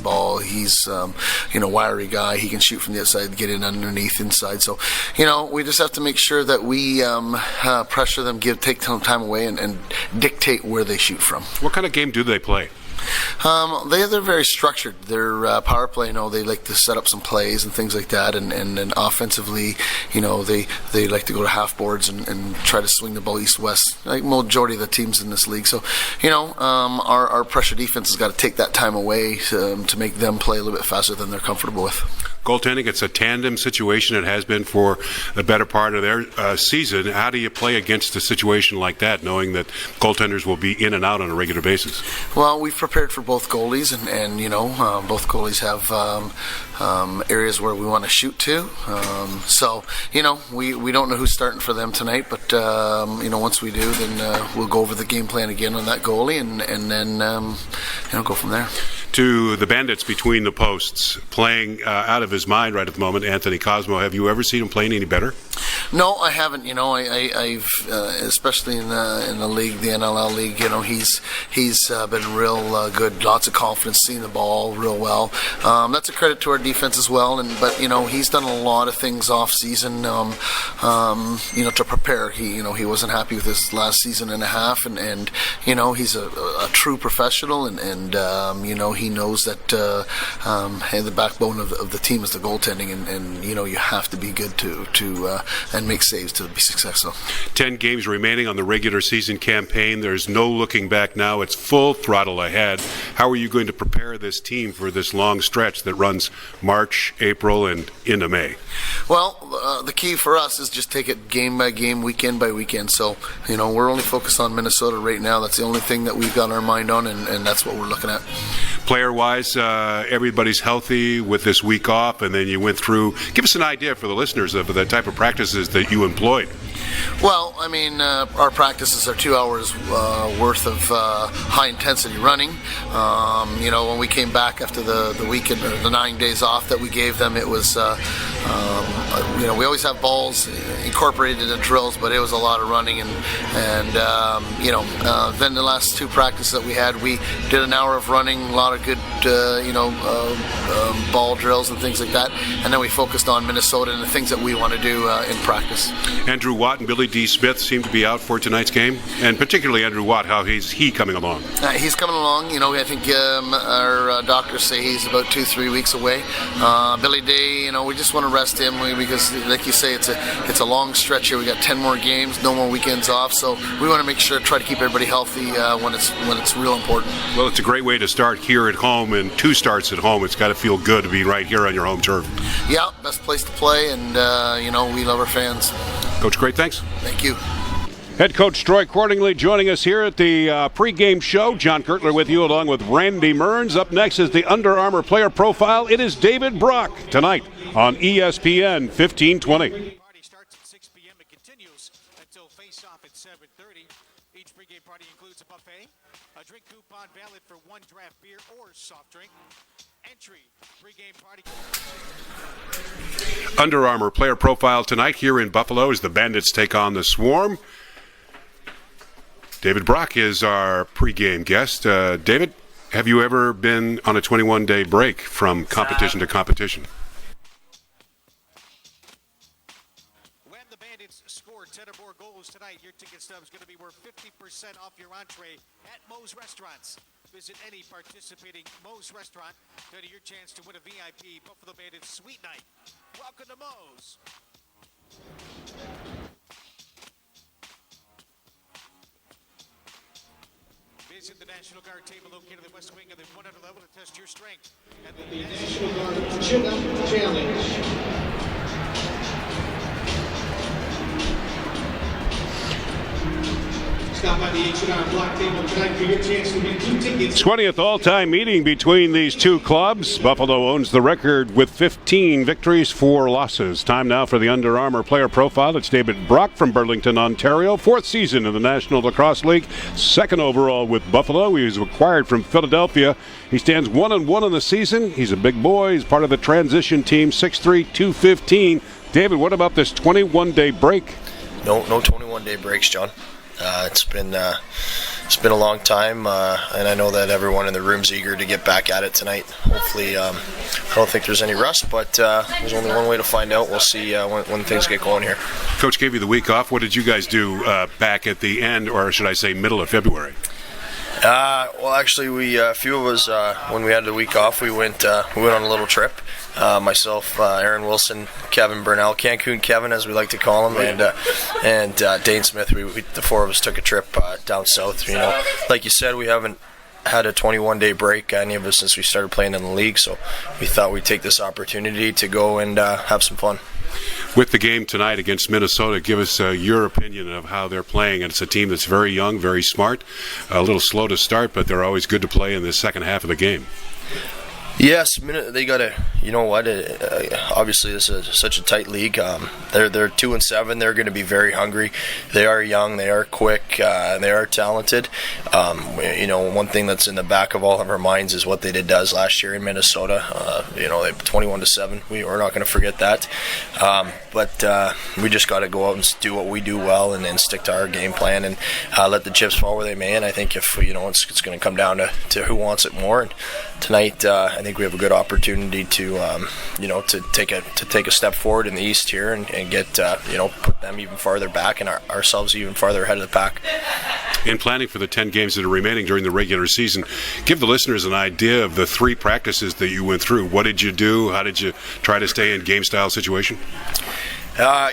Ball. He's wiry guy. He can shoot from the outside, get in underneath, inside. So, we just have to make sure that we pressure them, take some time away, and dictate where they shoot from. What kind of game do they play? They're very structured. Their power play, they like to set up some plays and things like that, and then offensively, they like to go to half boards and try to swing the ball east-west, like majority of the teams in this league. So, our pressure defense has got to take that time away to make them play a little bit faster than they're comfortable with. Goaltending, it's a tandem situation. It has been for the better part of their season. How do you play against a situation like that, knowing that goaltenders will be in and out on a regular basis? Well, we've prepared for both goalies, and both goalies have areas where we want to shoot to. So, we don't know who's starting for them tonight, but, once we do, then we'll go over the game plan again on that goalie and then, go from there. To the Bandits between the posts, playing out of his mind right at the moment, Anthony Cosmo. Have you ever seen him playing any better? No, I haven't. I've especially in the league, the NLL league. He's been real good. Lots of confidence, seeing the ball real well. That's a credit to our defense as well. But he's done a lot of things off season. To prepare. He wasn't happy with his last season and a half, and he's a true professional, and he knows that the backbone of the team is the goaltending, and you have to be good to and make saves to be successful. 10 games remaining on the regular season campaign. There's no looking back now. It's full throttle ahead. How are you going to prepare this team for this long stretch that runs March, April, and into May? Well, the key for us is just take it game by game, weekend by weekend. So, we're only focused on Minnesota right now. That's the only thing that we've got our mind on, and that's what we're looking at. Player-wise, everybody's healthy with this week off, and then you went through. Give us an idea for the listeners of the type of practices that you employed. Well, I mean, our practices are 2 hours worth of high-intensity running. When we came back after the weekend, or the 9 days off that we gave them, it was, we always have balls incorporated in drills, but it was a lot of running. And then the last 2 practices that we had, we did an hour of running, a lot of good, ball drills and things like that. And then we focused on Minnesota and the things that we want to do in practice. Andrew Watt and Billy D. Smith seem to be out for tonight's game, and particularly Andrew Watt. How is he coming along? He's coming along. I think our doctors say he's about 2-3 weeks away. Billy D, we just want to rest him because, like you say, it's a long stretch here. We got 10 more games, no more weekends off, so we want to make sure try to keep everybody healthy when it's real important. Well, it's a great way to start here at home, and 2 starts at home. It's got to feel good to be right here on your home turf. Yeah, best place to play, and we love our fans. Coach, great, thanks. Thank you. Head coach Troy Cordingley joining us here at the pregame show. John Gertler with you along with Randy Mearns. Up next is the Under Armour player profile. It is David Brock tonight on ESPN 1520. Party starts at 6 p.m. It continues until face-off at 7:30. Each pregame party includes a buffet, a drink coupon valid for 1 draft beer or soft drink. Entry, pregame party. Under Armour player profile tonight here in Buffalo as the Bandits take on the Swarm. David Brock is our pregame guest. David, have you ever been on a 21-day break from competition to competition? When the Bandits score 10 or more goals tonight, your ticket stub is going to be worth 50% off your entree at Moe's Restaurants. Visit any participating Moe's restaurant to get your chance to win a VIP Buffalo Bandits Sweet Night. Welcome to Moe's. Visit the National Guard table located in the west wing of the 100 level to test your strength. And the National Guard Chin-Up Challenge. Stop by the H&R Block table tonight for your chance to win 2 tickets. 20th all-time meeting between these 2 clubs. Buffalo owns the record with 15 victories, 4 losses. Time now for the Under Armour player profile. It's David Brock from Burlington, Ontario. 4th season in the National Lacrosse League. 2nd overall with Buffalo. He was acquired from Philadelphia. He stands 1-1 in the season. He's a big boy. He's part of the transition team. 6'3", 215. David, what about this 21-day break? No 21-day breaks, John. It's been a long time, and I know that everyone in the room's eager to get back at it tonight. Hopefully, I don't think there's any rust, but there's only one way to find out. We'll see when things get going here. Coach gave you the week off. What did you guys do back at the end, or should I say middle of February? Well, actually, a few of us, when we had the week off, we went on a little trip. Myself, Aaron Wilson, Kevin Burnell, Cancun Kevin, as we like to call him, and Dane Smith. We the 4 of us took a trip down south. Like you said, we haven't had a 21-day break, any of us, since we started playing in the league. So we thought we'd take this opportunity to go and have some fun. With the game tonight against Minnesota, give us your opinion of how they're playing. And it's a team that's very young, very smart, a little slow to start, but they're always good to play in the second half of the game. Yes, they got to. You know what? Obviously, this is such a tight league. They're 2-7. They're going to be very hungry. They are young. They are quick. They are talented. One thing that's in the back of all of our minds is what they did last year in Minnesota. They 21-7. We're not going to forget that. But we just got to go out and do what we do well, and then stick to our game plan and let the chips fall where they may. And I think if it's going to come down to who wants it more. And tonight, I think we have a good opportunity to take a step forward in the East here and get put them even farther back and ourselves even farther ahead of the pack. In planning for the 10 games that are remaining during the regular season, give the listeners an idea of the 3 practices that you went through. What did you do? How did you try to stay in game-style situation?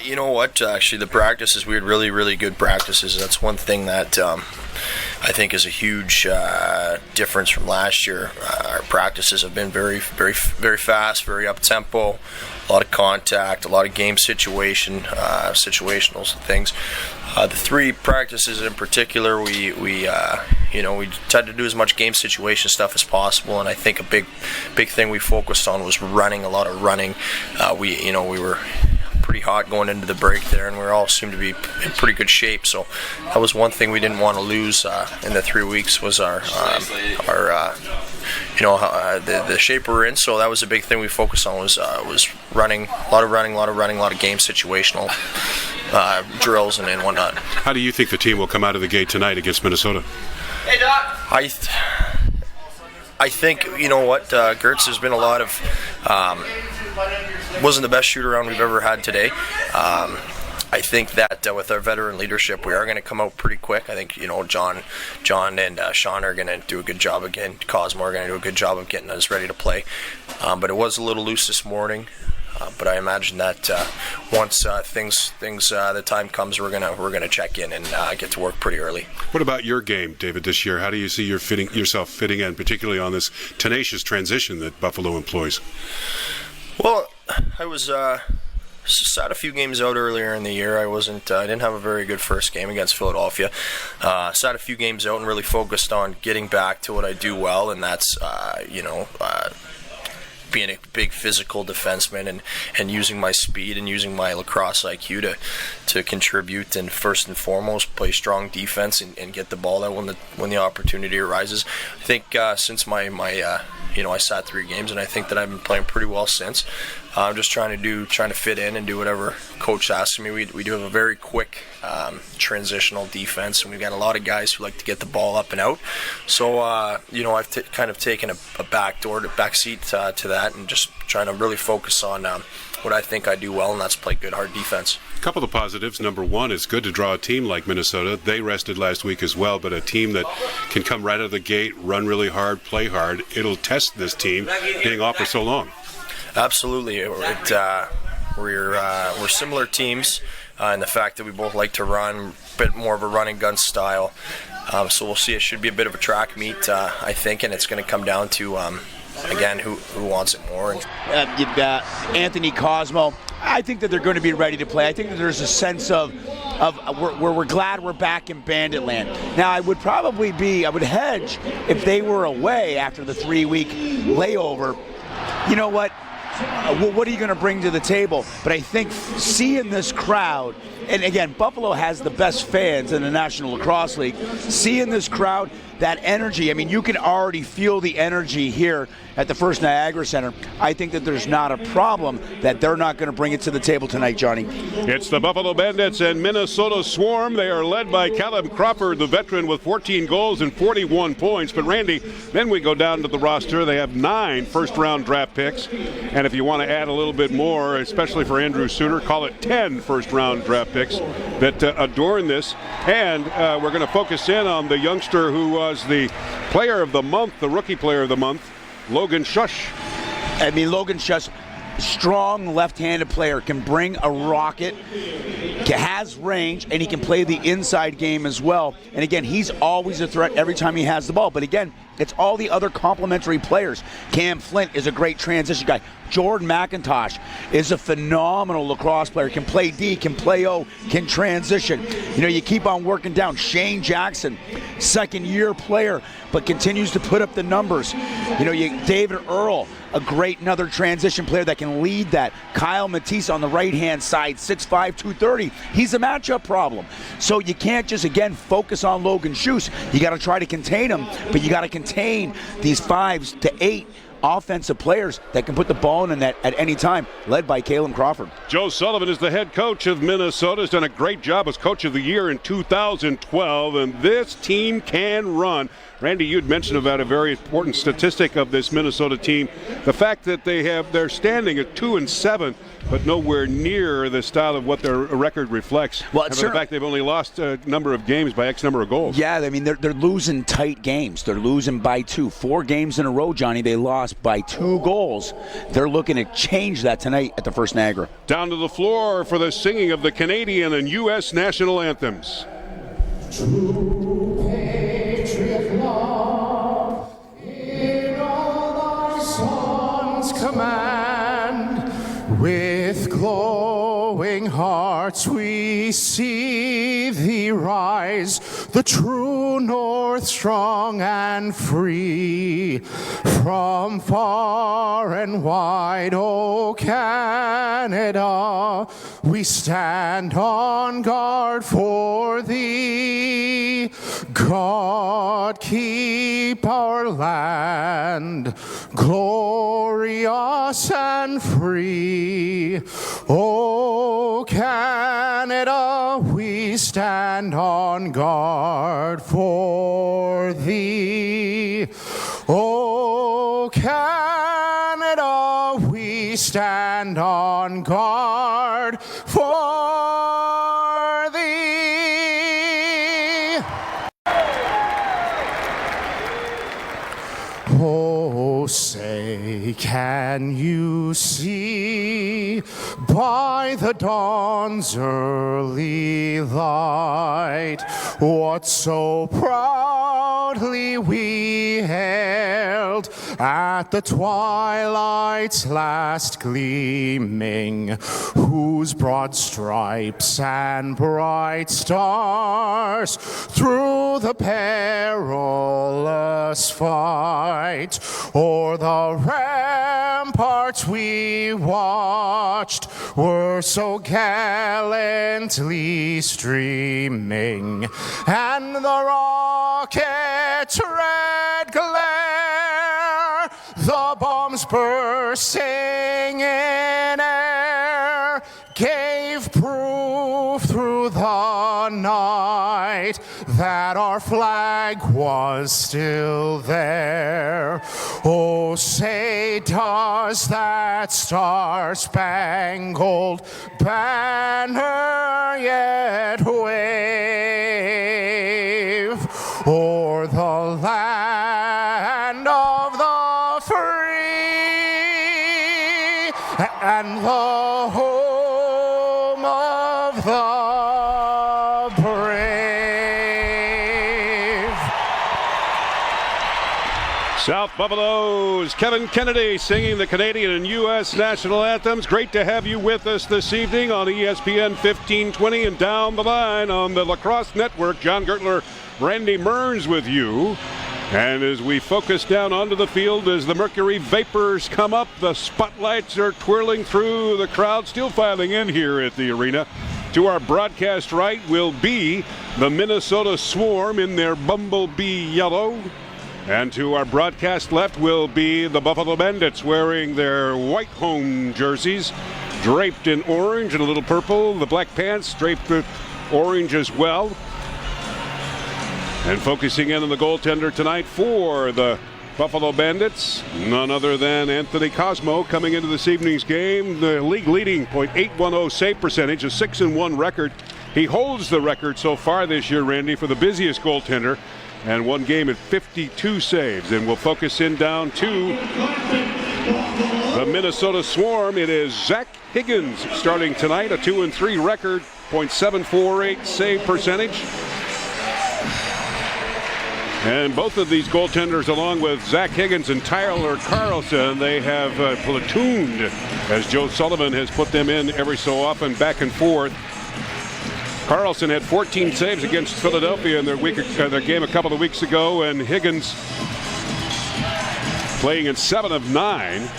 You know what? Actually, the practices, we had really, really good practices. That's one thing that I think is a huge difference from last year. Our practices have been very, very, very fast, very up-tempo, a lot of contact, a lot of game situationals and things. The 3 practices in particular, we tried to do as much game situation stuff as possible, and I think a big thing we focused on was running, a lot of running. We were pretty hot going into the break there, and we all seemed to be in pretty good shape. So that was one thing we didn't want to lose in the 3 weeks was the shape we're in. So that was a big thing we focused on was running, a lot of game situational drills and whatnot. How do you think the team will come out of the gate tonight against Minnesota? Hey, Doc. I think, you know what, Gertz has been a lot of, wasn't the best shoot around we've ever had today. I think that with our veteran leadership, we are going to come out pretty quick. I think, you know, John and Sean are going to do a good job again. Cosmo are going to do a good job of getting us ready to play. But it was a little loose this morning. But I imagine that once the time comes, we're gonna check in and get to work pretty early. What about your game, David, this year? How do you see yourself fitting in, particularly on this tenacious transition that Buffalo employs? Well, I was sat a few games out earlier in the year. I didn't have a very good first game against Philadelphia. Sat a few games out and really focused on getting back to what I do well, and that's being a big physical defenseman and using my speed and using my lacrosse IQ to contribute, and first and foremost play strong defense and get the ball out when the opportunity arises. I think since I sat 3 games, and I think that I've been playing pretty well since. I'm just trying to fit in and do whatever coach asks me. We do have a very quick transitional defense, and we've got a lot of guys who like to get the ball up and out. So I've kind of taken a back seat to that, and just trying to really focus on what I think I do well, and that's play good hard defense. A couple of positives. Number one, it's good to draw a team like Minnesota. They rested last week as well, but a team that can come right out of the gate, run really hard, play hard. It'll test this team being off for so long. Absolutely. We're similar teams in the fact that we both like to run, a bit more of a run and gun style. So we'll see. It should be a bit of a track meet, I think, and it's going to come down to, again, who wants it more. You've got Anthony Cosmo. I think that they're going to be ready to play. I think that there's a sense of where we're glad we're back in Bandit land. Now, I would hedge if they were away after the 3-week layover. You know what? What are you going to bring to the table? But I think seeing this crowd, and again, Buffalo has the best fans in the National Lacrosse League, seeing this crowd, that energy, I mean, you can already feel the energy here at the First Niagara Center. I think that there's not a problem that they're not going to bring it to the table tonight, Johnny. It's the Buffalo Bandits and Minnesota Swarm. They are led by Callum Crawford, the veteran, with 14 goals and 41 points. But Randy, then we go down to the roster. They have 9 first-round draft picks. And if you want to add a little bit more, especially for Andrew Suter, call it 10 first-round draft picks that adorn this. And we're going to focus in on the youngster who was the player of the month, the rookie player of the month, Logan Shush. I mean, Logan Shush, strong left-handed player, can bring a rocket, has range, and he can play the inside game as well. And again, he's always a threat every time he has the ball. But again, it's all the other complementary players. Cam Flint is a great transition guy. Jordan McIntosh is a phenomenal lacrosse player. Can play D, can play O, can transition. You know, you keep on working down. Shane Jackson, second-year player, but continues to put up the numbers. You know, David Earl, a great another transition player that can lead that. Kyle Matisse on the right-hand side, 6'5", 230. He's a matchup problem. So you can't just, again, focus on Logan Schuss. You got to try to contain him, but you got to contain these 5 to 8 offensive players that can put the ball in the net at any time, led by Callum Crawford. Joe Sullivan is the head coach of Minnesota. Has done a great job as coach of the year in 2012, and this team can run. Randy, you'd mentioned about a very important statistic of this Minnesota team, the fact that they're standing at 2-7, but nowhere near the style of what their record reflects. Well, the fact they've only lost a number of games by X number of goals. Yeah, I mean, they're losing tight games. They're losing by 2. 4 games in a row, Johnny, they lost by 2 goals. They're looking to change that tonight at the First Niagara. Down to the floor for the singing of the Canadian and U.S. national anthems. True patriot love, hear all thy songs command. With glowing hearts we see thee rise, the true north strong and free. From far and wide, O Canada, we stand on guard for thee. God, keep our land glorious and free. O Canada, we stand on guard for thee. O Canada, we stand on guard for thee. Oh, say, can you see by the dawn's early light what so proudly we hailed at the twilight's last gleaming, whose broad stripes and bright stars through the perilous fight o'er the ramparts we watched were so gallantly streaming, and the rocket's red glare, the bombs bursting in air, gave proof through the night that our flag was still there. Oh, say, does that star-spangled banner yet wave o'er the land of the free and the home of the brave? South Buffalo's Kevin Kennedy singing the Canadian and U.S. national anthems. Great to have you with us this evening on ESPN 1520 and down the line on the Lacrosse Network. John Gertler, Randy Mearns with you. And as we focus down onto the field, as the Mercury Vapors come up, the spotlights are twirling through the crowd, still filing in here at the arena. To our broadcast right will be the Minnesota Swarm in their bumblebee yellow. And to our broadcast left will be the Buffalo Bandits wearing their white home jerseys, draped in orange and a little purple. The black pants draped with orange as well. And focusing in on the goaltender tonight for the Buffalo Bandits, none other than Anthony Cosmo coming into this evening's game. The league leading .810 save percentage, a 6-1 record. He holds the record so far this year, Randy, for the busiest goaltender, and one game at 52 saves. And we'll focus in down to the Minnesota Swarm. It is Zach Higgins starting tonight, a 2-3 record, .748 save percentage. And both of these goaltenders, along with Zach Higgins and Tyler Carlson, they have platooned, as Joe Sullivan has put them in every so often, back and forth. Carlson had 14 saves against Philadelphia in their game a couple of weeks ago, and Higgins playing in 7 of 9.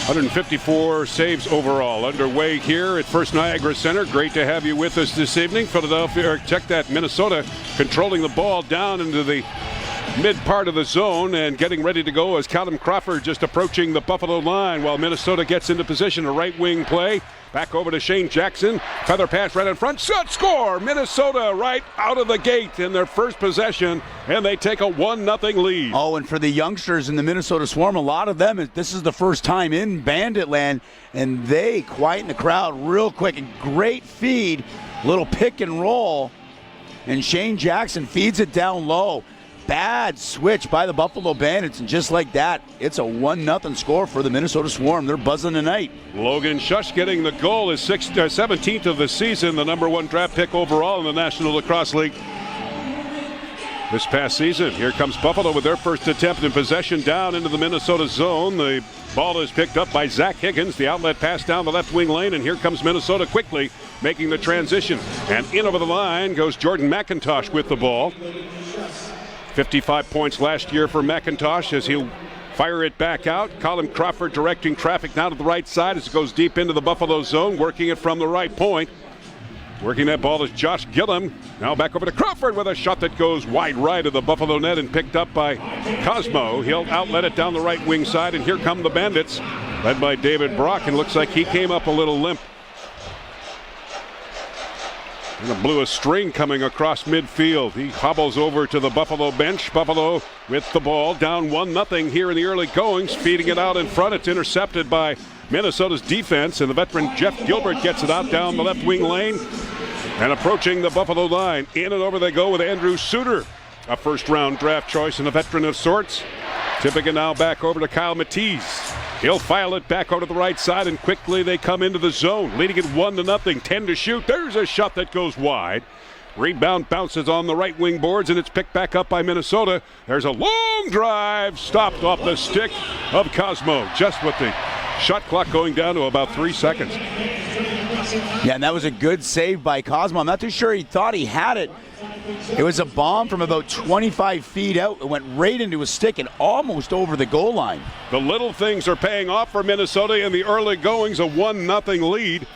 154 saves overall. Underway here at First Niagara Center. Great to have you with us this evening. Philadelphia, check that, Minnesota controlling the ball down into the mid part of the zone and getting ready to go as Callum Crawford just approaching the Buffalo line while Minnesota gets into position. A right wing play. Back over to Shane Jackson. Feather pass right in front. Shot, score! Minnesota right out of the gate in their first possession, and they take a 1-0 lead. Oh, and for the youngsters in the Minnesota Swarm, a lot of them, this is the first time in Bandit land, and they quieten the crowd real quick. And great feed, little pick and roll, and Shane Jackson feeds it down low. Bad switch by the Buffalo Bandits, and just like that, it's a 1-0 score for the Minnesota Swarm. They're buzzing tonight. Logan Shush getting the goal, is 17th of the season, the #1 draft pick overall in the National Lacrosse League this past season. Here comes Buffalo with their first attempt in possession down into the Minnesota zone. The ball is picked up by Zach Higgins. The outlet pass down the left wing lane, and here comes Minnesota quickly making the transition. And in over the line goes Jordan McIntosh with the ball. 55 points last year for McIntosh as he'll fire it back out. Colin Crawford directing traffic now to the right side as it goes deep into the Buffalo zone, working it from the right point. Working that ball is Josh Gillum. Now back over to Crawford with a shot that goes wide right of the Buffalo net and picked up by Cosmo. He'll outlet it down the right wing side, and here come the Bandits, led by David Brock, and looks like he came up a little limp. And blew a string coming across midfield. He hobbles over to the Buffalo bench. Buffalo with the ball, down 1-0 here in the early goings, feeding it out in front. It's intercepted by Minnesota's defense, and the veteran Jeff Gilbert gets it out down the left wing lane and approaching the Buffalo line. In and over they go with Andrew Suter, a first-round draft choice and a veteran of sorts. Tipping it now back over to Kyle Matisse. He'll file it back over to the right side, and quickly they come into the zone, leading it 1-0, 10 to shoot. There's a shot that goes wide. Rebound bounces on the right wing boards, and it's picked back up by Minnesota. There's a long drive, stopped off the stick of Cosmo, just with the shot clock going down to about 3 seconds. Yeah, and that was a good save by Cosmo. I'm not too sure he thought he had it. It was a bomb from about 25 feet out. It went right into his stick and almost over the goal line. The little things are paying off for Minnesota in the early goings, a 1-0 lead.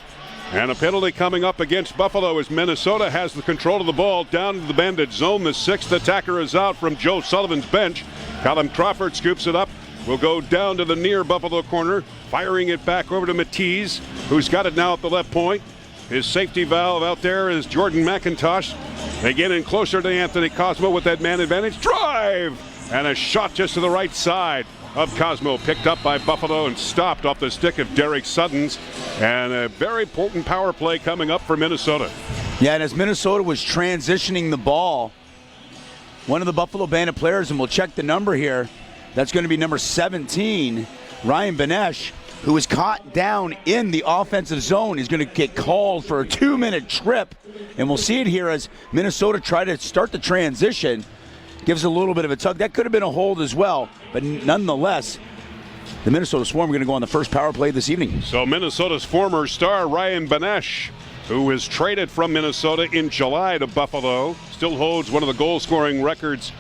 And a penalty coming up against Buffalo as Minnesota has the control of the ball down to the Bandit zone. The sixth attacker is out from Joe Sullivan's bench. Colin Crawford scoops it up. Will go down to the near Buffalo corner, firing it back over to Matisse, who's got it now at the left point. His safety valve out there is Jordan McIntosh. They get in closer to Anthony Cosmo with that man advantage. Drive! And a shot just to the right side of Cosmo, picked up by Buffalo and stopped off the stick of Derek Suttons. And a very potent power play coming up for Minnesota. Yeah, and as Minnesota was transitioning the ball, one of the Buffalo Bandit players, and we'll check the number here, that's going to be number 17, Ryan Benesh, who was caught down in the offensive zone. He's going to get called for a 2-minute trip. And we'll see it here as Minnesota try to start the transition. Gives a little bit of a tug. That could have been a hold as well. But nonetheless, the Minnesota Swarm are going to go on the first power play this evening. So Minnesota's former star, Ryan Benesh, who was traded from Minnesota in July to Buffalo, still holds one of the goal-scoring records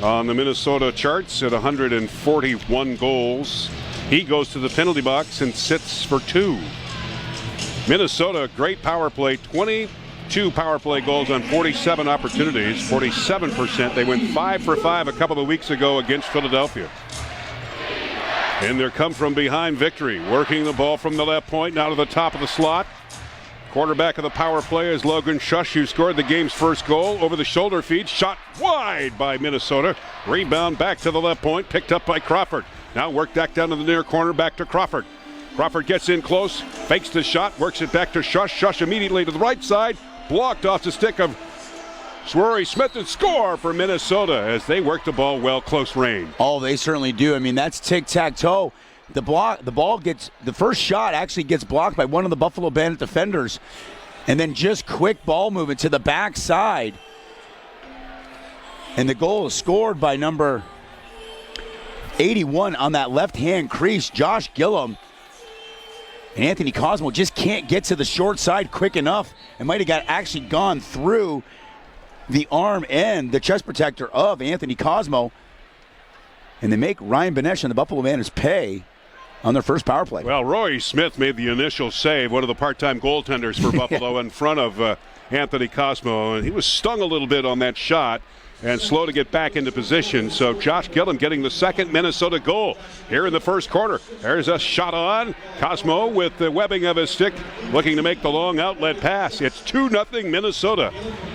on the Minnesota charts at 141 goals. He goes to the penalty box and sits for 2. Minnesota, great power play, 22 power play goals on 47 opportunities, 47%. They went 5 for 5 a couple of weeks ago against Philadelphia. And their come-from-behind victory, working the ball from the left point, now to the top of the slot. Quarterback of the power play is Logan Shush, who scored the game's first goal. Over the shoulder feed, shot wide by Minnesota. Rebound back to the left point, picked up by Crawford. Now worked back down to the near corner, back to Crawford. Crawford gets in close, fakes the shot, works it back to Shush. Shush immediately to the right side, blocked off the stick of Swery Smith, and score for Minnesota as they work the ball well close range. Oh, they certainly do. I mean, that's tic-tac-toe. The first shot actually gets blocked by one of the Buffalo Bandit defenders. And then just quick ball movement to the backside. And the goal is scored by number 81 on that left-hand crease, Josh Gillum. And Anthony Cosmo just can't get to the short side quick enough. It might have actually gone through the arm and the chest protector of Anthony Cosmo. And they make Ryan Benesh and the Buffalo Bandits pay on their first power play. Well, Roy Smith made the initial save, one of the part-time goaltenders for Buffalo, in front of Anthony Cosmo, and he was stung a little bit on that shot and slow to get back into position. So Josh Gillum getting the second Minnesota goal here in the first quarter. There's a shot on. Cosmo with the webbing of his stick looking to make the long outlet pass. It's 2-0 Minnesota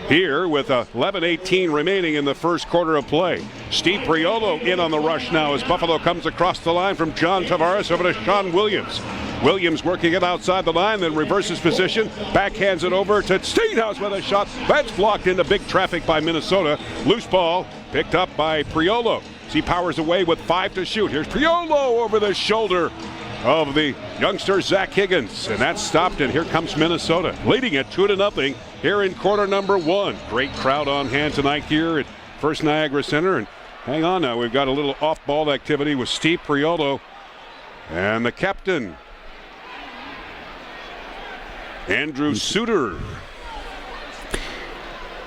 here with 11:18 remaining in the first quarter of play. Steve Priolo in on the rush now as Buffalo comes across the line from John Tavares over to Sean Williams. Williams working it outside the line, then reverses position, backhands it over to Steenhouse with a shot. That's blocked into big traffic by Minnesota. Loose ball picked up by Priolo. He powers away with 5 to shoot. Here's Priolo over the shoulder of the youngster Zach Higgins, and that's stopped, and here comes Minnesota, leading it 2-0 here in quarter number 1. Great crowd on hand tonight here at First Niagara Center, and hang on now, we've got a little off-ball activity with Steve Priolo and the captain, Andrew Suter.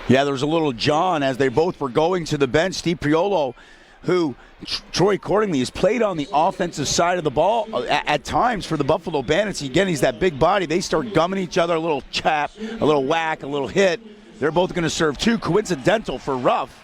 Yeah, there was a little John as they both were going to the bench. Steve Priolo who Troy Cordingley has played on the offensive side of the ball at times for the Buffalo Bandits. Again, he's that big body. They start gumming each other, a little chap, a little whack, a little hit. They're both going to serve two. Coincidental for Ruff.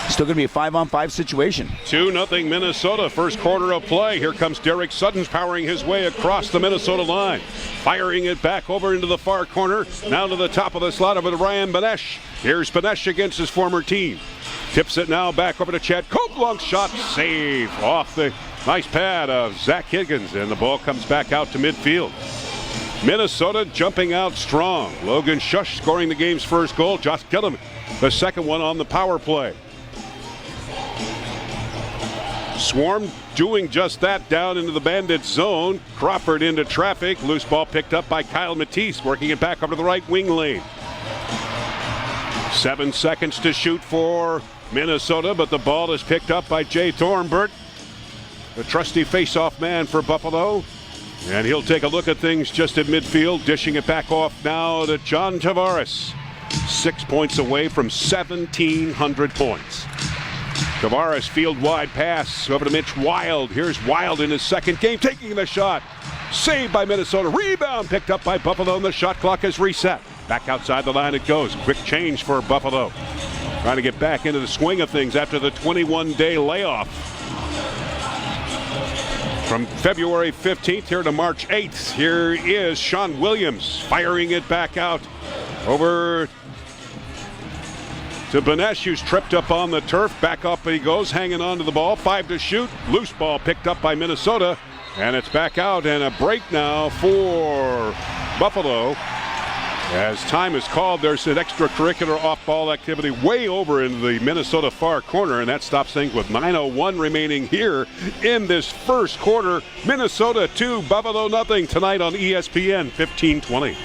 Still going to be a 5-on-5 situation. 2-0 Minnesota, first quarter of play. Here comes Derek Sutton powering his way across the Minnesota line. Firing it back over into the far corner. Now to the top of the slot over to Ryan Benesh. Here's Benesh against his former team. Tips it now back over to Chad Cope. Long shot, save off the nice pad of Zach Higgins. And the ball comes back out to midfield. Minnesota jumping out strong. Logan Shush scoring the game's first goal. Josh Gillum, the second one on the power play. Swarm doing just that down into the Bandits zone. Crawford into traffic. Loose ball picked up by Kyle Matisse, working it back over to the right wing lane. 7 seconds to shoot for Minnesota, but the ball is picked up by Jay Thornbert, the trusty face-off man for Buffalo. And he'll take a look at things just at midfield, dishing it back off now to John Tavares. 6 points away from 1,700 points. Tavares field wide pass over to Mitch Wild. Here's Wild in his second game, taking the shot. Saved by Minnesota. Rebound picked up by Buffalo, and the shot clock is reset. Back outside the line it goes. Quick change for Buffalo. Trying to get back into the swing of things after the 21-day layoff. From February 15th here to March 8th, here is Sean Williams firing it back out over to Benesh, who's tripped up on the turf. Back up he goes, hanging on to the ball. 5 to shoot. Loose ball picked up by Minnesota. And it's back out, and a break now for Buffalo. As time is called, there's an extracurricular off-ball activity way over in the Minnesota far corner, and that stops things with 9:01 remaining here in this first quarter. Minnesota 2, Buffalo nothing tonight on ESPN 1520.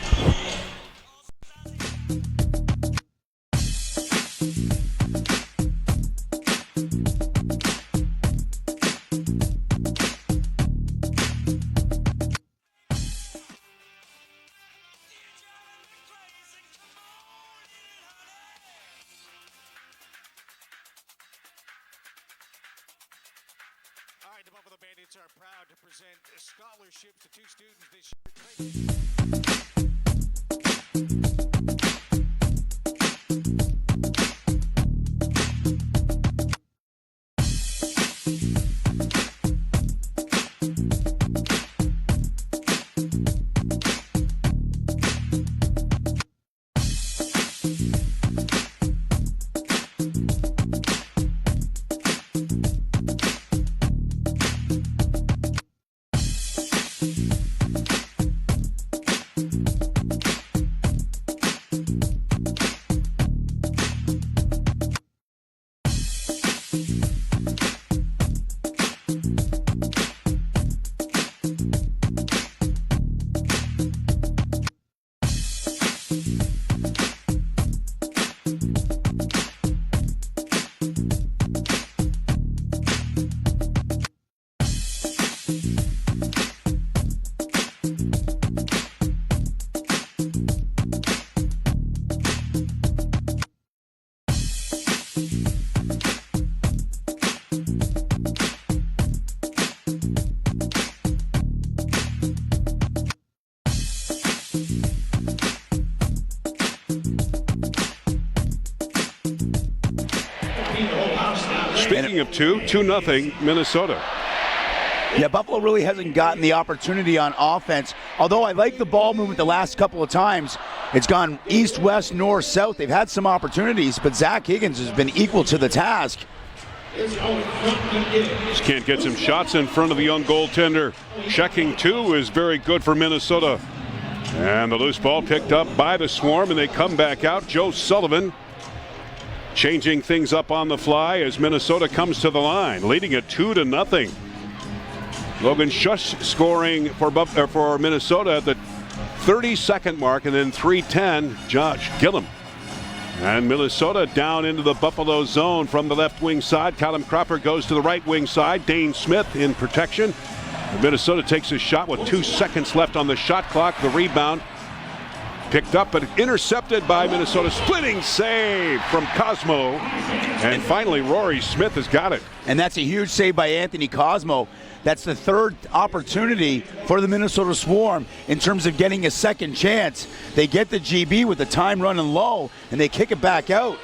All right, the Buffalo Bandits are proud to present scholarships to 2 students this year. Speaking of 2-0 Minnesota. Yeah, Buffalo really hasn't gotten the opportunity on offense. Although I like the ball movement the last couple of times. It's gone east, west, north, south. They've had some opportunities, but Zach Higgins has been equal to the task. Just can't get some shots in front of the young goaltender. Checking 2 is very good for Minnesota. And the loose ball picked up by the Swarm, and they come back out. Joe Sullivan changing things up on the fly as Minnesota comes to the line, leading it 2-0. Logan Shush scoring for Minnesota at the 30-second mark, and then 3:10, Josh Gillum. And Minnesota down into the Buffalo zone from the left wing side. Callum Cropper goes to the right wing side. Dane Smith in protection. And Minnesota takes a shot with 2 seconds left on the shot clock. The rebound Picked up but intercepted by Minnesota. Splitting save from Cosmo. And finally, Rory Smith has got it. And that's a huge save by Anthony Cosmo. That's the third opportunity for the Minnesota Swarm in terms of getting a second chance. They get the GB with the time running low, and they kick it back out.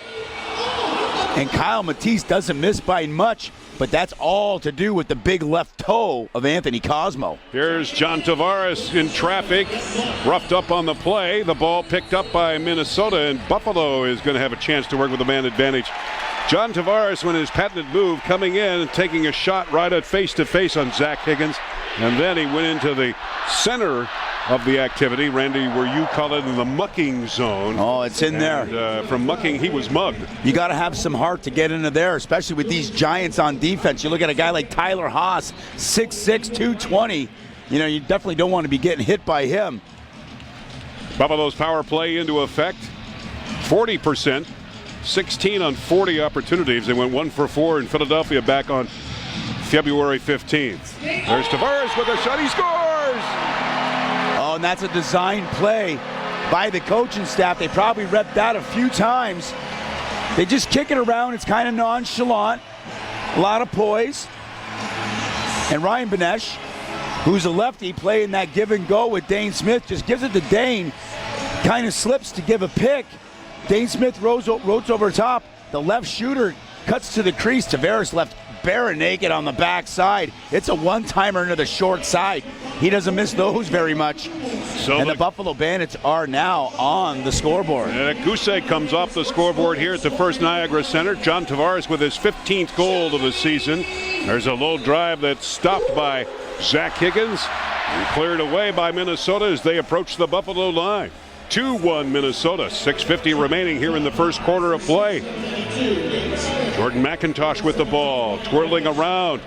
And Kyle Matisse doesn't miss by much, but that's all to do with the big left toe of Anthony Cosmo. Here's John Tavares in traffic, roughed up on the play. The ball picked up by Minnesota, and Buffalo is going to have a chance to work with the man advantage. John Tavares, when his patented move, coming in and taking a shot right at face-to-face on Zach Higgins, and then he went into the center of the activity. Randy, where you call it in the mucking zone. Oh, it's in there. From mucking, he was mugged. You got to have some heart to get into there, especially with these giants on defense. You look at a guy like Tyler Haas, 6'6", 220. You know, you definitely don't want to be getting hit by him. Buffalo's power play into effect. 40%. 16 on 40 opportunities. They went 1 for 4 in Philadelphia back on February 15th. There's Tavares with a shot. He scores! Oh, and that's a design play by the coaching staff. They probably repped that a few times. They just kick it around. It's kind of nonchalant. A lot of poise. And Ryan Benesh, who's a lefty, playing that give and go with Dane Smith, just gives it to Dane. Kind of slips to give a pick. Dane Smith roats over top. The left shooter cuts to the crease. Tavares left bare naked on the backside. It's a one-timer into the short side. He doesn't miss those very much. And the Buffalo Bandits are now on the scoreboard. And Guse comes off the scoreboard here at the First Niagara Center. John Tavares with his 15th goal of the season. There's a low drive that's stopped by Zach Higgins and cleared away by Minnesota as they approach the Buffalo line. 2-1 Minnesota, 6:50 remaining here in the first quarter of play. Jordan McIntosh with the ball, twirling around,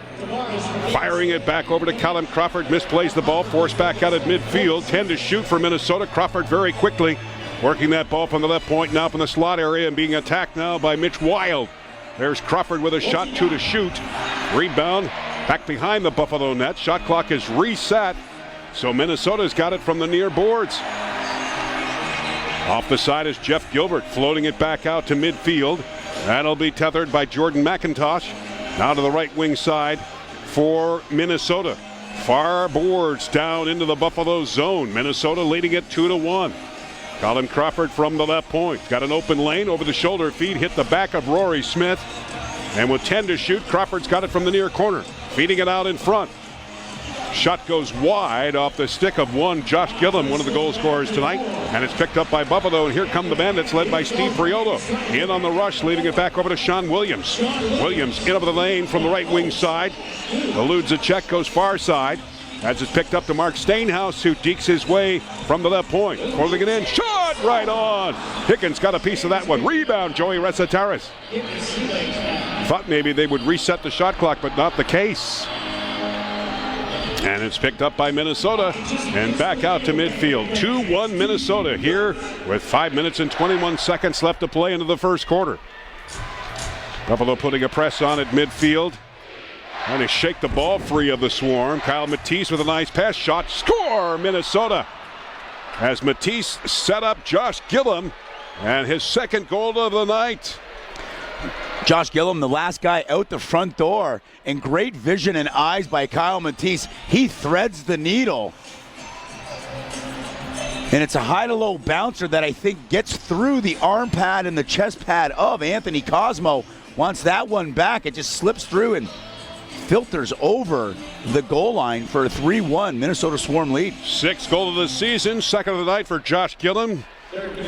firing it back over to Callum Crawford, misplays the ball, forced back out at midfield, 10 to shoot for Minnesota. Crawford very quickly working that ball from the left point, now from the slot area, and being attacked now by Mitch Wild. There's Crawford with a shot, 2 to shoot. Rebound back behind the Buffalo net. Shot clock is reset, so Minnesota's got it from the near boards. Off the side is Jeff Gilbert, floating it back out to midfield. That'll be tethered by Jordan McIntosh. Now to the right wing side for Minnesota. Far boards down into the Buffalo zone. Minnesota leading it 2-1. Colin Crawford from the left point. Got an open lane over the shoulder feed, hit the back of Rory Smith. And with 10 to shoot, Crawford's got it from the near corner. Feeding it out in front. Shot goes wide off the stick of one Josh Gillum, one of the goal scorers tonight, and it's picked up by Buffalo, and here come the Bandits led by Steve Priolo. In on the rush, leaving it back over to Sean Williams. Williams in over the lane from the right wing side, eludes a check, goes far side, as it's picked up to Mark Stainhouse, who dekes his way from the left point, holding it in, shot right on. Higgins got a piece of that one. Rebound, Joey Resetaris. Thought maybe they would reset the shot clock, but not the case. And it's picked up by Minnesota and back out to midfield. 2-1 Minnesota here with 5 minutes and 21 seconds left to play into the first quarter. Buffalo putting a press on at midfield. Trying to shake the ball free of the Swarm. Kyle Matisse with a nice pass. Shot. Score, Minnesota. As Matisse set up Josh Gillum and his second goal of the night. Josh Gillum, the last guy out the front door, and great vision and eyes by Kyle Matisse. He threads the needle. And it's a high-to-low bouncer that I think gets through the arm pad and the chest pad of Anthony Cosmo. Wants that one back, it just slips through and filters over the goal line for a 3-1 Minnesota Swarm lead. 6th goal of the season, second of the night for Josh Gillum.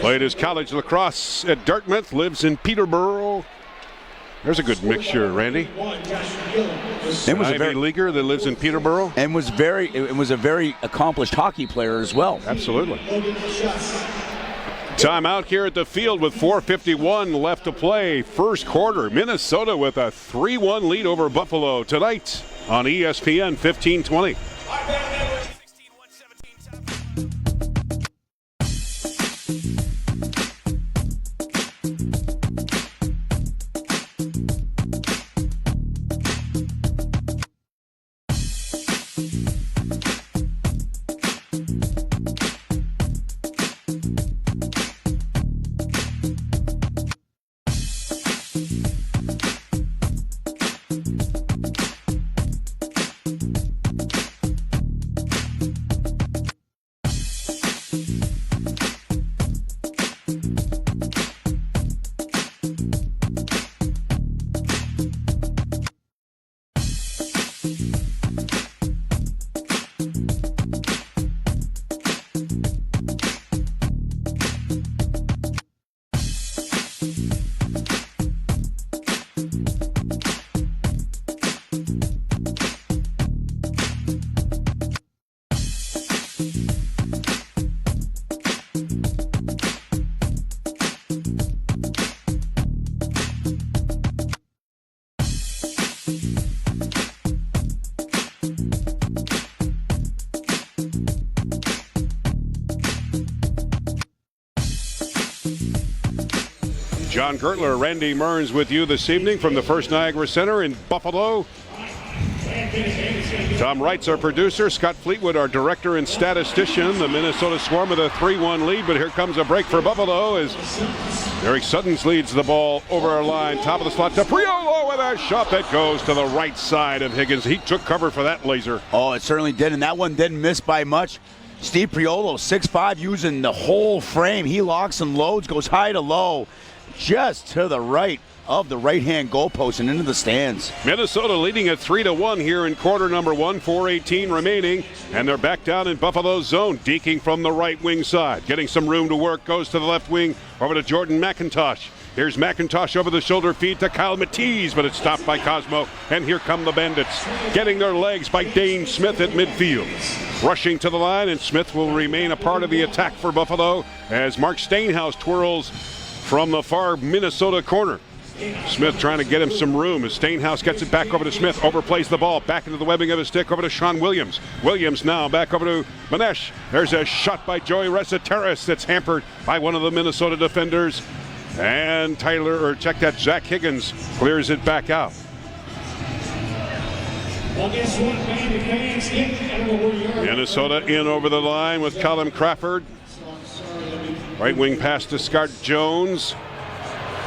Played his college lacrosse at Dartmouth, lives in Peterborough. There's a good mixture, Randy. It was a very leaguer that lives in Peterborough, and was a very accomplished hockey player as well. Absolutely. Timeout here at the field with 4:51 left to play. First quarter, Minnesota with a 3-1 lead over Buffalo tonight on ESPN 1520. John Gertler, Randy Mearns with you this evening from the First Niagara Center in Buffalo. Tom Wright's our producer, Scott Fleetwood our director and statistician. The Minnesota Swarm with a 3-1 lead, but here comes a break for Buffalo as Eric Suttons leads the ball over our line. Top of the slot to Priolo with a shot that goes to the right side of Higgins. He took cover for that laser. Oh, it certainly did, and that one didn't miss by much. Steve Priolo, 6'5", using the whole frame. He locks and loads, goes high to low, just to the right of the right-hand goalpost and into the stands. Minnesota leading at 3-1 here in quarter number 1, 4:18 remaining, and they're back down in Buffalo's zone. Deking from the right wing side, getting some room to work, goes to the left wing over to Jordan McIntosh. Here's McIntosh over the shoulder feed to Kyle Matisse, but it's stopped by Cosmo, and here come the Bandits, getting their legs by Dane Smith at midfield. Rushing to the line, and Smith will remain a part of the attack for Buffalo as Mark Stainhouse twirls from the far Minnesota corner. Smith trying to get him some room as Stainhouse gets it back over to Smith, overplays the ball, back into the webbing of his stick, over to Sean Williams. Williams now back over to Manesh. There's a shot by Joey Reseteris that's hampered by one of the Minnesota defenders. And Zach Higgins clears it back out. Minnesota in over the line with Colin Crawford. Right wing pass to Scott Jones.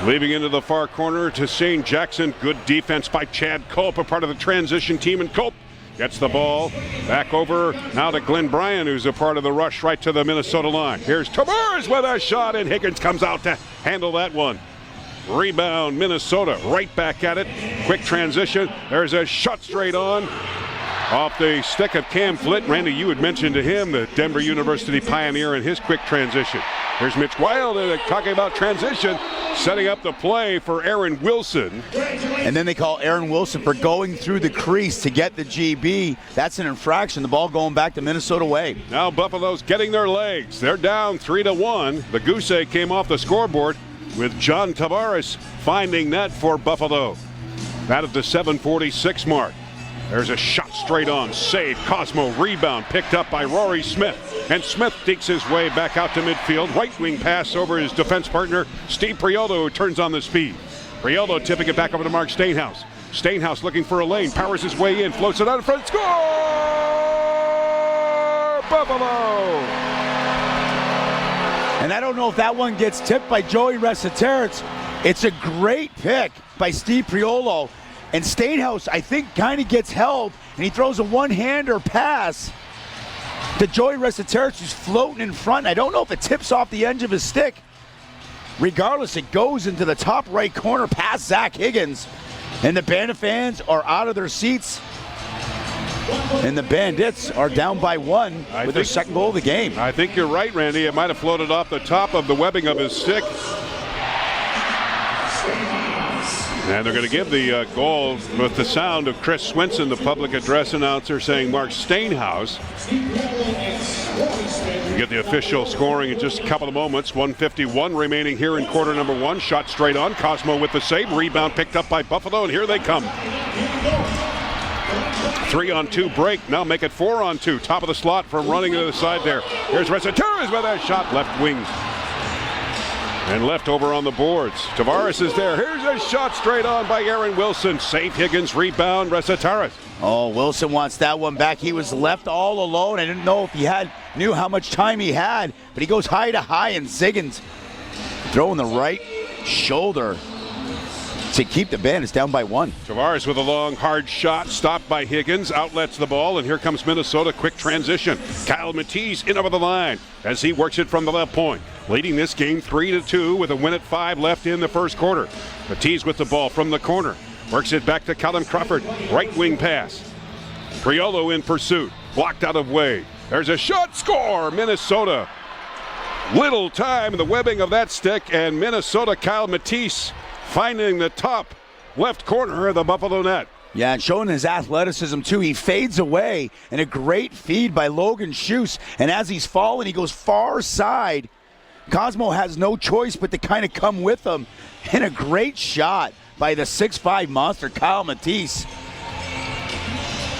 Leaving into the far corner to Shane Jackson. Good defense by Chad Culp, a part of the transition team, and Culp gets the ball back over now to Glenn Bryan, who's a part of the rush right to the Minnesota line. Here's Tavares with a shot, and Higgins comes out to handle that one. Rebound, Minnesota right back at it. Quick transition. There's a shot straight on off the stick of Cam Flitt. Randy, you had mentioned to him the Denver University pioneer in his quick transition. Here's Mitch Wild talking about transition, setting up the play for Aaron Wilson. And then they call Aaron Wilson for going through the crease to get the GB. That's an infraction. The ball going back the Minnesota way. Now Buffalo's getting their legs. They're down 3-1. The goose egg came off the scoreboard with John Tavares finding that for Buffalo. That at the 7:46 mark. There's a shot straight on. Save. Cosmo rebound picked up by Rory Smith. And Smith dekes his way back out to midfield. Right wing pass over his defense partner, Steve Priolo, who turns on the speed. Priolo tipping it back over to Mark Stainhouse. Stainhouse looking for a lane. Powers his way in. Floats it out in front. Score! Buffalo! And I don't know if that one gets tipped by Joey Reseteris. It's a great pick by Steve Priolo. And Stainhouse, I think, kind of gets held, and he throws a one-hander pass to Joey Reseteris, who's floating in front. I don't know if it tips off the edge of his stick. Regardless, it goes into the top right corner past Zach Higgins. And the Bandit fans are out of their seats. And the Bandits are down by 1 with their second goal of the game. I think you're right, Randy. It might have floated off the top of the webbing of his stick. And they're going to give the goal with the sound of Chris Swenson, the public address announcer, saying Mark Stainhouse. We get the official scoring in just a couple of moments. 1:51 remaining here in quarter number 1. Shot straight on. Cosmo with the save. Rebound picked up by Buffalo, and here they come. 3-on-2 break. Now make it 4-on-2. Top of the slot from running to the side there. Here's Reseteris with a shot left wing. And left over on the boards. Tavares is there. Here's a shot straight on by Aaron Wilson. Save Higgins, rebound, Reseteris. Oh, Wilson wants that one back. He was left all alone. I didn't know if he knew how much time he had, but he goes high to high, and Ziggins throwing the right shoulder to keep the Bandits down by 1. Tavares with a long, hard shot, stopped by Higgins, outlets the ball, and here comes Minnesota. Quick transition. Kyle Matisse in over the line as he works it from the left point. Leading this game 3-2 with a win at 5 left in the first quarter. Matisse with the ball from the corner. Works it back to Colin Crawford. Right wing pass. Priolo in pursuit. Blocked out of way. There's a shot. Score! Minnesota. Little time in the webbing of that stick, and Minnesota, Kyle Matisse finding the top left corner of the Buffalo net. Yeah, and showing his athleticism, too. He fades away, and a great feed by Logan Schuss. And as he's falling, he goes far side. Cosmo has no choice but to kind of come with him. And a great shot by the 6'5 monster, Kyle Matisse.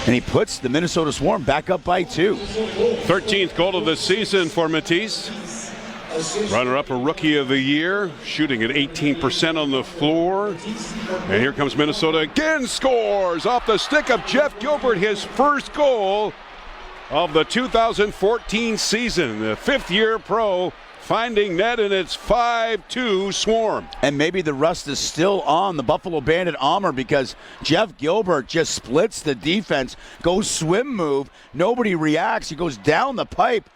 And he puts the Minnesota Swarm back up by 2. 13th goal of the season for Matisse. Runner-up a Rookie of the Year, shooting at 18% on the floor. And here comes Minnesota again, scores off the stick of Jeff Gilbert, his first goal of the 2014 season. The fifth-year pro finding net, and it's 5-2 Swarm. And maybe the rust is still on the Buffalo Bandit armor, because Jeff Gilbert just splits the defense, goes swim move, nobody reacts, he goes down the pipe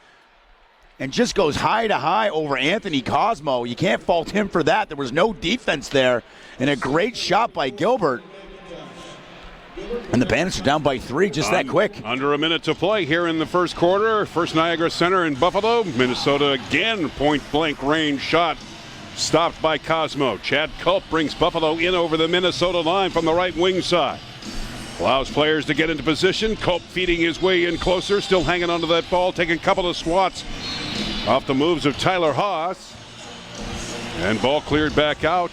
and just goes high to high over Anthony Cosmo. You can't fault him for that. There was no defense there, and a great shot by Gilbert. And the Bandits are down by 3 just that quick. Under a minute to play here in the first quarter. First Niagara Center in Buffalo. Minnesota again, point-blank range shot stopped by Cosmo. Chad Culp brings Buffalo in over the Minnesota line from the right wing side. Allows players to get into position. Culp feeding his way in closer, still hanging onto that ball, taking a couple of swats off the moves of Tyler Haas. And ball cleared back out.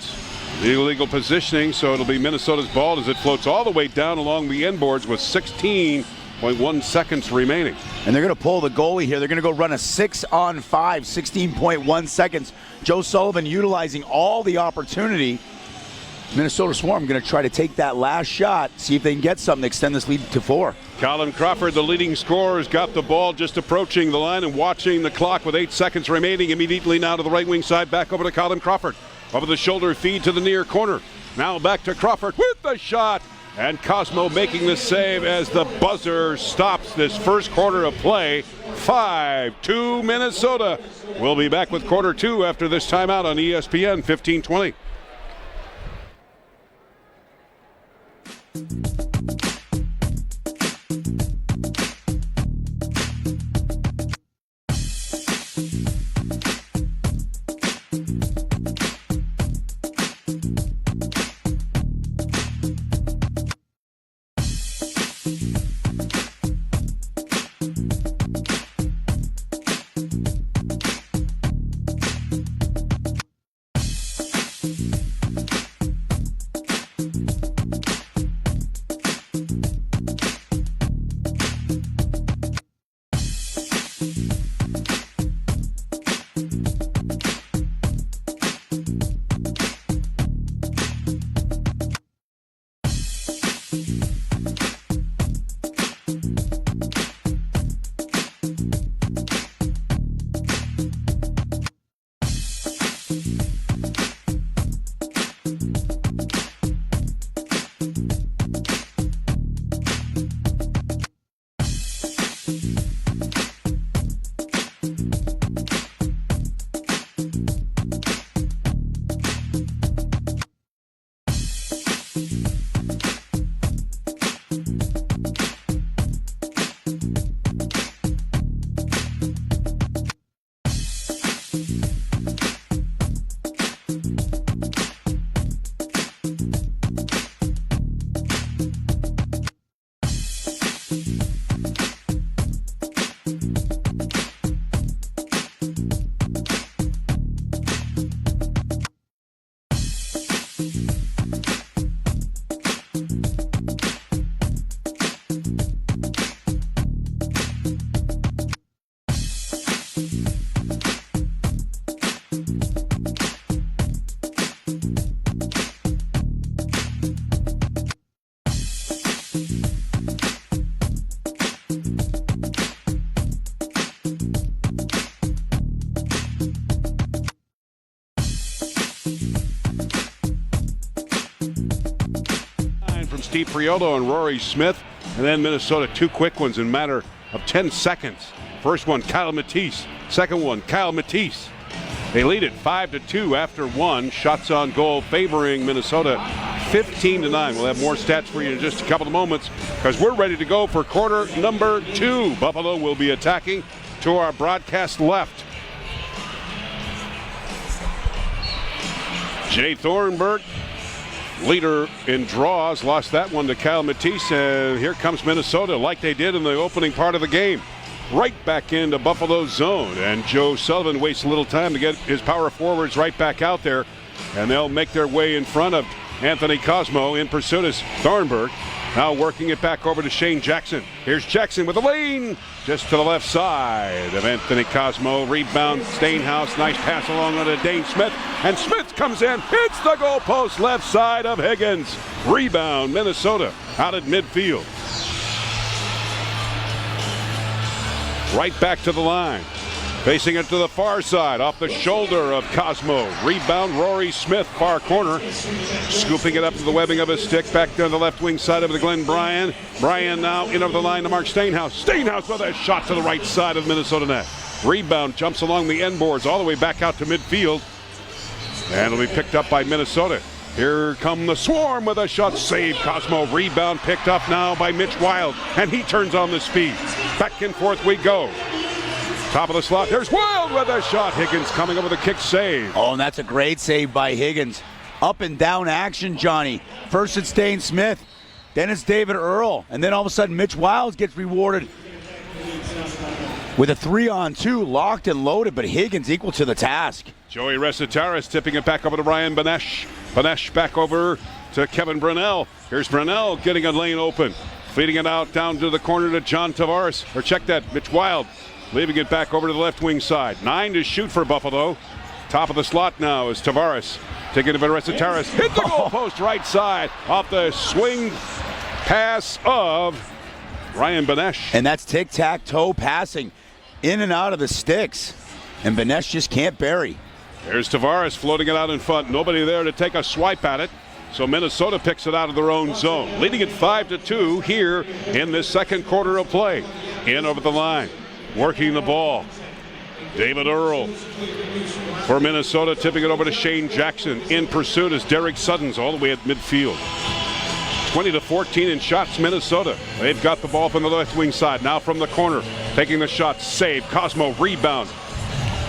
Illegal positioning, so it'll be Minnesota's ball as it floats all the way down along the end boards with 16.1 seconds remaining. And they're going to pull the goalie here. They're going to go run a 6-on-5, 16.1 seconds. Joe Sullivan utilizing all the opportunity. Minnesota Swarm going to try to take that last shot, see if they can get something to extend this lead to 4. Colin Crawford, the leading scorer, has got the ball just approaching the line and watching the clock with 8 seconds remaining. Immediately now to the right wing side, back over to Colin Crawford. Over the shoulder feed to the near corner. Now back to Crawford with the shot. And Cosmo making the save as the buzzer stops this first quarter of play. 5-2 Minnesota. We'll be back with quarter 2 after this timeout on ESPN 1520. Steve Priolo and Rory Smith, and then Minnesota 2 quick ones in a matter of 10 seconds. First one, Kyle Matisse. Second one, Kyle Matisse. They lead it 5-2 after 1. Shots on goal favoring Minnesota 15-9. We'll have more stats for you in just a couple of moments because we're ready to go for quarter number 2. Buffalo will be attacking to our broadcast left. Jay Thornburg, leader in draws, lost that one to Kyle Matisse, and here comes Minnesota like they did in the opening part of the game. Right back into Buffalo's zone, and Joe Sullivan wastes a little time to get his power forwards right back out there, and they'll make their way in front of Anthony Cosmo. In pursuit is Thornburg. Now working it back over to Shane Jackson. Here's Jackson with the lane just to the left side of Anthony Cosmo. Rebound, Stainhouse. Nice pass along onto Dane Smith. And Smith comes in, hits the goalpost left side of Higgins. Rebound, Minnesota out at midfield. Right back to the line. Facing it to the far side, off the shoulder of Cosmo. Rebound, Rory Smith, far corner. Scooping it up to the webbing of his stick. Back down the left wing side of the Glenn Bryan. Bryan now in over the line to Mark Stainhouse. Stainhouse with a shot to the right side of the Minnesota net. Rebound jumps along the end boards all the way back out to midfield. And it'll be picked up by Minnesota. Here come the Swarm with a shot save. Cosmo rebound picked up now by Mitch Wild. And he turns on the speed. Back and forth we go. Top of the slot, there's Wild with a shot. Higgins coming up with a kick save. Oh, and that's a great save by Higgins. Up and down action, Johnny. First it's Dane Smith, then it's David Earl, and then all of a sudden Mitch Wild gets rewarded with a 3-on-2, locked and loaded, but Higgins equal to the task. Joey Resetaris tipping it back over to Ryan Benesh. Benesh back over to Kevin Brunell. Here's Brunell getting a lane open. Feeding it out down to the corner to John Tavares. Or check that, Mitch Wild. Leaving it back over to the left wing side. 9 to shoot for Buffalo. Top of the slot now is Tavares. Taking it to Resetaris. Hit the goalpost right side off the swing pass of Ryan Benesh. And that's tic-tac-toe passing in and out of the sticks. And Benesh just can't bury. There's Tavares floating it out in front. Nobody there to take a swipe at it. So Minnesota picks it out of their own zone. Leading it 5-2 here in this second quarter of play. In over the line. Working the ball. David Earl for Minnesota, tipping it over to Shane Jackson. In pursuit is Derek Suddens all the way at midfield. 20-14 in shots, Minnesota. They've got the ball from the left wing side. Now from the corner, taking the shot, save. Cosmo rebound.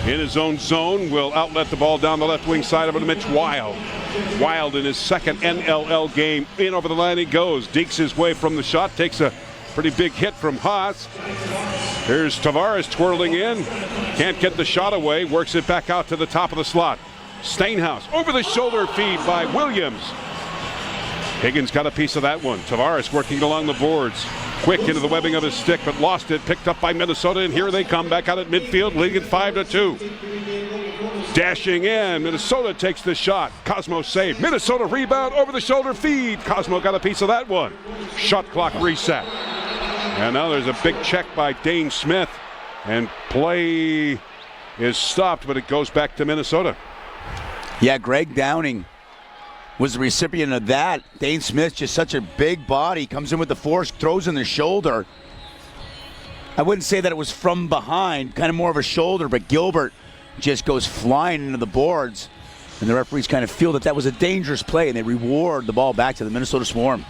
In his own zone, will outlet the ball down the left wing side over to Mitch Wild. Wild in his second NLL game. In over the line he goes. Dekes his way from the shot, takes a pretty big hit from Haas. Here's Tavares twirling in. Can't get the shot away. Works it back out to the top of the slot. Stainhouse over the shoulder feed by Williams. Higgins got a piece of that one. Tavares working along the boards. Quick into the webbing of his stick, but lost it. Picked up by Minnesota, and here they come back out at midfield, leading it 5-2. Dashing in. Minnesota takes the shot. Cosmo save. Minnesota rebound over the shoulder feed. Cosmo got a piece of that one. Shot clock reset. And now there's a big check by Dane Smith. And play is stopped, but it goes back to Minnesota. Yeah, Greg Downing was the recipient of that. Dane Smith, just such a big body, comes in with the force, throws in the shoulder. I wouldn't say that it was from behind, kind of more of a shoulder, but Gilbert just goes flying into the boards. And the referees kind of feel that that was a dangerous play, and they reward the ball back to the Minnesota Swarm.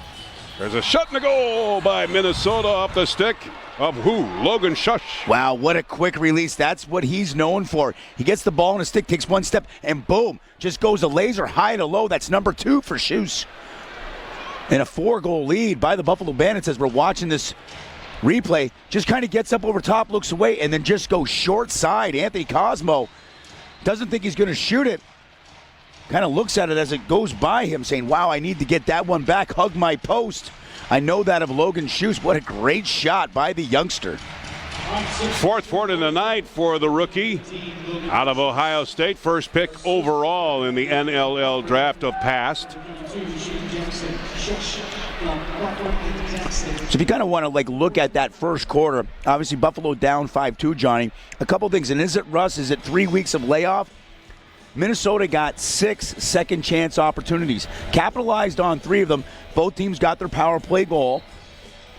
There's a shot and a goal by Minnesota off the stick of who? Logan Shush. Wow, what a quick release. That's what he's known for. He gets the ball in his stick, takes one step, and boom, just goes a laser high to low. That's number 2 for Schuss. And a 4-goal lead by the Buffalo Bandits as we're watching this replay. Just kind of gets up over top, looks away, and then just goes short side. Anthony Cosmo doesn't think he's going to shoot it. Kind of looks at it as it goes by him, saying, wow, I need to get that one back, hug my post. I know that of Logan Schuss. What a great shot by the youngster. Fourth point of the night for the rookie out of Ohio State. First pick overall in the NLL draft of past. So if you kind of want to look at that first quarter, obviously Buffalo down 5-2, Johnny. A couple things, and is it, Russ, is it 3 weeks of layoff? Minnesota got 6 second chance opportunities. Capitalized on 3 of them. Both teams got their power play goal.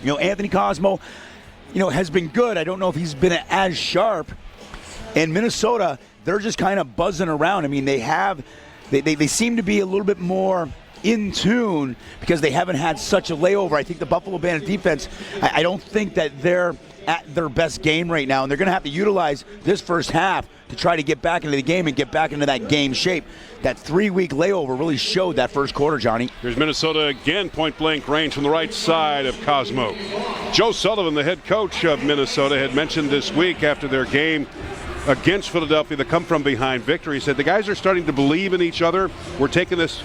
Anthony Cosmo, has been good. I don't know if he's been as sharp. And Minnesota, they're just kind of buzzing around. I mean, they seem to be a little bit more in tune because they haven't had such a layover. I think the Buffalo Bandit defense, I don't think that they're at their best game right now, and they're going to have to utilize this first half to try to get back into the game and get back into that game shape. That 3-week layover really showed that first quarter, Johnny. Here's Minnesota again, point-blank range from the right side of Cosmo. Joe Sullivan, the head coach of Minnesota, had mentioned this week after their game against Philadelphia, the come-from-behind victory, he said the guys are starting to believe in each other. We're taking this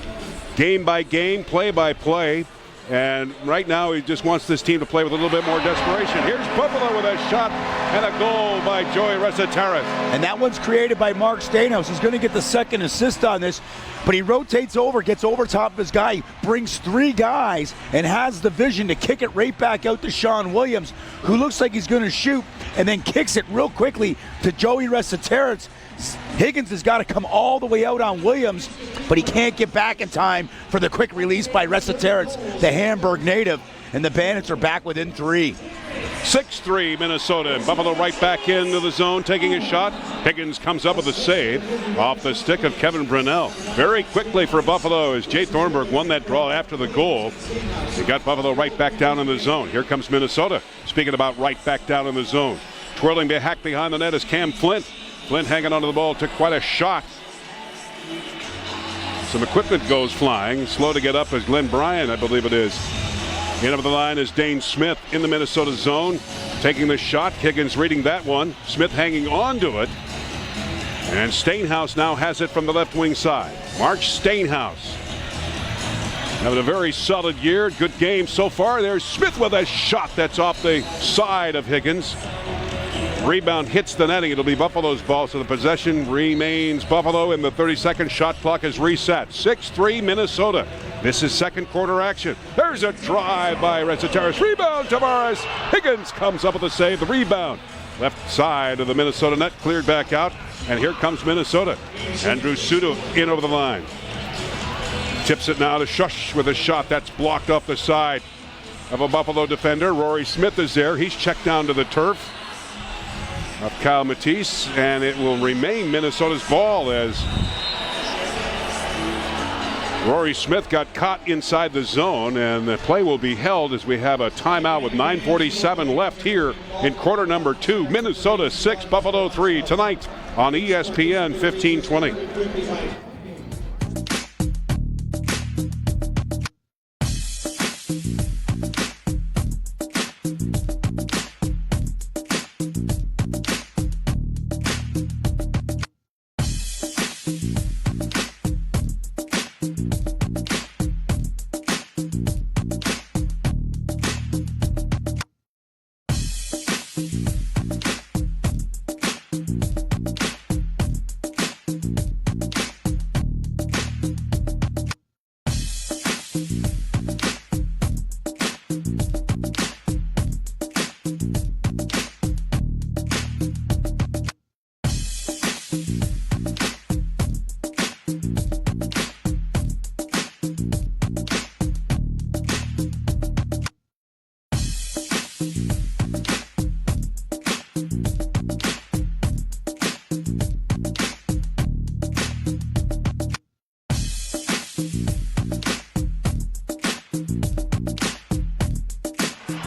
game by game, play by play. And right now he just wants this team to play with a little bit more desperation. Here's Buffalo with a shot and a goal by Joey Resetarits. And that one's created by Mark Stainhouse. He's going to get the second assist on this, but he rotates over, gets over top of his guy, brings 3 guys, and has the vision to kick it right back out to Sean Williams, who looks like he's going to shoot, and then kicks it real quickly to Joey Resetarits. Higgins has got to come all the way out on Williams, but he can't get back in time for the quick release by Resetarits, the Hamburg native, and the Bandits are back within 3. 6-3 Minnesota, and Buffalo right back into the zone, taking a shot. Higgins comes up with a save off the stick of Kevin Brunell. Very quickly for Buffalo as Jay Thornburg won that draw after the goal. He got Buffalo right back down in the zone. Here comes Minnesota. Speaking about right back down in the zone. Twirling back behind the net is Cam Flint. Flint hanging onto the ball, took quite a shot. Some equipment goes flying. Slow to get up is Glenn Bryan, I believe it is. In over the line is Dane Smith in the Minnesota zone. Taking the shot. Higgins reading that one. Smith hanging on to it. And Stainhouse now has it from the left wing side. Mark Stainhouse having a very solid year. Good game so far. There's Smith with a shot that's off the side of Higgins. Rebound hits the netting. It'll be Buffalo's ball, so the possession remains Buffalo, and the 30-second shot clock is reset. 6-3 Minnesota. This is second quarter action. There's a drive by Resetarits. Rebound, Tavares. Higgins comes up with a save. The rebound. Left side of the Minnesota net cleared back out, and here comes Minnesota. Andrew Sudo in over the line. Tips it now to Shush with a shot that's blocked off the side of a Buffalo defender. Rory Smith is there. He's checked down to the turf of Kyle Matisse, and it will remain Minnesota's ball as Rory Smith got caught inside the zone, and the play will be held as we have a timeout with 9:47 left here in quarter number 2. Minnesota 6, Buffalo 3 tonight on ESPN 1520.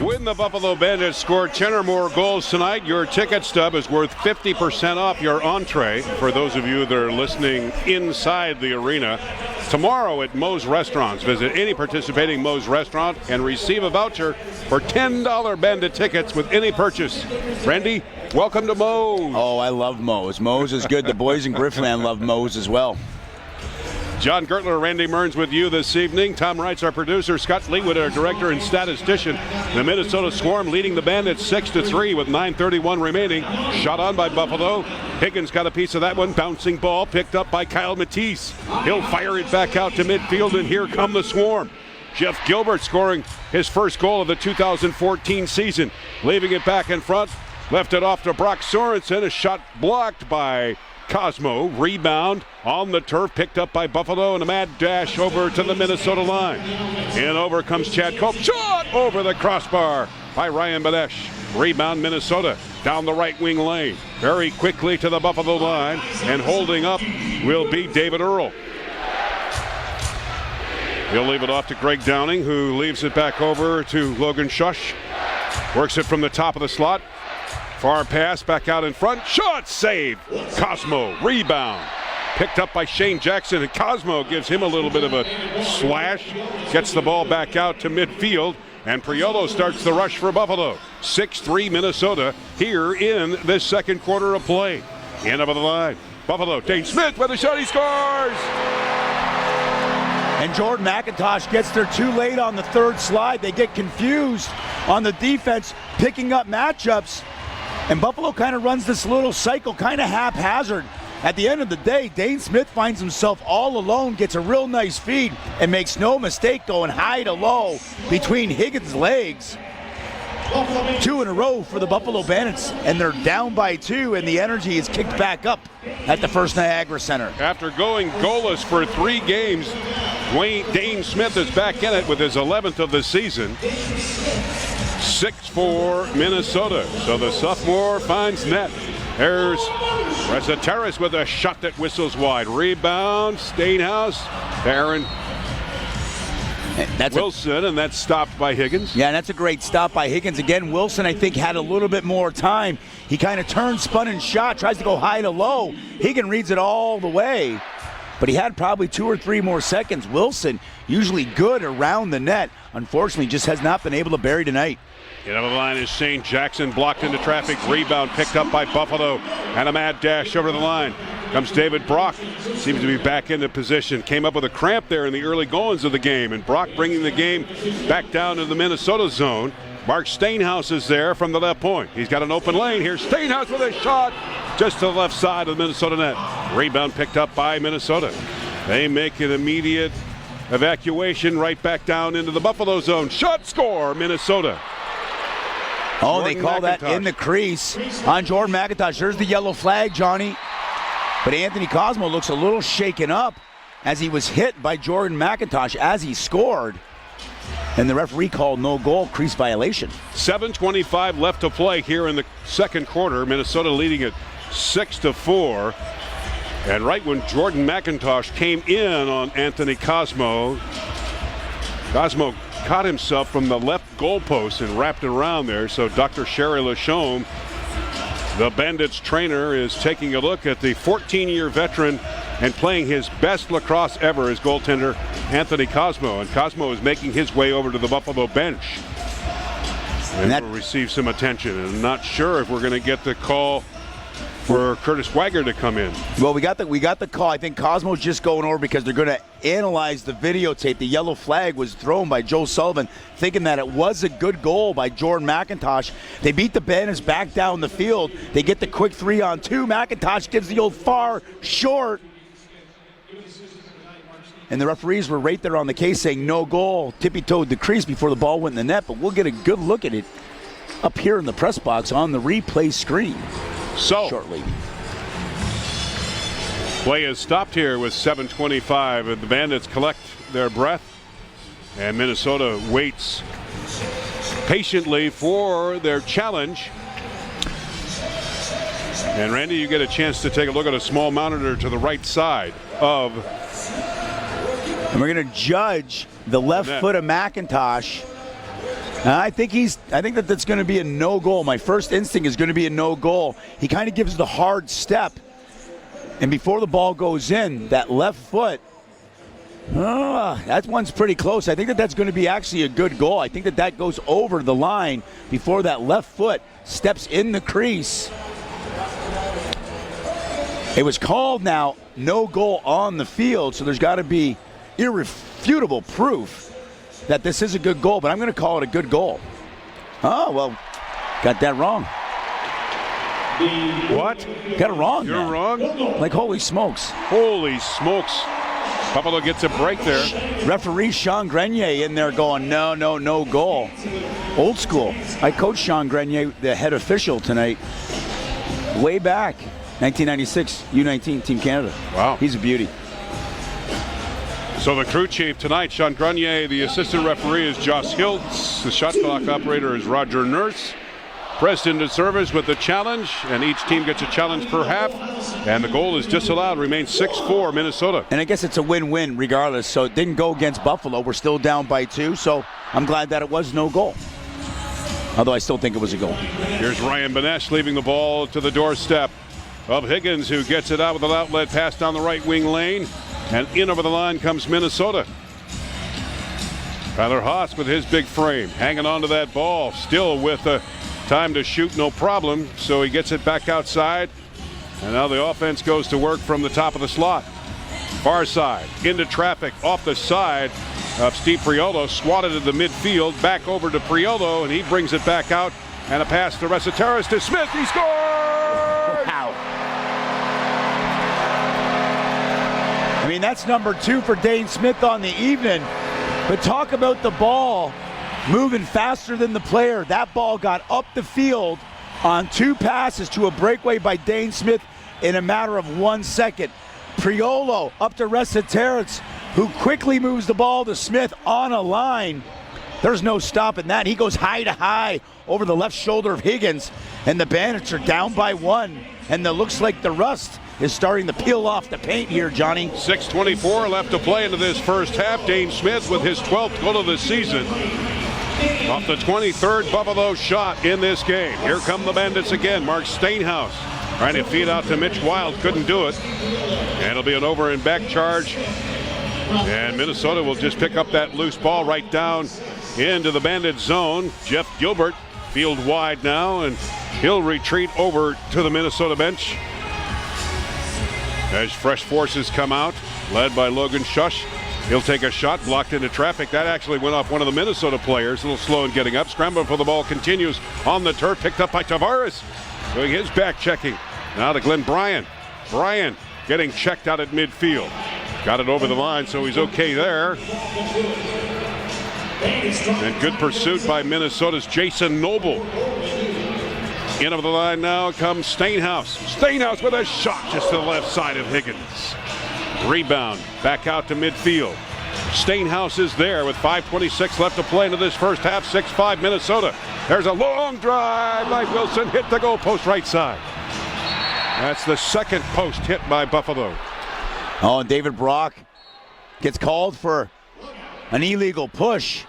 When the Buffalo Bandits score 10 or more goals tonight, your ticket stub is worth 50% off your entree. For those of you that are listening inside the arena, tomorrow at Moe's Restaurants, visit any participating Moe's restaurant and receive a voucher for $10 Bandit tickets with any purchase. Randy, welcome to Moe's. Oh, I love Moe's. Moe's is good. The boys in Griffland love Moe's as well. John Gertler, Randy Mearns with you this evening. Tom Wright's our producer. Scott Leawood, our director and statistician. The Minnesota Swarm leading the Bandits 6-3 with 9:31 remaining. Shot on by Buffalo. Higgins got a piece of that one. Bouncing ball picked up by Kyle Matisse. He'll fire it back out to midfield, and here come the Swarm. Jeff Gilbert scoring his first goal of the 2014 season. Leaving it back in front. Left it off to Brock Sorensen. A shot blocked by Cosmo. Rebound on the turf, picked up by Buffalo, and a mad dash over to the Minnesota line. In over comes Chad Cope. Shot over the crossbar by Ryan Badesh. Rebound Minnesota down the right wing lane. Very quickly to the Buffalo line, and holding up will be David Earl. He'll leave it off to Greg Downing, who leaves it back over to Logan Shush. Works it from the top of the slot. Far pass back out in front. Shot save. Cosmo. Rebound. Picked up by Shane Jackson, and Cosmo gives him a little bit of a slash. Gets the ball back out to midfield, and Priolo starts the rush for Buffalo. 6-3 Minnesota here in this second quarter of play. In over the line. Buffalo. Dane Smith with a shot. He scores! And Jordan McIntosh gets there too late on the third slide. They get confused on the defense, picking up matchups. And Buffalo kind of runs this little cycle, kind of haphazard. At the end of the day, Dane Smith finds himself all alone, gets a real nice feed, and makes no mistake going high to low between Higgins' legs. 2 in a row for the Buffalo Bandits, and they're down by 2, and the energy is kicked back up at the First Niagara Center. After going goalless for 3 games, Dane Smith is back in it with his 11th of the season. 6-4 Minnesota. So the sophomore finds net. There's Rezateris with a shot that whistles wide. Rebound, Stainhouse, Aaron Wilson, and that's stopped by Higgins. Yeah, and that's a great stop by Higgins. Again, Wilson, I think, had a little bit more time. He kind of turned, spun, and shot, tries to go high to low. Higgins reads it all the way, but he had probably 2 or 3 more seconds. Wilson, usually good around the net, unfortunately just has not been able to bury tonight. Get out of the line is Shane Jackson, blocked into traffic. Rebound picked up by Buffalo, and a mad dash over the line. Comes David Brock, seems to be back into position. Came up with a cramp there in the early goings of the game, and Brock bringing the game back down to the Minnesota zone. Mark Stainhouse is there from the left point. He's got an open lane here. Stainhouse with a shot just to the left side of the Minnesota net. Rebound picked up by Minnesota. They make an immediate evacuation right back down into the Buffalo zone. Shot, score, Minnesota. Oh, they call that in the crease on Jordan McIntosh. There's the yellow flag, Johnny. But Anthony Cosmo looks a little shaken up as he was hit by Jordan McIntosh as he scored. And the referee called no goal, crease violation. 7:25 left to play here in the second quarter. Minnesota leading it 6-4. And right when Jordan McIntosh came in on Anthony Cosmo, Cosmo caught himself from the left goalpost and wrapped it around there. So Dr. Sherry Lachaume, the Bandits trainer, is taking a look at the 14-year veteran and playing his best lacrosse ever as goaltender Anthony Cosmo. And Cosmo is making his way over to the Buffalo bench. And that will receive some attention. And I'm not sure if we're going to get the call for Curtis Wagner to come in. Well, we got the call. I think Cosmo's just going over because they're going to analyze the videotape. The yellow flag was thrown by Joe Sullivan, thinking that it was a good goal by Jordan McIntosh. They beat the Bandits back down the field. They get the quick 3-on-2. McIntosh gives the old far short. And the referees were right there on the case saying no goal. Tippy-toed the crease before the ball went in the net, but we'll get a good look at it up here in the press box on the replay screen. So, shortly. Play is stopped here with 7:25, and the Bandits collect their breath, and Minnesota waits patiently for their challenge. And Randy, you get a chance to take a look at a small monitor to the right side of. And we're going to judge the left foot of McIntosh. I think that that's going to be a no goal. My first instinct is going to be a no goal. He kind of gives the hard step, and before the ball goes in, that left foot, that one's pretty close. I think that that's going to be actually a good goal. I think that that goes over the line before that left foot steps in the crease. It was called now no goal on the field, so there's got to be irrefutable proof that this is a good goal, but I'm going to call it a good goal. Oh, well, got that wrong. What? Got it wrong. You're wrong? Like, holy smokes. Holy smokes. Buffalo gets a break there. Referee Sean Grenier in there going, no goal. Old school. I coached Sean Grenier, the head official, tonight. Way back, 1996, U19, Team Canada. Wow. He's a beauty. So the crew chief tonight, Sean Grenier, the assistant referee is Joss Hiltz, the shot clock operator is Roger Nurse. Pressed into service with the challenge, and each team gets a challenge per half, and the goal is disallowed. Remains 6-4 Minnesota. And I guess it's a win-win regardless, so it didn't go against Buffalo. We're still down by 2, so I'm glad that it was no goal. Although I still think it was a goal. Here's Ryan Benesh leaving the ball to the doorstep of Higgins, who gets it out with an outlet pass down the right wing lane. And in over the line comes Minnesota. Tyler Haas with his big frame, hanging on to that ball, still with time to shoot, no problem. So he gets it back outside. And now the offense goes to work from the top of the slot. Far side, into traffic, off the side of Steve Priolo, swatted to the midfield, back over to Priolo, and he brings it back out, and a pass to Resetares to Smith. He scores! Wow. I mean, that's number 2 for Dane Smith on the evening. But talk about the ball moving faster than the player. That ball got up the field on 2 passes to a breakaway by Dane Smith in a matter of 1 second. Priolo up to Resetares, who quickly moves the ball to Smith on a line. There's no stopping that. He goes high to high over the left shoulder of Higgins, and the Bandits are down by 1, and it looks like the rust is starting to peel off the paint here, Johnny. 6:24 left to play into this first half. Dane Smith with his 12th goal of the season. Off the 23rd Buffalo shot in this game. Here come the Bandits again. Mark Stainhouse trying to feed out to Mitch Wild. Couldn't do it. And it'll be an over and back charge. And Minnesota will just pick up that loose ball right down into the Bandit zone. Jeff Gilbert field wide now, and he'll retreat over to the Minnesota bench as fresh forces come out, led by Logan Shush. He'll take a shot, blocked into traffic. That actually went off one of the Minnesota players. A little slow in getting up. Scrambling for the ball continues on the turf, picked up by Tavares, doing his back checking. Now to Glenn Bryan. Bryan getting checked out at midfield. Got it over the line, so he's okay there. And good pursuit by Minnesota's Jason Noble. In over the line now comes Stainhouse. Stainhouse with a shot just to the left side of Higgins. Rebound back out to midfield. Stainhouse is there with 5:26 left to play into this first half. 6-5 Minnesota. There's a long drive by Wilson. Hit the goalpost right side. That's the second post hit by Buffalo. Oh, and David Brock gets called for an illegal push.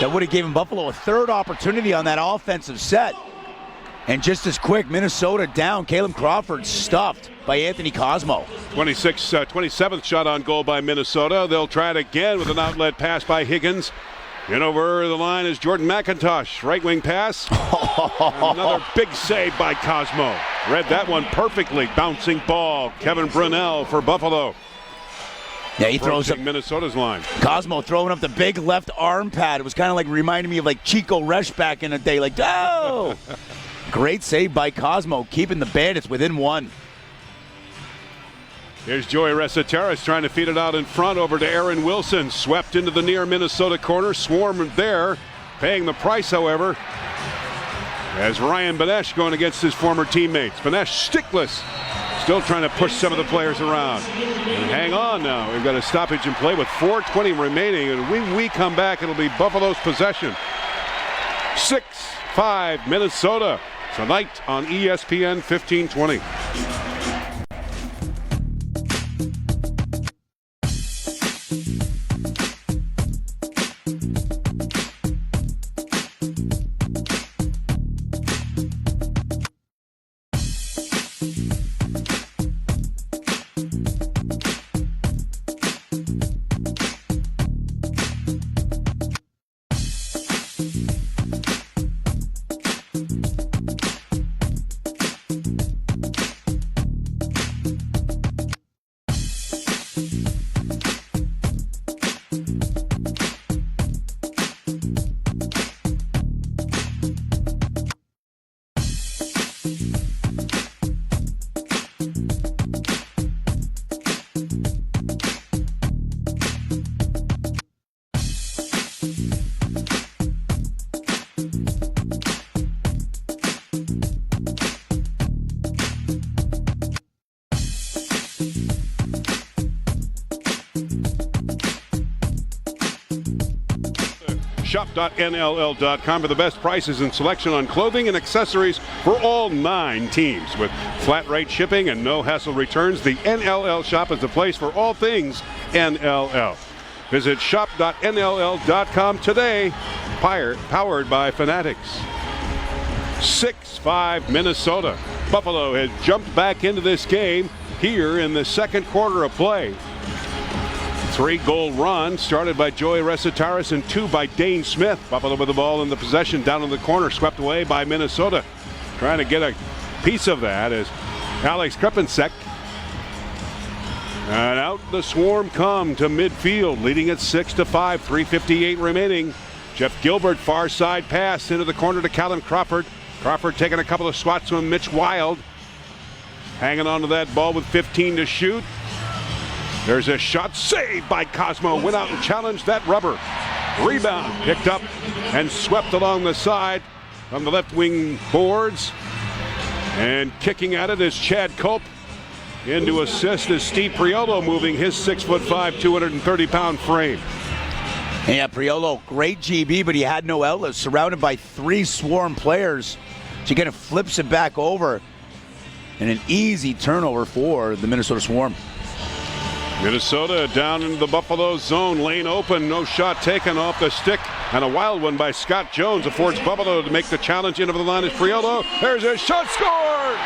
That would have given Buffalo a third opportunity on that offensive set. And just as quick, Minnesota down. Caleb Crawford stuffed by Anthony Cosmo. 27th shot on goal by Minnesota. They'll try it again with an outlet pass by Higgins. In over the line is Jordan McIntosh. Right wing pass. Another big save by Cosmo. Read that one perfectly. Bouncing ball. Kevin Brunell for Buffalo. Yeah, he throws up Minnesota's line. Cosmo throwing up the big left arm pad. It was kind of like reminding me of like Chico Resch back in the day. Like, oh! Great save by Cosmo, keeping the Bandits within 1. Here's Joey Resetares trying to feed it out in front over to Aaron Wilson. Swept into the near Minnesota corner. Swarmed there. Paying the price, however, as Ryan Benesh going against his former teammates. Benesh stickless. Still trying to push some of the players around. And hang on now. We've got a stoppage in play with 4:20 remaining. And when we come back, it'll be Buffalo's possession. 6-5 Minnesota. Tonight on ESPN 1520. Shop.nll.com for the best prices and selection on clothing and accessories for all 9 teams. With flat rate shipping and no hassle returns, the NLL shop is the place for all things NLL. Visit shop.nll.com today. Powered by Fanatics. 6-5 Minnesota. Buffalo has jumped back into this game here in the second quarter of play. 3-goal run started by Joey Resetares and 2 by Dane Smith. Buffalo with the ball in the possession down in the corner, swept away by Minnesota. Trying to get a piece of that is Alex Krepensek. And out the Swarm come to midfield, leading at 6-5, 3:58 remaining. Jeff Gilbert, far side pass into the corner to Callum Crawford. Crawford taking a couple of swats from Mitch Wild. Hanging on to that ball with 15 to shoot. There's a shot saved by Cosmo. Went out and challenged that rubber. Rebound picked up and swept along the side from the left wing boards. And kicking at it is Chad Culp. Into assist is Steve Priolo, moving his 6'5", 230-pound frame. Yeah, Priolo, great GB, but he had no outlet. Surrounded by 3 Swarm players. She kind of flips it back over. And an easy turnover for the Minnesota Swarm. Minnesota down into the Buffalo zone. Lane open, no shot taken off the stick. And a wild one by Scott Jones affords Buffalo to make the challenge into the line is Priolo. There's a shot scored!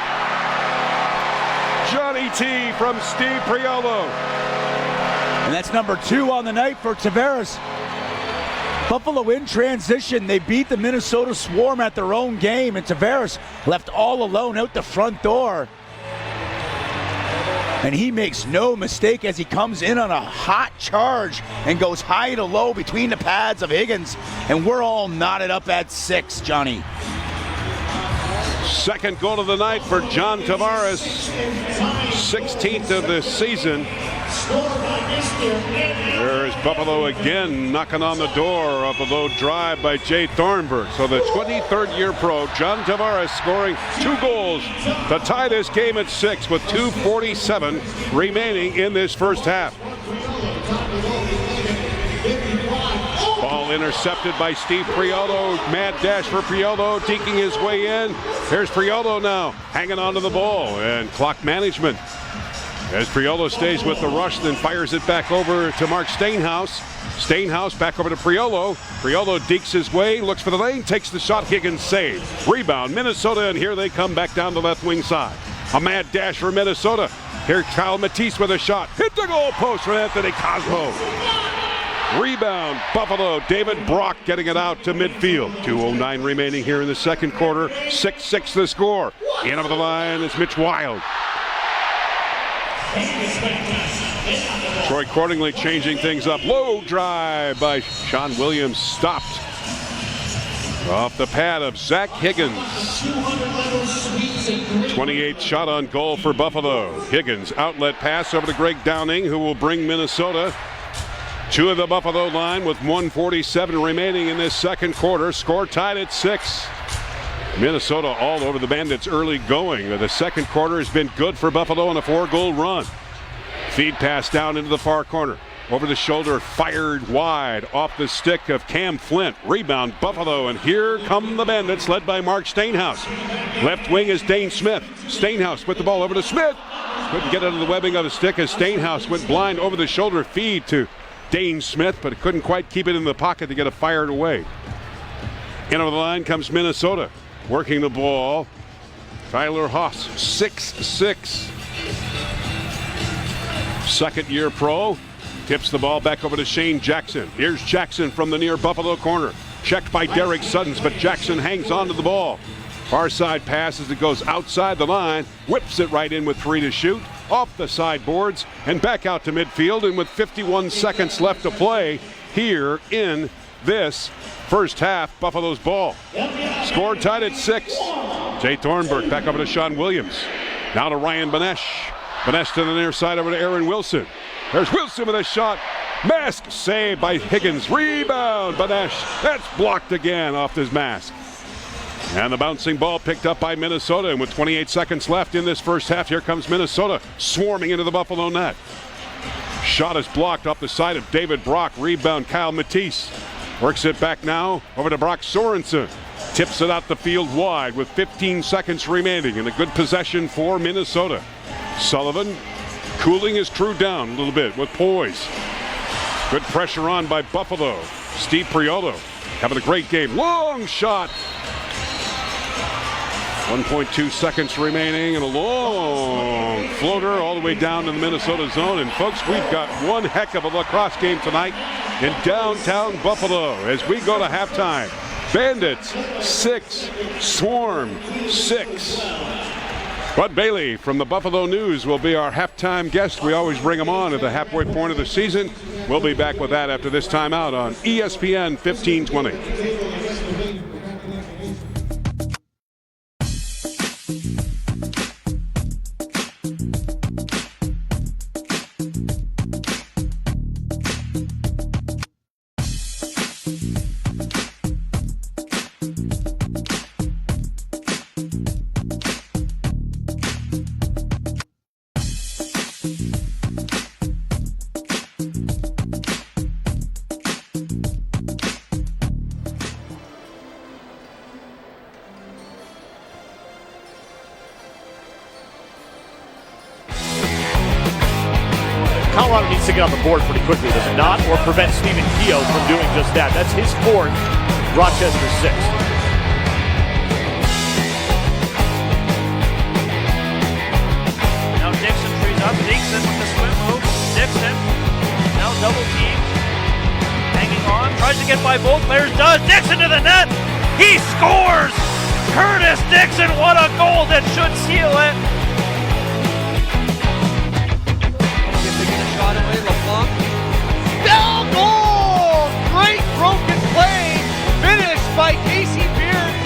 Johnny T from Steve Priolo. And that's number 2 on the night for Tavares. Buffalo in transition. They beat the Minnesota Swarm at their own game, and Tavares left all alone out the front door. And he makes no mistake as he comes in on a hot charge and goes high to low between the pads of Higgins. And we're all knotted up at 6, Johnny. Second goal of the night for John Tavares. 16th of the season. There's Buffalo again knocking on the door of a low drive by Jay Thornburg. So the 23rd year pro, John Tavares, scoring 2 goals to tie this game at 6 with 2:47 remaining in this first half. Ball intercepted by Steve Priolo. Mad dash for Priolo, deking his way in. Here's Priolo now, hanging onto the ball, and clock management. As Priolo stays with the rush, then fires it back over to Mark Stainhouse. Stainhouse back over to Priolo. Priolo dekes his way, looks for the lane, takes the shot. Higgins save. Rebound, Minnesota, and here they come back down the left wing side. A mad dash for Minnesota. Here's Kyle Matisse with a shot. Hit the goal post for Anthony Cosmo. Rebound, Buffalo. David Brock getting it out to midfield. 2:09 remaining here in the second quarter. 6-6 the score. In over the line is Mitch Wild. Troy Cordingley changing things up. Low drive by Sean Williams, stopped off the pad of Zach Higgins. 28th shot on goal for Buffalo. Higgins outlet pass over to Greg Downing, who will bring Minnesota to the Buffalo line with 1:47 remaining in this second quarter. Score tied at 6. Minnesota all over the Bandits early going. The second quarter has been good for Buffalo on a 4-goal run. Feed pass down into the far corner. Over the shoulder, fired wide off the stick of Cam Flint. Rebound, Buffalo, and here come the Bandits led by Mark Stainhouse. Left wing is Dane Smith. Stainhouse with the ball over to Smith. Couldn't get under the webbing of the stick as Stainhouse went blind over the shoulder feed to Dane Smith, but couldn't quite keep it in the pocket to get it fired away. In over the line comes Minnesota. Working the ball, Tyler Haas, 6'6". Second year pro, tips the ball back over to Shane Jackson. Here's Jackson from the near Buffalo corner. Checked by Derek Suddens, but Jackson hangs on to the ball. Far side pass as it goes outside the line, whips it right in with 3 to shoot, off the sideboards, and back out to midfield. And with 51 seconds left to play here in this first half, Buffalo's ball. Score tied at 6. Jay Thornburg back over to Sean Williams. Now to Ryan Banesh. Banesh to the near side over to Aaron Wilson. There's Wilson with a shot. Mask saved by Higgins. Rebound, Banesh. That's blocked again off his mask. And the bouncing ball picked up by Minnesota. And with 28 seconds left in this first half, here comes Minnesota swarming into the Buffalo net. Shot is blocked off the side of David Brock. Rebound, Kyle Matisse. Works it back now over to Brock Sorensen. Tips it out the field wide with 15 seconds remaining and a good possession for Minnesota. Sullivan cooling his crew down a little bit with poise. Good pressure on by Buffalo. Steve Priolo having a great game. Long shot. 1.2 seconds remaining and a long floater all the way down to the Minnesota zone. And folks, we've got one heck of a lacrosse game tonight in downtown Buffalo as we go to halftime. Bandits 6, Swarm 6. Bud Bailey from the Buffalo News will be our halftime guest. We always bring him on at the halfway point of the season. We'll be back with that after this timeout on ESPN 1520. Colorado needs to get on the board pretty quickly, does it not? Or prevent Stephen Keogh from doing just that. That's his fourth, Rochester's sixth. Now Dixon trees up. Dixon with the swim move. Dixon now double team. Hanging on. Tries to get by both players. Does. Dixon to the net. He scores! Curtis Dixon, what a goal that should seal it. Shot away, LeBlanc. Down goal! Great broken play, finished by Casey Beard.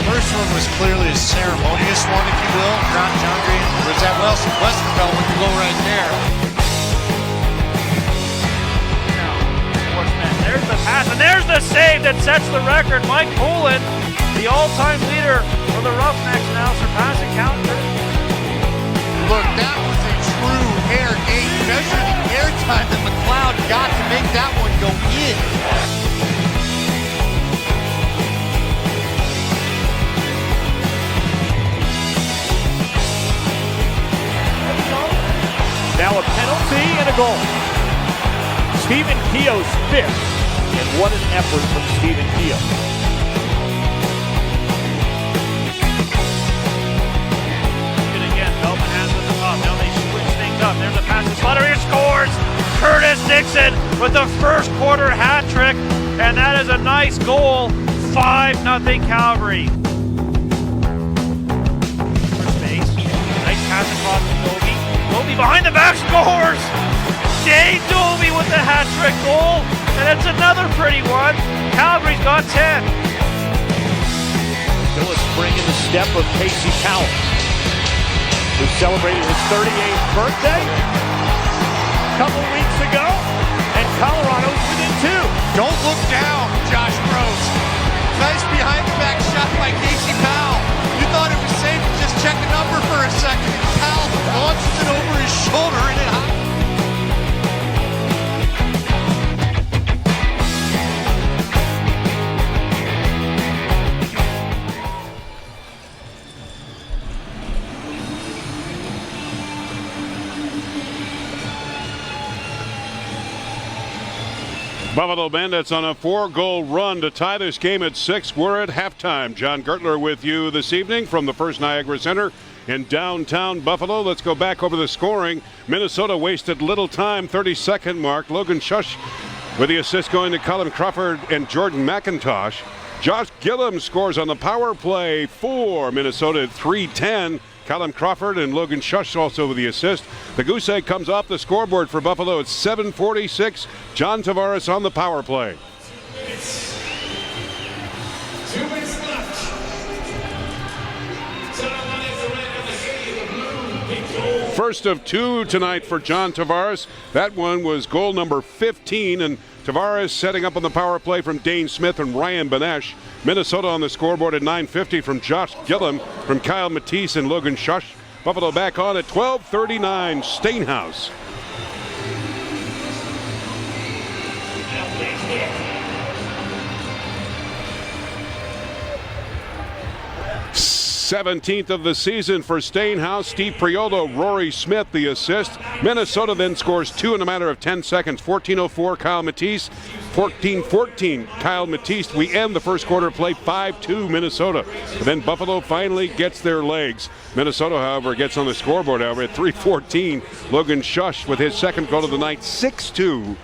First one was clearly a ceremonious one, if you will. John Green was that Westerveld with the goal right there. There's the pass, and there's the save that sets the record. Mike Poulin, the all-time leader for the Roughnecks, now surpassing Calgary. Look, that was a true air gate. Measure the air time that McLeod got to make that one go in. Now a penalty and a goal. Stephen Keogh's fifth, and what an effort from Stephen Keogh. Now they switch things up. There's a pass to Slaughter. He scores! Curtis Dixon with the first quarter hat trick, and that is a nice goal. 5-0 Calgary. First base. Nice pass across to Doby. Doby behind the back scores! Jay Doby with the hat trick goal, and it's another pretty one. Calgary's got 10. Still a spring in the step of Casey Powell, who celebrated his 38th birthday a couple weeks ago, and Colorado's within two. Don't look down, Josh Gross. Nice behind-the-back shot by Casey Powell. You thought it was safe to just check the number for a second, and Powell launches it over his shoulder and it high. Buffalo Bandits on a 4-goal run to tie this game at 6. We're at halftime. John Gertler with you this evening from the First Niagara Center in downtown Buffalo. Let's go back over the scoring. Minnesota wasted little time, 32nd mark. Logan Shush with the assist going to Colin Crawford and Jordan McIntosh. Josh Gillum scores on the power play for Minnesota at 3:10. Callum Crawford and Logan Shush also with the assist. The goose egg comes off the scoreboard for Buffalo at 7:46. John Tavares on the power play. 2 minutes left. First of two tonight for John Tavares. That one was goal number 15, and Tavares setting up on the power play from Dane Smith and Ryan Benesh. Minnesota on the scoreboard at 9:50 from Josh Gillum, from Kyle Matisse and Logan Shush. Buffalo back on at 12:39. Stainhouse. '17th of the season for Stainhouse. Steve Priolo, Rory Smith the assist. Minnesota then scores two in a matter of 10 seconds. 14:04 Kyle Matisse. 14-14 Kyle Matisse. We end the first quarter play 5-2 Minnesota. And then Buffalo finally gets their legs. Minnesota, however, gets on the scoreboard at 3:14. Logan Shush with his second goal of the night. 6-2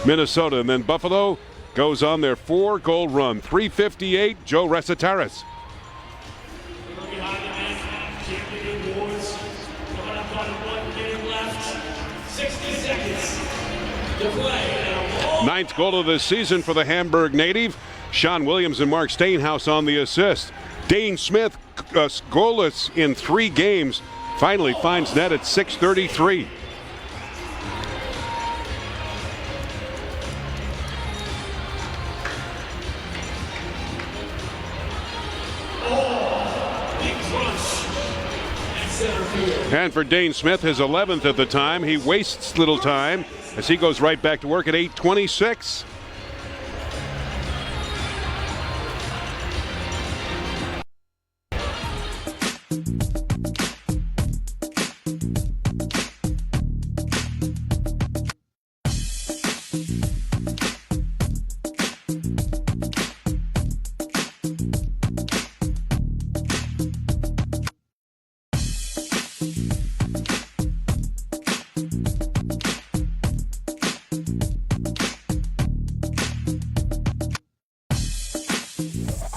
Minnesota. And then Buffalo goes on their 4-goal run. 3:58 Joe Resetares. Ninth goal of the season for the Hamburg native. Sean Williams and Mark Stainhouse on the assist. Dane Smith, goalless in 3 games, finally finds net at 6:33. And for Dane Smith, his 11th at the time. He wastes little time as he goes right back to work at 8:26.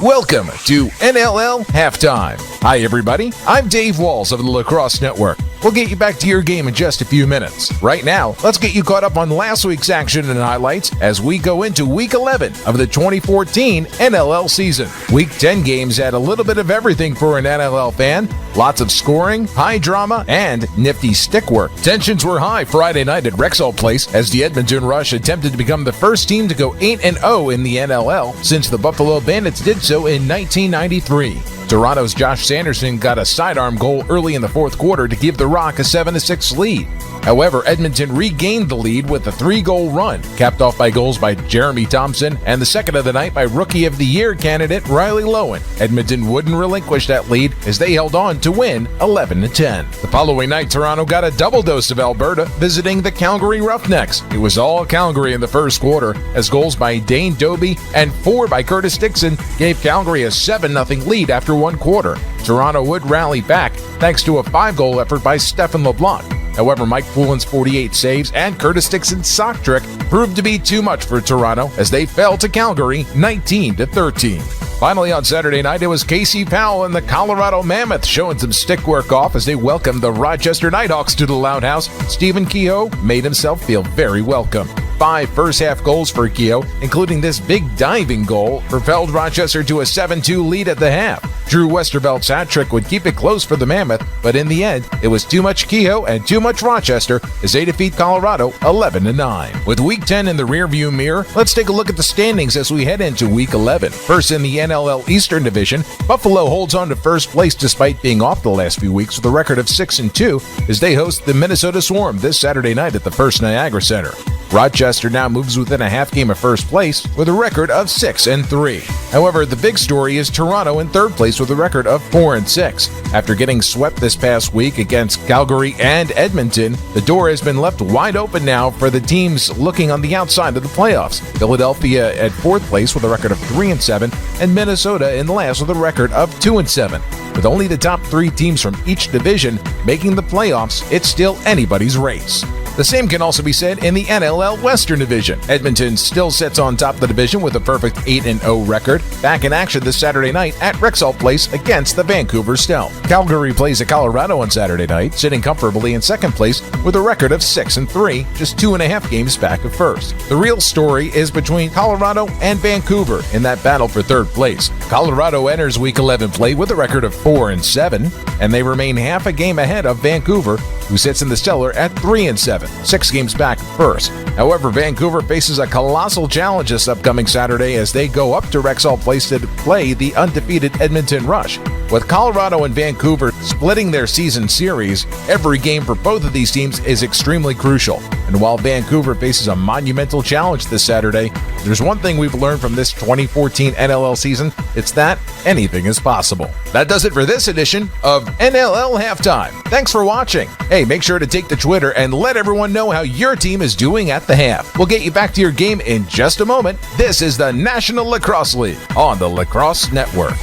Welcome to NLL Halftime. Hi, everybody. I'm Dave Walls of the Lacrosse Network. We'll get you back to your game in just a few minutes. Right now, let's get you caught up on last week's action and highlights as we go into Week 11 of the 2014 NLL season. Week 10 games had a little bit of everything for an NLL fan. Lots of scoring, high drama, and nifty stick work. Tensions were high Friday night at Rexall Place as the Edmonton Rush attempted to become the first team to go 8-0 in the NLL since the Buffalo Bandits did so in 1993. Toronto's Josh Sanderson got a sidearm goal early in the fourth quarter to give the Rock a 7-6 lead. However, Edmonton regained the lead with a 3-goal run, capped off by goals by Jeremy Thompson and the second of the night by Rookie of the Year candidate Riley Lowen. Edmonton wouldn't relinquish that lead as they held on to win 11-10. The following night, Toronto got a double dose of Alberta, visiting the Calgary Roughnecks. It was all Calgary in the first quarter, as goals by Dane Doby and 4 by Curtis Dixon gave Calgary a 7-0 lead after one quarter. Toronto would rally back thanks to a 5-goal effort by Stephen LeBlanc. However, Mike Poulin's 48 saves and Curtis Dixon's sock trick proved to be too much for Toronto as they fell to Calgary 19-13. Finally, on Saturday night, it was Casey Powell and the Colorado Mammoth showing some stick work off as they welcomed the Rochester Nighthawks to the Loud House. Stephen Keogh made himself feel very welcome. 5 first-half goals for Keogh, including this big diving goal, propelled Rochester to a 7-2 lead at the half. Drew Westervelt's hat trick would keep it close for the Mammoth, but in the end, it was too much Keogh and too much Rochester as they defeat Colorado 11-9. With Week 10 in the rearview mirror, let's take a look at the standings as we head into Week 11. First in the NLL Eastern Division, Buffalo holds on to first place despite being off the last few weeks with a record of 6-2 as they host the Minnesota Swarm this Saturday night at the First Niagara Center. Rochester now moves within a half game of first place with a record of 6-3. However, the big story is Toronto in third place with a record of 4-6. After getting swept this past week against Calgary and Edmonton, the door has been left wide open now for the teams looking on the outside of the playoffs. Philadelphia at fourth place with a record of 3-7, and Minnesota in last with a record of 2-7. With only the top 3 teams from each division making the playoffs, it's still anybody's race. The same can also be said in the NLL Western Division. Edmonton still sits on top of the division with a perfect 8-0 record. Back in action this Saturday night at Rexall Place against the Vancouver Stealth. Calgary plays at Colorado on Saturday night, sitting comfortably in second place with a record of 6-3, just 2.5 games back of first. The real story is between Colorado and Vancouver in that battle for third place. Colorado enters Week 11 play with a record of 4-7, and they remain half a game ahead of Vancouver, who sits in the cellar at 3-7, 6 games back first. However, Vancouver faces a colossal challenge this upcoming Saturday as they go up to Rexall Place to play the undefeated Edmonton Rush. With Colorado and Vancouver splitting their season series, every game for both of these teams is extremely crucial. And while Vancouver faces a monumental challenge this Saturday, there's one thing we've learned from this 2014 NLL season, it's that anything is possible. That does it for this edition of NLL Halftime. Thanks for watching. Hey, make sure to take to Twitter and let everyone know how your team is doing at the half. We'll get you back to your game in just a moment. This is the National Lacrosse League on the Lacrosse Network.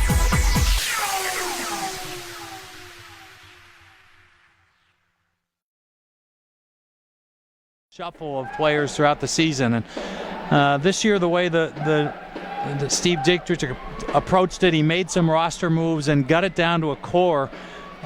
Shuffle of players throughout the season, and this year the way the Steve Dietrich approached it, he made some roster moves and got it down to a core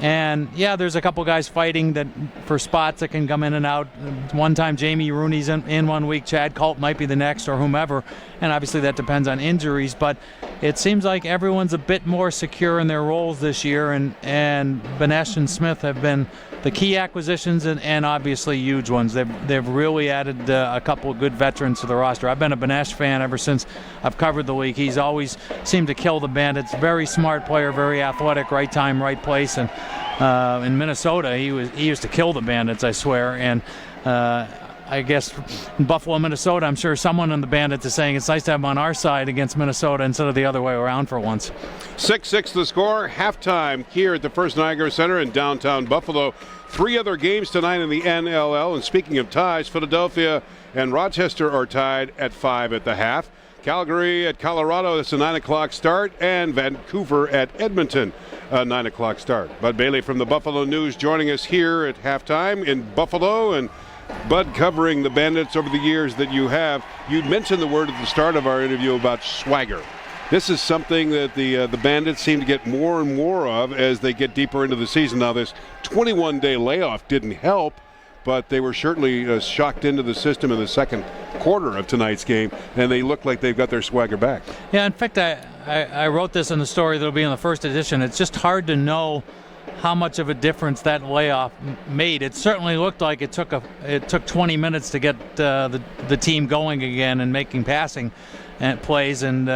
And yeah, there's a couple guys fighting that for spots that can come in and out. One time Jamie Rooney's in 1 week, Chad Colt might be the next, or whomever. And obviously that depends on injuries, but it seems like everyone's a bit more secure in their roles this year, and Benesh and Smith have been the key acquisitions and obviously huge ones. They've really added a couple of good veterans to the roster. I've been a Benesh fan ever since I've covered the league. He's always seemed to kill the Bandits. Very smart player, very athletic, right time, right place. And in Minnesota, he used to kill the Bandits, I swear. And I guess in Buffalo, Minnesota, I'm sure someone in the Bandits is saying it's nice to have him on our side against Minnesota instead of the other way around for once. 6-6 the score, halftime here at the First Niagara Center in downtown Buffalo. 3 other games tonight in the NLL. And speaking of ties, Philadelphia and Rochester are tied at 5 at the half. Calgary at Colorado, that's a 9 o'clock start, and Vancouver at Edmonton, a 9 o'clock start. Bud Bailey from the Buffalo News joining us here at halftime in Buffalo. And Bud, covering the Bandits over the years that you have, you'd mentioned the word at the start of our interview about swagger. This is something that the Bandits seem to get more and more of as they get deeper into the season. Now, this 21-day layoff didn't help, but they were certainly shocked into the system in the second quarter of tonight's game, and they look like they've got their swagger back. Yeah, in fact, I wrote this in the story that'll be in the first edition. It's just hard to know how much of a difference that layoff made. It certainly looked like it took 20 minutes to get the team going again and making passing and plays and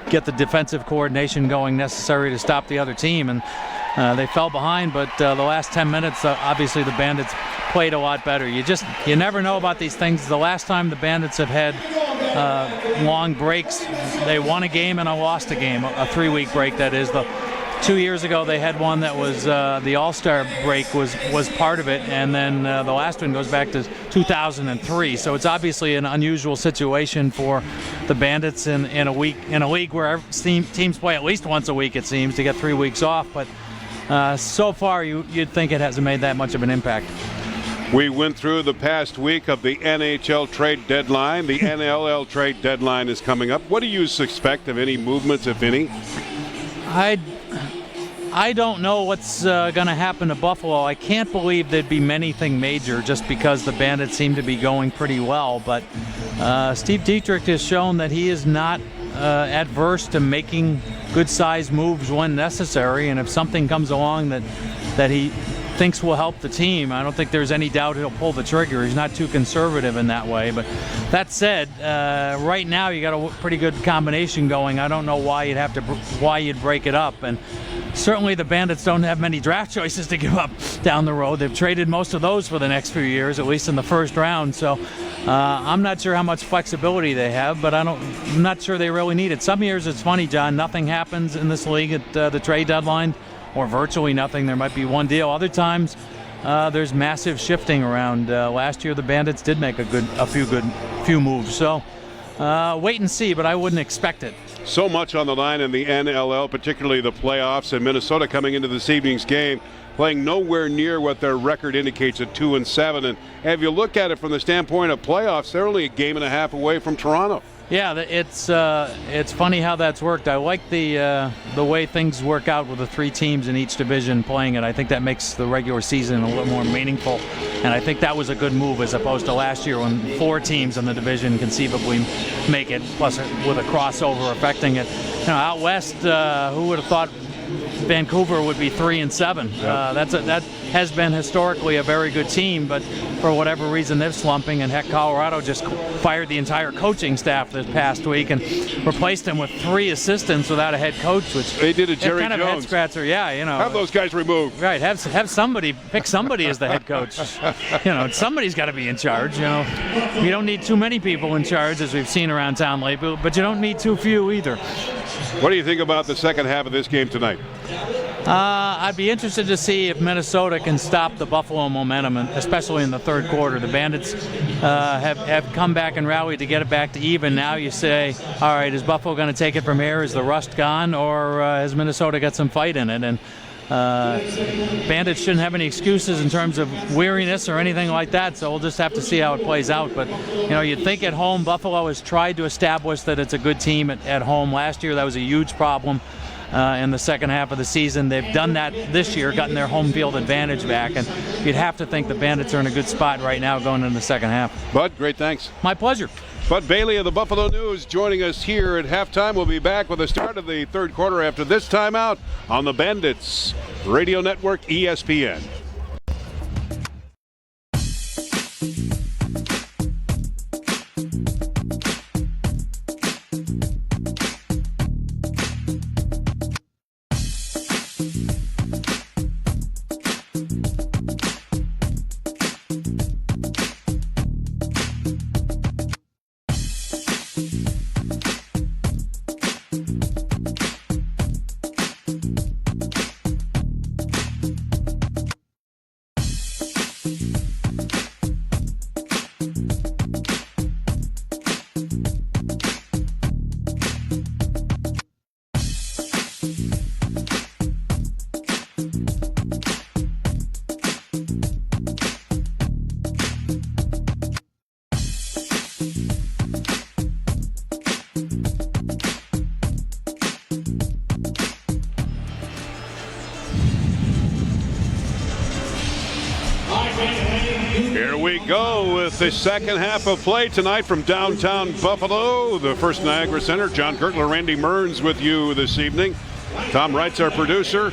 get the defensive coordination going necessary to stop the other team. And they fell behind, but the last 10 minutes, obviously the Bandits played a lot better. You never know about these things. The last time the Bandits have had long breaks, they won a game and lost a game, a 3-week break, that is. 2 years ago, they had one that was the All-Star break was part of it, and then the last one goes back to 2003. So it's obviously an unusual situation for the Bandits in a league where teams play at least once a week, it seems, to get 3 weeks off. But so far, you'd think it hasn't made that much of an impact. We went through the past week of the NHL trade deadline. The NLL trade deadline is coming up. What do you suspect of any movements, if any? I don't know what's going to happen to Buffalo. I can't believe there'd be anything major just because the Bandits seem to be going pretty well. But Steve Dietrich has shown that he is not adverse to making good-sized moves when necessary. And if something comes along that he thinks will help the team, I don't think there's any doubt he'll pull the trigger. He's not too conservative in that way. But that said, right now you got a pretty good combination going. I don't know why you'd break it up. And certainly the Bandits don't have many draft choices to give up down the road. They've traded most of those for the next few years, at least in the first round. So I'm not sure how much flexibility they have, but I'm not sure they really need it. Some years it's funny, John, nothing happens in this league at the trade deadline, or virtually nothing. There might be one deal. Other times there's massive shifting around. Last year the Bandits did make a few moves. So wait and see, but I wouldn't expect it. So much on the line in the NLL, particularly the playoffs, and Minnesota coming into this evening's game playing nowhere near what their record indicates at 2-7. And if you look at it from the standpoint of playoffs, they're only a game and a half away from Toronto. Yeah, it's funny how that's worked. I like the way things work out with the 3 teams in each division playing it. I think that makes the regular season a little more meaningful, and I think that was a good move as opposed to last year when 4 teams in the division conceivably make it, plus with a crossover affecting it. Out west, who would have thought Vancouver would be 3-7? That has been historically a very good team, but for whatever reason they're slumping. And heck, Colorado just fired the entire coaching staff this past week and replaced them with 3 assistants without a head coach, which they did a Jerry kind of Jones. Head scratcher. Yeah, have those guys removed. Right, have somebody pick somebody as the head coach. Somebody's got to be in charge. You don't need too many people in charge, as we've seen around town lately, but you don't need too few either. What do you think about the second half of this game tonight? I'd be interested to see if Minnesota can stop the Buffalo momentum, especially in the third quarter. The Bandits have come back and rallied to get it back to even. Now you say, all right, is Buffalo going to take it from here? Is the rust gone, or has Minnesota got some fight in it? And Bandits shouldn't have any excuses in terms of weariness or anything like that, so we'll just have to see how it plays out. But you'd think at home Buffalo has tried to establish that it's a good team at home. Last year that was a huge problem. in the second half of the season. They've done that this year, gotten their home field advantage back, and you'd have to think the Bandits are in a good spot right now going into the second half. Bud, great thanks. My pleasure. Bud Bailey of the Buffalo News joining us here at halftime. We'll be back with the start of the third quarter after this timeout on the Bandits Radio Network, ESPN. Here we go with the second half of play tonight from downtown Buffalo, the First Niagara Center. John Kirtler, Randy Mearns with you this evening. Tom Wright's our producer.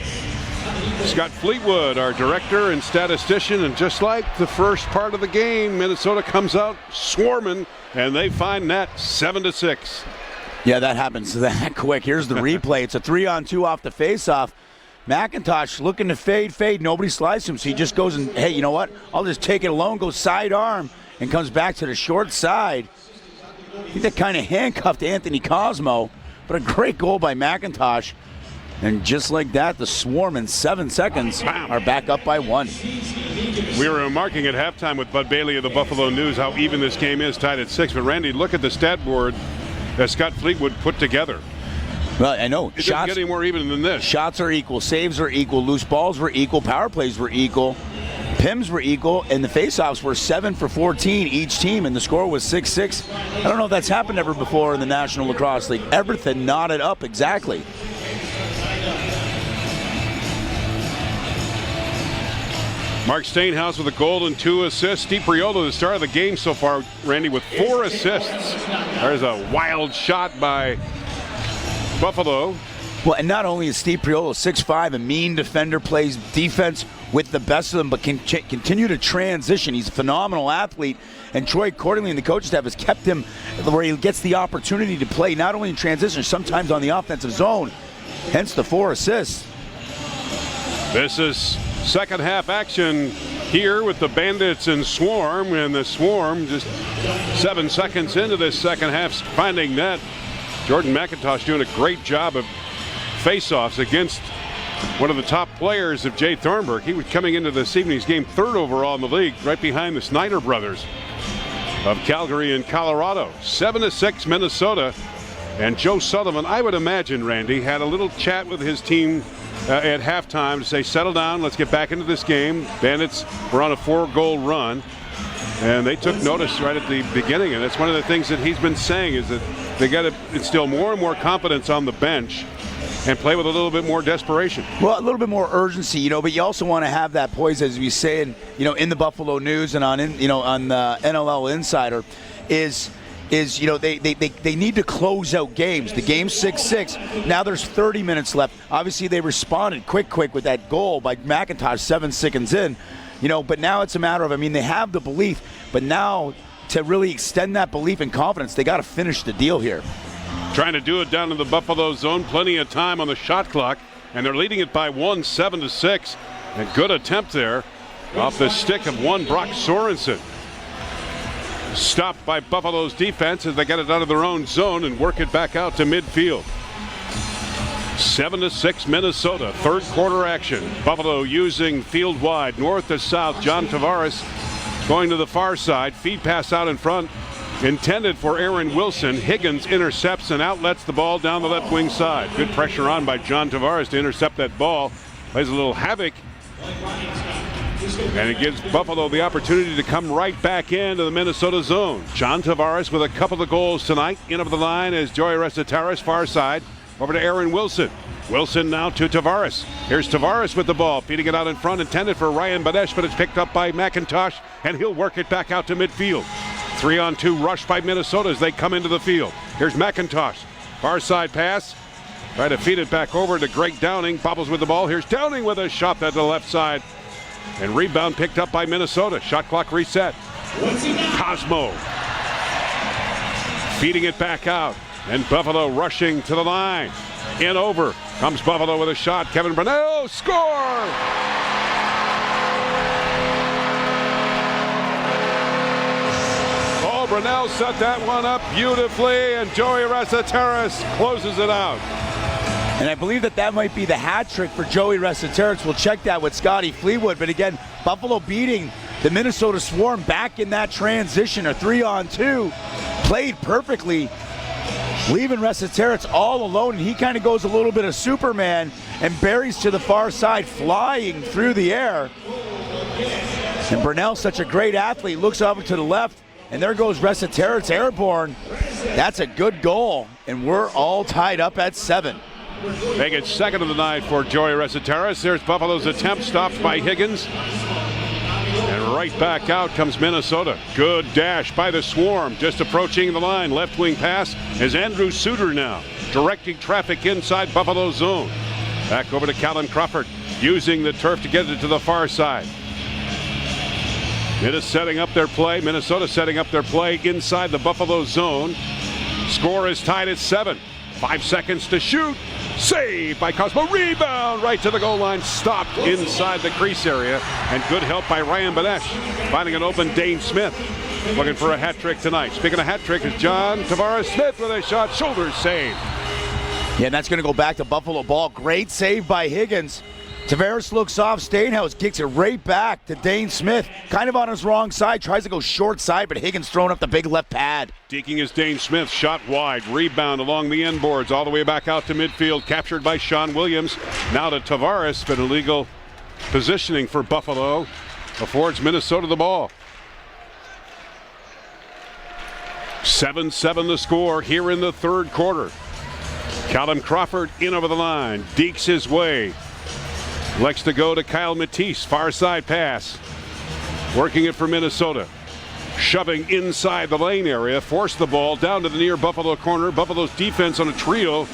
Scott Fleetwood, our director and statistician. And just like the first part of the game, Minnesota comes out swarming, and they find net 7-6. Yeah, that happens that quick. Here's the replay. It's a 3-on-2 off the faceoff. McIntosh looking to fade. Nobody slides him, so he just goes and, hey, you know what? I'll just take it alone, go sidearm, and comes back to the short side. I think that kind of handcuffed Anthony Cosmo, but a great goal by McIntosh. And just like that, the Swarm in 7 seconds are back up by 1. We were remarking at halftime with Bud Bailey of the Buffalo News how even this game is, tied at 6. But, Randy, look at the stat board that Scott Fleetwood put together. Well, I know. It doesn't get any more even than this. Shots are equal. Saves are equal. Loose balls were equal. Power plays were equal. PIMs were equal. And the faceoffs were 7 for 14 each team. And the score was 6-6. I don't know if that's happened ever before in the National Lacrosse League. Everything knotted up exactly. Mark Stainhouse with a goal and 2 assists. Steve Priola, the star of the game so far, Randy, with 4 assists. There's a wild shot by Buffalo. Well, and not only is Steve Priola 6'5", a mean defender, plays defense with the best of them, but can continue to transition. He's a phenomenal athlete, and Troy Cordingley and the coaching staff has kept him where he gets the opportunity to play not only in transition, sometimes on the offensive zone, hence the 4 assists. This is second half action here with the Bandits and Swarm, and the Swarm just 7 seconds into this second half finding net. Jordan McIntosh doing a great job of face-offs against one of the top players of Jay Thornburg. He was coming into this evening's game 3rd overall in the league, right behind the Snyder brothers of Calgary and Colorado. 7-6 Minnesota. And Joe Sullivan, I would imagine, Randy, had a little chat with his team at halftime to say, settle down, let's get back into this game. Bandits were on a 4-goal run, and they took notice right at the beginning. And that's one of the things that he's been saying, is that they got to instill more and more confidence on the bench and play with a little bit more desperation. Well, a little bit more urgency, but you also want to have that poise, as we say, in the Buffalo News and on the NLL Insider, is they need to close out games. The game's 6-6. Now there's 30 minutes left. Obviously, they responded quick with that goal by McIntosh 7 seconds in. But now it's a matter of, they have the belief, but now to really extend that belief and confidence, they got to finish the deal here. Trying to do it down in the Buffalo zone. Plenty of time on the shot clock, and they're leading it by 1, 7-6. A good attempt there off the stick of one Brock Sorensen. Stopped by Buffalo's defense as they get it out of their own zone and work it back out to midfield. 7-6 Minnesota, third quarter action. Buffalo using field wide, north to south. John Tavares going to the far side. Feed pass out in front, intended for Aaron Wilson. Higgins intercepts and outlets the ball down the left wing side. Good pressure on by John Tavares to intercept that ball. Plays a little havoc. And it gives Buffalo the opportunity to come right back into the Minnesota zone. John Tavares with a couple of goals tonight. In over the line is Joey Resetaris, far side. Over to Aaron Wilson. Wilson now to Tavares. Here's Tavares with the ball, feeding it out in front, intended for Ryan Badesh, but it's picked up by McIntosh, and he'll work it back out to midfield. 3-on-2 rush by Minnesota as they come into the field. Here's McIntosh. Far side pass. Try to feed it back over to Greg Downing. Bobbles with the ball. Here's Downing with a shot at the left side. And rebound picked up by Minnesota. Shot clock reset. Cosmo feeding it back out. And Buffalo rushing to the line. In over. Comes Buffalo with a shot. Kevin Brunel. Score! Oh, Brunel set that one up beautifully. And Joey Reseteras closes it out. And I believe that might be the hat trick for Joey Reseteras. We'll check that with Scotty Fleetwood. But again, Buffalo beating the Minnesota Swarm back in that transition. A 3-on-2. Played perfectly, leaving Reseteras all alone. And he kind of goes a little bit of Superman and buries to the far side, flying through the air. And Brunel, such a great athlete, looks over to the left. And there goes Reseteras airborne. That's a good goal. And we're all tied up at 7. Make it second of the night for Joey Reseteras. There's Buffalo's attempt, stopped by Higgins. And right back out comes Minnesota. Good dash by the Swarm, just approaching the line. Left wing pass is Andrew Suter now, directing traffic inside Buffalo's zone. Back over to Callum Crawford, using the turf to get it to the far side. Minnesota setting up their play inside the Buffalo zone. Score is tied at 7. 5 seconds to shoot. Save by Cosmo. Rebound right to the goal line. Stopped inside the crease area. And good help by Ryan Badesh. Finding an open Dane Smith. Looking for a hat trick tonight. Speaking of hat trick is John Tavares Smith with a shot. Shoulder save. Yeah, and that's going to go back to Buffalo ball. Great save by Higgins. Tavares looks off. Stainhouse kicks it right back to Dane Smith. Kind of on his wrong side. Tries to go short side, but Higgins throwing up the big left pad. Deking is Dane Smith. Shot wide. Rebound along the end boards. All the way back out to midfield. Captured by Sean Williams. Now to Tavares, but illegal positioning for Buffalo. Affords Minnesota the ball. 7-7 the score here in the third quarter. Callum Crawford in over the line. Dekes his way. Likes to go to Kyle Matisse. Far side pass. Working it for Minnesota. Shoving inside the lane area. Force the ball down to the near Buffalo corner. Buffalo's defense on a trio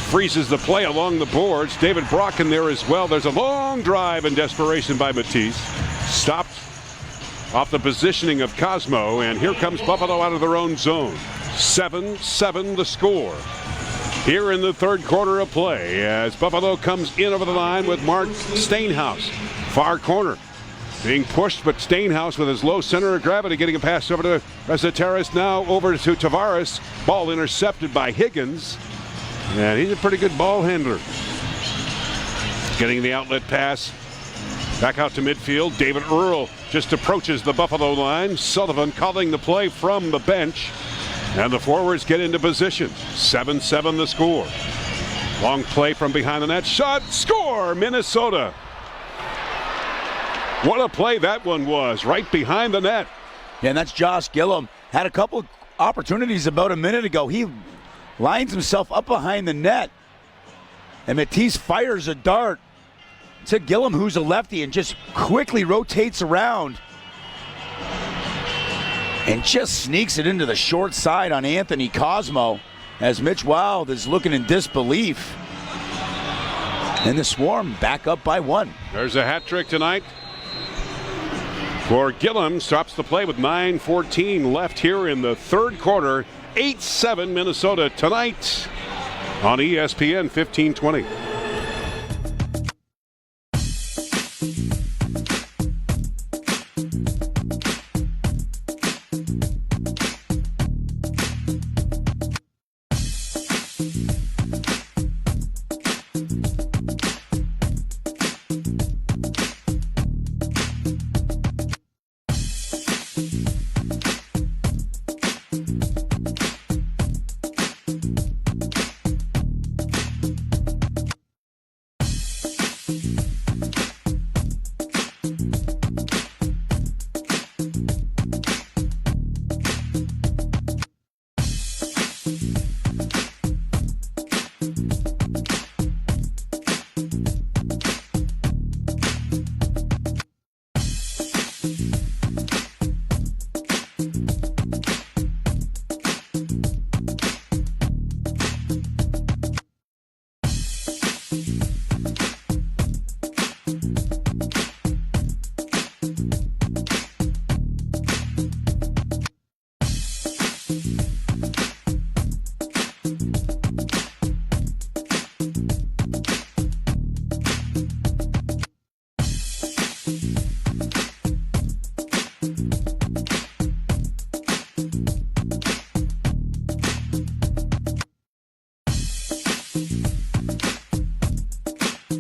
freezes the play along the boards. David Brock in there as well. There's a long drive in desperation by Matisse. Stopped off the positioning of Cosmo. And here comes Buffalo out of their own zone. 7-7 the score here in the third quarter of play as Buffalo comes in over the line with Mark Stainhouse. Far corner being pushed, but Stainhouse with his low center of gravity getting a pass over to Reseteras. Now over to Tavares. Ball intercepted by Higgins. And he's a pretty good ball handler. Getting the outlet pass back out to midfield. David Earl just approaches the Buffalo line. Sullivan calling the play from the bench. And the forwards get into position. 7-7 the score. Long play from behind the net. Shot. Score. Minnesota. What a play that one was. Right behind the net. Yeah, and that's Josh Gillum. Had a couple opportunities about a minute ago. He lines himself up behind the net. And Matisse fires a dart to Gillum, who's a lefty, and just quickly rotates around. And just sneaks it into the short side on Anthony Cosmo as Mitch Wild is looking in disbelief. And the Swarm back up by 1. There's a hat trick tonight for Gillum. Stops the play with 9:14 left here in the third quarter. 8-7 Minnesota tonight on ESPN 1520.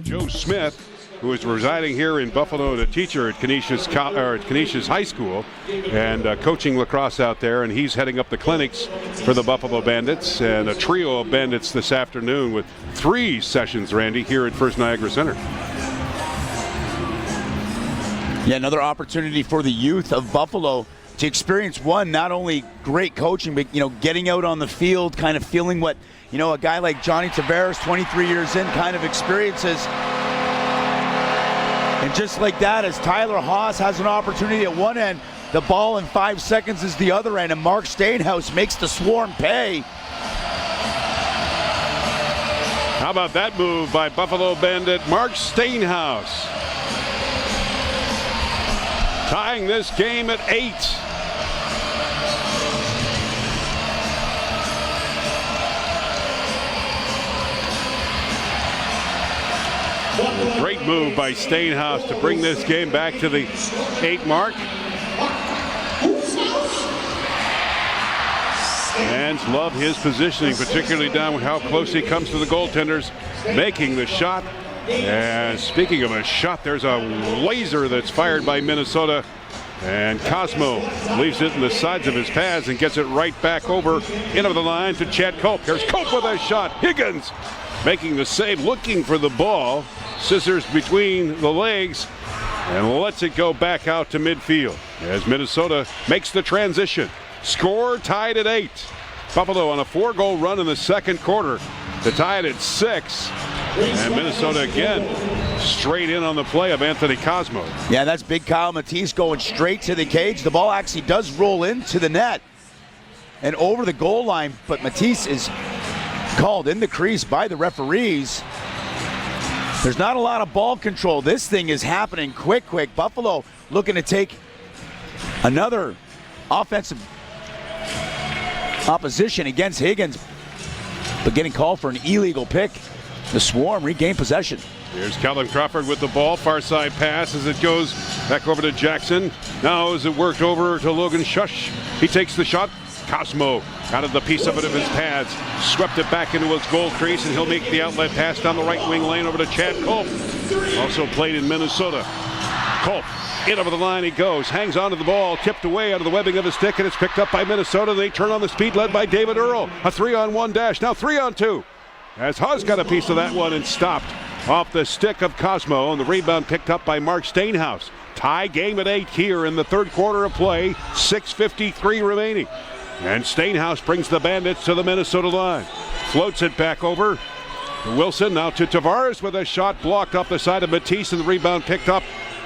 Joe Smith, who is residing here in Buffalo, and a teacher at Canisius High School, and coaching lacrosse out there. And he's heading up the clinics for the Buffalo Bandits, and a trio of Bandits this afternoon with 3 sessions, Randy, here at First Niagara Center. Yeah, another opportunity for the youth of Buffalo to experience not only great coaching, but getting out on the field, kind of feeling what a guy like Johnny Tavares, 23 years in, kind of experiences. And just like that, as Tyler Haas has an opportunity at one end, the ball in 5 seconds is the other end, and Mark Stainhouse makes the Swarm pay. How about that move by Buffalo Bandit Mark Stainhouse? Tying this game at 8. Great move by Stainhouse to bring this game back to the 8 mark. Fans love his positioning, particularly down with how close he comes to the goaltenders, making the shot. And speaking of a shot, there's a laser that's fired by Minnesota. And Cosmo leaves it in the sides of his pads and gets it right back over into the line to Chad Cope. Here's Cope with a shot. Higgins making the save, looking for the ball. Scissors between the legs and lets it go back out to midfield as Minnesota makes the transition. Score tied at 8. Buffalo on a 4-goal run in the second quarter to tie it at 6. And Minnesota again straight in on the play of Anthony Cosmo. Yeah, that's big Kyle Matisse going straight to the cage. The ball actually does roll into the net and over the goal line, but Matisse is called in the crease by the referees. There's not a lot of ball control. This thing is happening quick. Buffalo looking to take another offensive opposition against Higgins, but getting called for an illegal pick. The Swarm regain possession. Here's Callum Crawford with the ball. Far side pass as it goes back over to Jackson. Now as it worked over to Logan Shush. He takes the shot. Cosmo out of the piece of it of his pads. Swept it back into his goal crease, and he'll make the outlet pass down the right wing lane over to Chad Culp. Also played in Minnesota. Culp in over the line he goes. Hangs onto the ball. Tipped away out of the webbing of his stick, and it's picked up by Minnesota. They turn on the speed led by David Earl. A 3-on-1 dash. Now 3-on-2. As Haas got a piece of that one and stopped off the stick of Cosmo, and the rebound picked up by Mark Stainhouse. Tie game at 8 here in the third quarter of play. 6:53 remaining. And Stainhouse brings the Bandits to the Minnesota line. Floats it back over to Wilson. Now to Tavares with a shot blocked off the side of Matisse, and the rebound picked up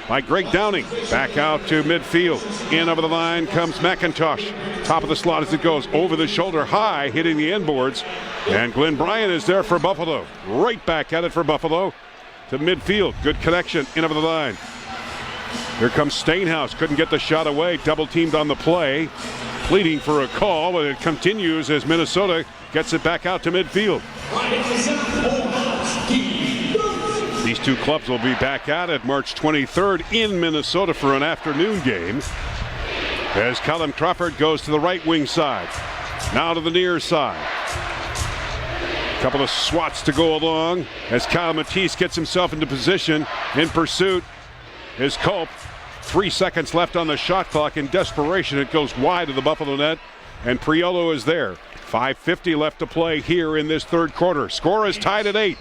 by Greg Downing. Back out to midfield. In over the line comes McIntosh. Top of the slot as it goes over the shoulder high, hitting the inboards. And Glenn Bryan is there for Buffalo. Right back at it for Buffalo to midfield. Good connection in over the line. Here comes Stainhouse. Couldn't get the shot away. Double teamed on the play. Pleading for a call, but it continues as Minnesota gets it back out to midfield. These two clubs will be back at it March 23rd in Minnesota for an afternoon game. As Callum Crawford goes to the right wing side. Now to the near side. A couple of swats to go along as Kyle Matisse gets himself into position. In pursuit is Culp. 3 seconds left on the shot clock. In desperation, it goes wide of the Buffalo net, and Priolo is there. 5:50 left to play here in this third quarter. Score is tied at 8.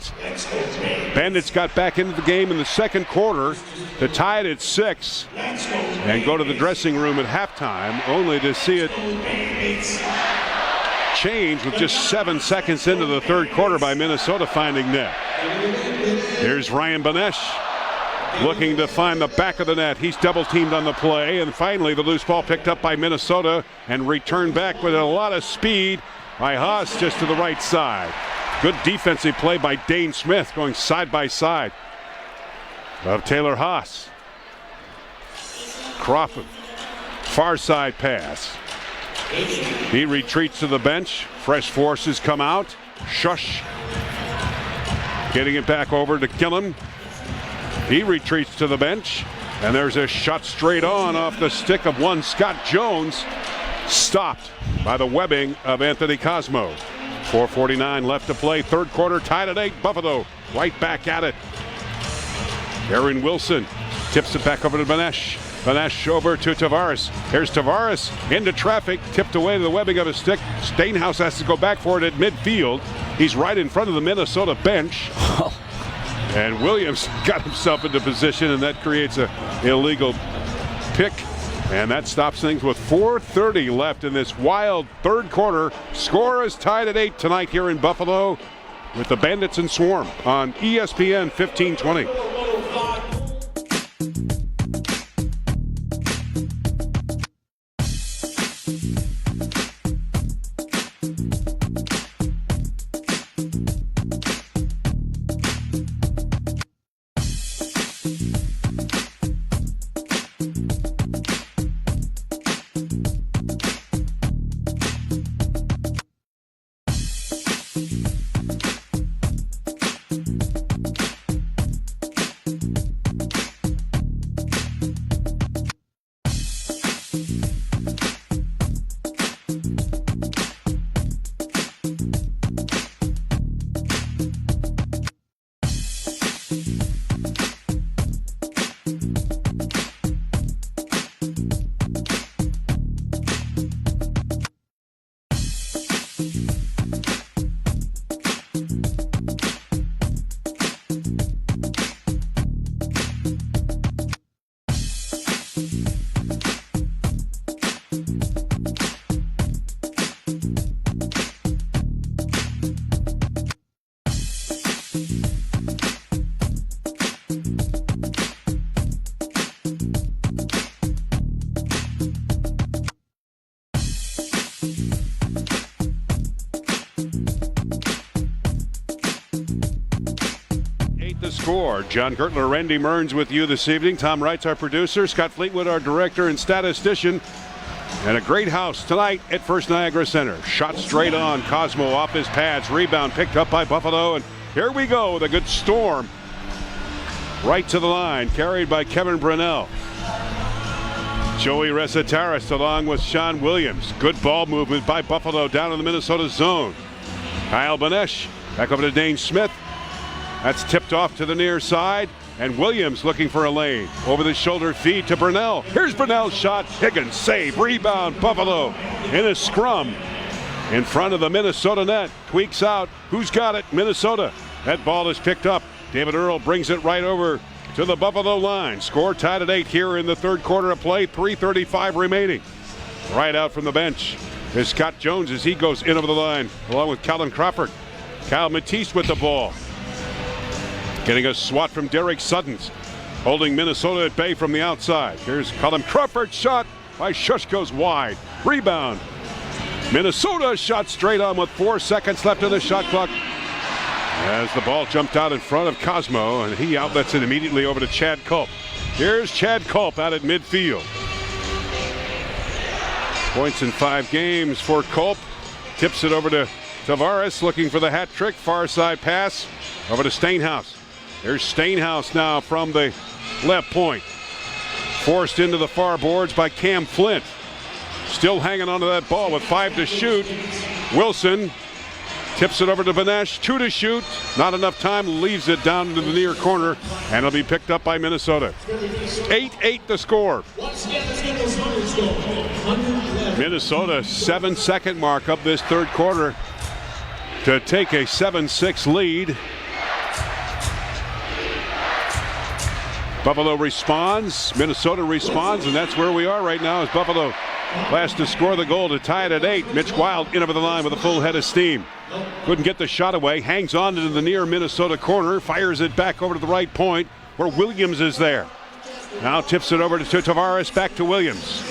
Bandits got back into the game in the second quarter to tie it at 6 and go to the dressing room at halftime, only to see it change with just 7 seconds into the third quarter by Minnesota finding net. Here's Ryan Benesh looking to find the back of the net. He's double teamed on the play, and finally the loose ball picked up by Minnesota and returned back with a lot of speed by Haas just to the right side. Good defensive play by Dane Smith going side by side of Taylor Haas. Crawford, far side pass. He retreats to the bench. Fresh forces come out. Shush getting it back over to Gillum. He retreats to the bench, and there's a shot straight on off the stick of one Scott Jones. Stopped by the webbing of Anthony Cosmo. 4:49 left to play. Third quarter tied at 8. Buffalo right back at it Aaron Wilson tips it back over to Banesh. Banesh over to Tavares. Here's Tavares into traffic, tipped away to the webbing of his stick. Stainhouse has to go back for it at midfield. He's right in front of the Minnesota bench. And Williams got himself into position, and that creates an illegal pick. And that stops things with 4:30 left in this wild third quarter. Score is tied at 8 tonight here in Buffalo with the Bandits and Swarm on ESPN 1520. Score. John Gertler, Randy Mearns with you this evening. Tom Wright's our producer. Scott Fleetwood, our director and statistician. And a great house tonight at First Niagara Center. Shot straight on. Cosmo off his pads. Rebound picked up by Buffalo. And here we go with a good storm. Right to the line. Carried by Kevin Brunell. Joey Resetaris along with Sean Williams. Good ball movement by Buffalo down in the Minnesota zone. Kyle Banesh back over to Dane Smith. That's tipped off to the near side, and Williams looking for a lane. Over the shoulder feed to Brunell. Here's Brunell's shot. Higgins save. Rebound. Buffalo in a scrum in front of the Minnesota net. Tweaks out. Who's got it? Minnesota. That ball is picked up. David Earl brings it right over to the Buffalo line. Score tied at 8 here in the third quarter of play. 3:35 remaining. Right out from the bench is Scott Jones as he goes in over the line along with Callum Crawford. Kyle Matisse with the ball. Getting a swat from Derek Suddens, holding Minnesota at bay from the outside. Here's Callum Crawford, shot by Shush goes wide. Rebound. Minnesota shot straight on with 4 seconds left in the shot clock. As the ball jumped out in front of Cosmo, and he outlets it immediately over to Chad Culp. Here's Chad Culp out at midfield. Points in 5 games for Culp. Tips it over to Tavares, looking for the hat trick. Far side pass over to Stainhouse. There's Stainhouse now from the left point. Forced into the far boards by Cam Flint. Still hanging onto that ball with 5 to shoot. Wilson tips it over to Banesh. 2 to shoot. Not enough time. Leaves it down into the near corner. And it'll be picked up by Minnesota. 8-8 the score. Minnesota 7-second mark up this third quarter to take a 7-6 lead. Buffalo responds, Minnesota responds, and that's where we are right now as Buffalo last to score the goal to tie it at 8. Mitch Wild in over the line with a full head of steam. Couldn't get the shot away, hangs on to the near Minnesota corner, fires it back over to the right point where Williams is there. Now tips it over to Tavares, back to Williams.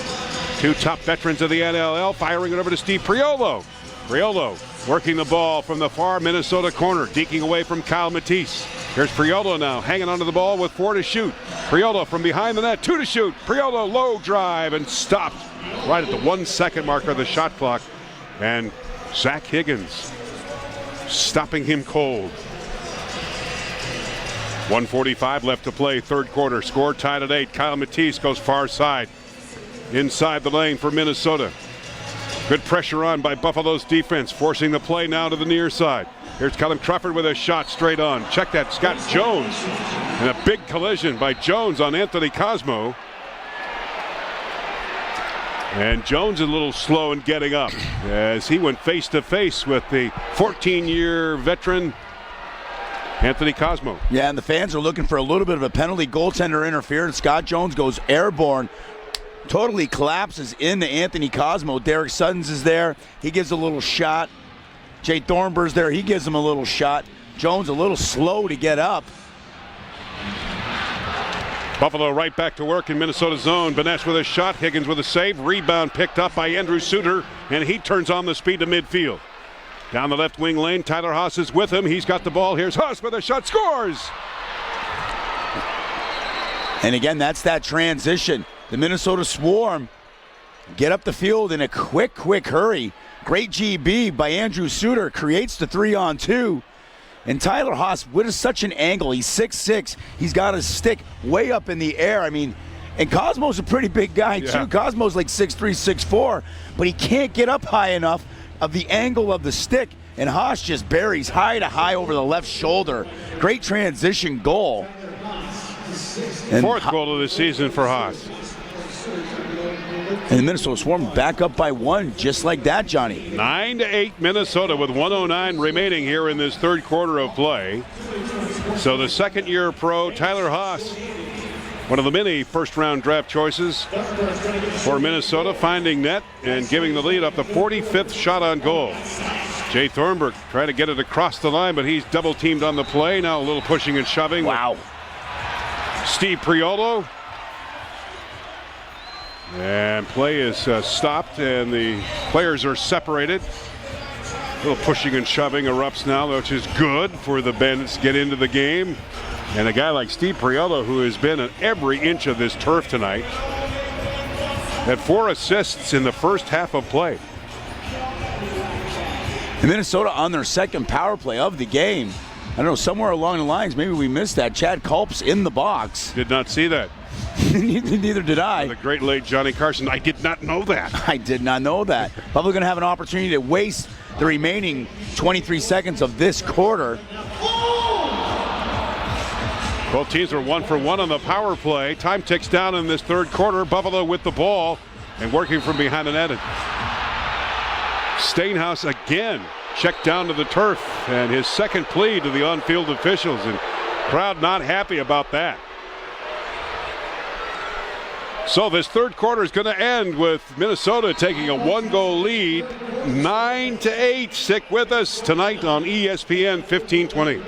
2 top veterans of the NLL, firing it over to Steve Priolo. Priolo working the ball from the far Minnesota corner, deking away from Kyle Matisse. Here's Priolo now, hanging onto the ball with 4 to shoot. Priolo from behind the net, 2 to shoot. Priolo low drive and stopped right at the 1 second marker of the shot clock. And Zach Higgins stopping him cold. 1:45 left to play, third quarter. Score tied at 8. Kyle Matisse goes far side. Inside the lane for Minnesota. Good pressure on by Buffalo's defense, forcing the play now to the near side. Here's Callum Crawford with a shot straight on. Check that, Scott Jones. And a big collision by Jones on Anthony Cosmo. And Jones a little slow in getting up as he went face to face with the 14-year veteran Anthony Cosmo. Yeah, and the fans are looking for a little bit of a penalty. Goaltender interference. Scott Jones goes airborne. Totally collapses into Anthony Cosmo. Derek Suttons is there. He gives a little shot. Jay Thornburg's there. He gives him a little shot. Jones a little slow to get up. Buffalo right back to work in Minnesota zone. Benesh with a shot. Higgins with a save. Rebound picked up by Andrew Suter, and he turns on the speed to midfield. Down the left wing lane, Tyler Haas is with him. He's got the ball. Here's Haas with a shot. Scores! And again, that's that transition. The Minnesota Swarm get up the field in a quick hurry. Great GB by Andrew Suter creates the 3-on-2. And Tyler Haas, with such an angle, he's 6'6". He's got his stick way up in the air. I mean, and Cosmo's a pretty big guy, too. Cosmo's like 6'3", 6'4", but he can't get up high enough of the angle of the stick. And Haas just buries high to high over the left shoulder. Great transition goal. And fourth goal of the season for Haas. And the Minnesota Swarm back up by 1, just like that, Johnny. 9-8 Minnesota with 1:09 remaining here in this third quarter of play. So the second-year pro, Tyler Haas, one of the many first-round draft choices for Minnesota, finding net and giving the lead up the 45th shot on goal. Jay Thornburg trying to get it across the line, but he's double-teamed on the play. Now a little pushing and shoving. Wow. Steve Priolo. And play is stopped, and the players are separated. A little pushing and shoving erupts now, which is good for the Bandits to get into the game. And a guy like Steve Priolo, who has been at every inch of this turf tonight, had 4 assists in the first half of play. And Minnesota on their second power play of the game. I don't know, somewhere along the lines, maybe we missed that. Chad Culp's in the box. Did not see that. Neither did I. The great late Johnny Carson. I did not know that. I did not know that. Probably going to have an opportunity to waste the remaining 23 seconds of this quarter. Both teams are 1 for 1 on the power play. Time ticks down in this third quarter. Buffalo with the ball and working from behind the net. Stainhouse again checked down to the turf, and his second plea to the on-field officials, and crowd not happy about that. So this third quarter is going to end with Minnesota taking a 1-goal lead, 9-8. Stick with us tonight on ESPN 1520.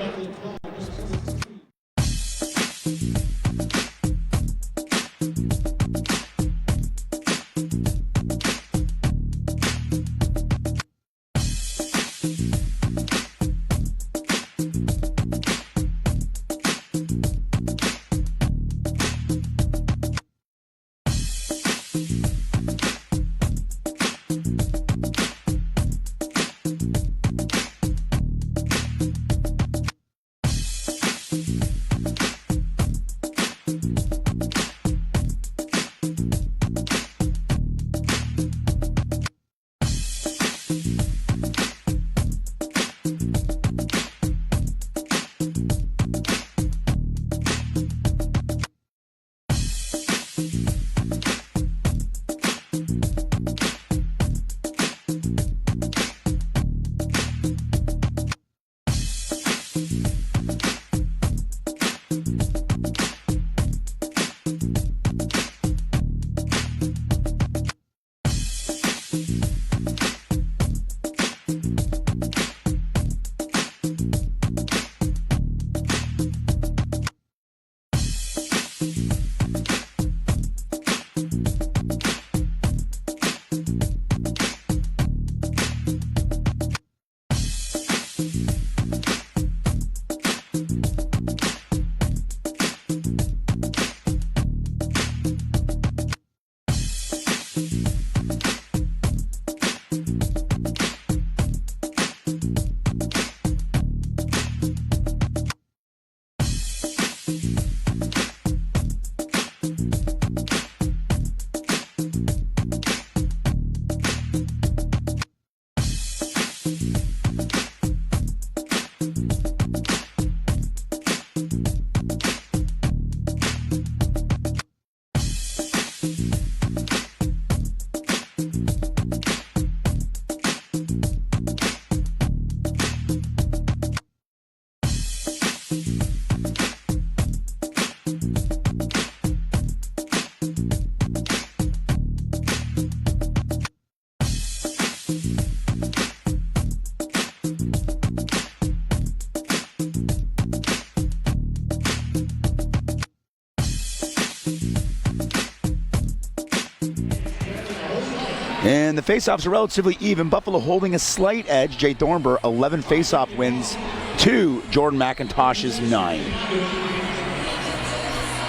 And the faceoffs are relatively even. Buffalo holding a slight edge. Jay Thornburg, 11 faceoff wins to Jordan McIntosh's 9.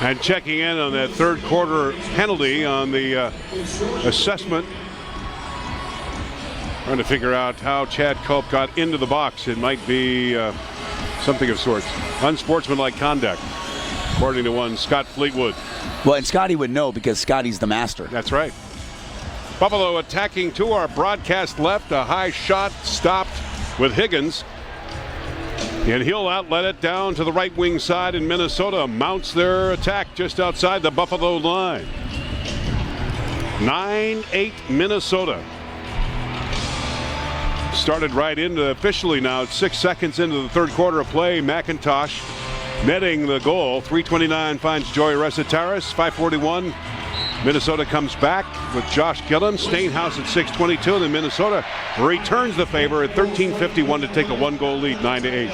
And checking in on that third quarter penalty on the assessment. Trying to figure out how Chad Culp got into the box. It might be something of sorts. Unsportsmanlike conduct, according to one Scott Fleetwood. Well, and Scotty would know because Scotty's the master. That's right. Buffalo attacking to our broadcast left. A high shot stopped with Higgins. And he'll outlet it down to the right wing side, and Minnesota mounts their attack just outside the Buffalo line. 9-8 Minnesota. Started right into officially now. It's 6 seconds into the third quarter of play. McIntosh netting the goal. 3:29 finds Joey Resetaris. 5:41. Minnesota comes back with Josh Gillen. Stainhouse at 6:22. And then Minnesota returns the favor at 13:51 to take a 1-goal lead, 9-8.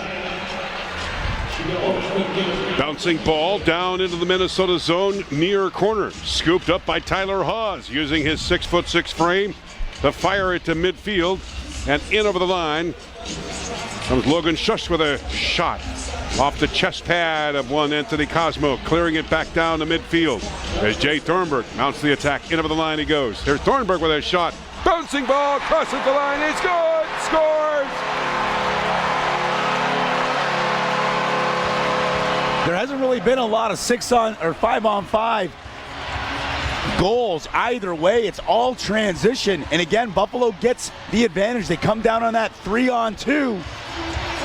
Bouncing ball down into the Minnesota zone near corner. Scooped up by Tyler Hawes using his 6'6" frame to fire it to midfield and in over the line. Comes Logan Schuss with a shot off the chest pad of one Anthony Cosmo, clearing it back down to midfield as Jay Thornburg mounts the attack. In over the line he goes. Here's Thornburg with a shot. Bouncing ball, crosses the line. It's good. Scores! There hasn't really been a lot of 6-on or 5-on-5 goals either way. It's all transition. And again, Buffalo gets the advantage. They come down on that 3-on-2.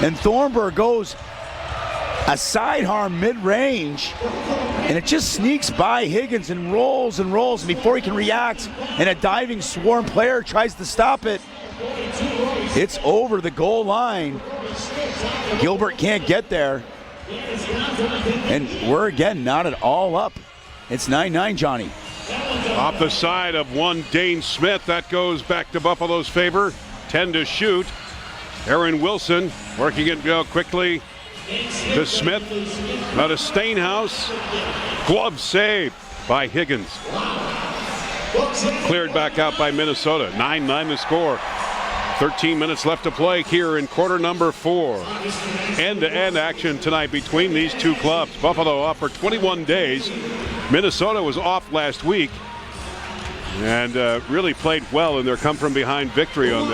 And Thornburg goes a sidearm mid-range. And it just sneaks by Higgins and rolls. And before he can react, and a diving Swarm player tries to stop it, it's over the goal line. Gilbert can't get there. And we're again not at all up. It's 9-9, Johnny. Off the side of one Dane Smith. That goes back to Buffalo's favor. 10 to shoot. Aaron Wilson working it quickly to Smith. Now to Stainhouse. Glove save by Higgins. Cleared back out by Minnesota. 9-9 the score. 13 minutes left to play here in quarter number 4. End-to-end action tonight between these two clubs. Buffalo off for 21 days. Minnesota was off last week and really played well in their come-from-behind victory on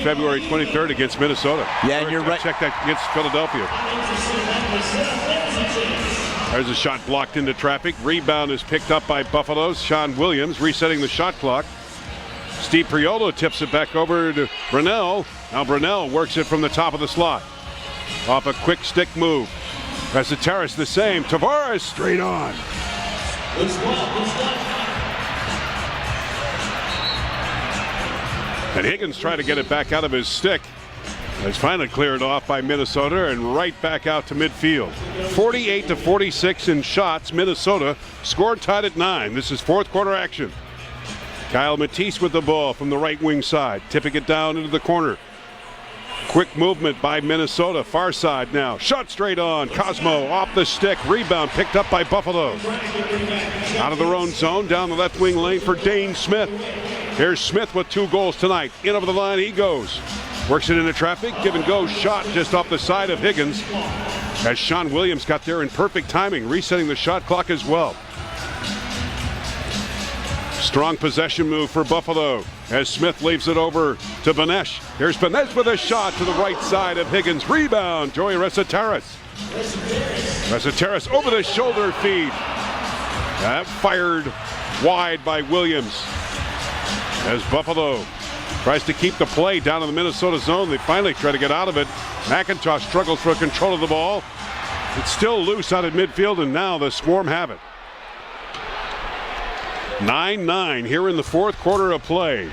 February 23rd against Minnesota. Yeah, and you're right. Check that against Philadelphia. There's a shot blocked into traffic. Rebound is picked up by Buffalo's Sean Williams, resetting the shot clock. Steve Priolo tips it back over to Brunell. Now Brunell works it from the top of the slot. Off a quick stick move. Resetaris the same. Tavares straight on. And Higgins tried to get it back out of his stick. It's finally cleared off by Minnesota and right back out to midfield. 48-46 in shots. Minnesota scored tied at 9. This is fourth quarter action. Kyle Matisse with the ball from the right wing side, tipping it down into the corner. Quick movement by Minnesota, far side now. Shot straight on, Cosmo off the stick, rebound picked up by Buffalo. Out of their own zone, down the left wing lane for Dane Smith. Here's Smith with 2 goals tonight. In over the line he goes. Works it into traffic, give and go shot just off the side of Higgins. As Sean Williams got there in perfect timing, resetting the shot clock as well. Strong possession move for Buffalo as Smith leaves it over to Benesh. Here's Benesh with a shot to the right side of Higgins. Rebound, Joey Resetaris. Resetaris over the shoulder feed. That fired wide by Williams. As Buffalo tries to keep the play down in the Minnesota zone. They finally try to get out of it. McIntosh struggles for control of the ball. It's still loose out at midfield, and now the Swarm have it. 9-9 here in the fourth quarter of play.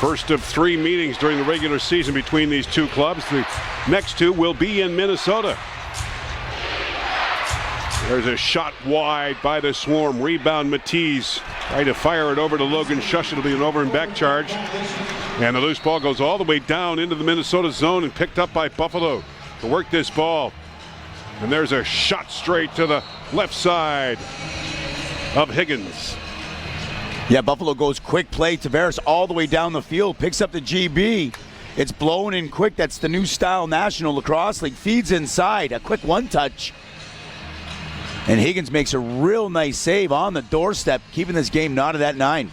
First of 3 meetings during the regular season between these two clubs. The next 2 will be in Minnesota. There's a shot wide by the Swarm. Rebound Matisse. Trying to fire it over to Logan Schuss. It'll be an over and back charge. And the loose ball goes all the way down into the Minnesota zone and picked up by Buffalo to work this ball. And there's a shot straight to the left side of Higgins. Yeah, Buffalo goes quick play. Tavares all the way down the field, picks up the GB. It's blown in quick. That's the new style National Lacrosse League. Feeds inside, a quick one-touch. And Higgins makes a real nice save on the doorstep, keeping this game knotted at 9.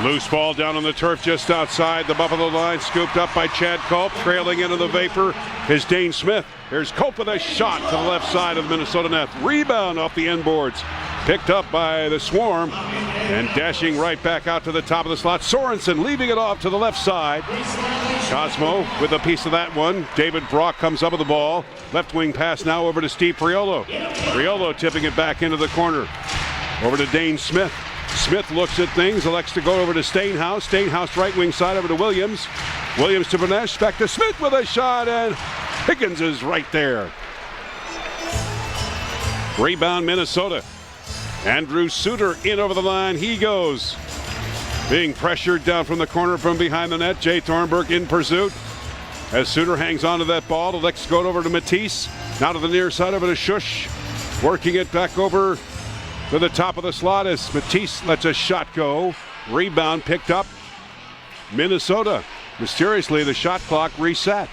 Loose ball down on the turf just outside the Buffalo line, scooped up by Chad Culp. Trailing into the vapor is Dane Smith. Here's Culp with a shot to the left side of the Minnesota net. Rebound off the end boards. Picked up by the Swarm and dashing right back out to the top of the slot. Sorensen leaving it off to the left side. Cosmo with a piece of that one. David Brock comes up with the ball. Left wing pass now over to Steve Priolo. Priolo tipping it back into the corner. Over to Dane Smith. Smith looks at things, elects to go over to Stainhouse. Stainhouse right wing side over to Williams. Williams to Benesh, back to Smith with a shot, and Higgins is right there. Rebound Minnesota. Andrew Suter in over the line, he goes. Being pressured down from the corner from behind the net. Jay Thornburg in pursuit. As Suter hangs on to that ball, elects to go over to Matisse. Now to the near side over to Shush. Working it back over to the top of the slot as Matisse lets a shot go. Rebound picked up. Minnesota. Mysteriously, the shot clock reset.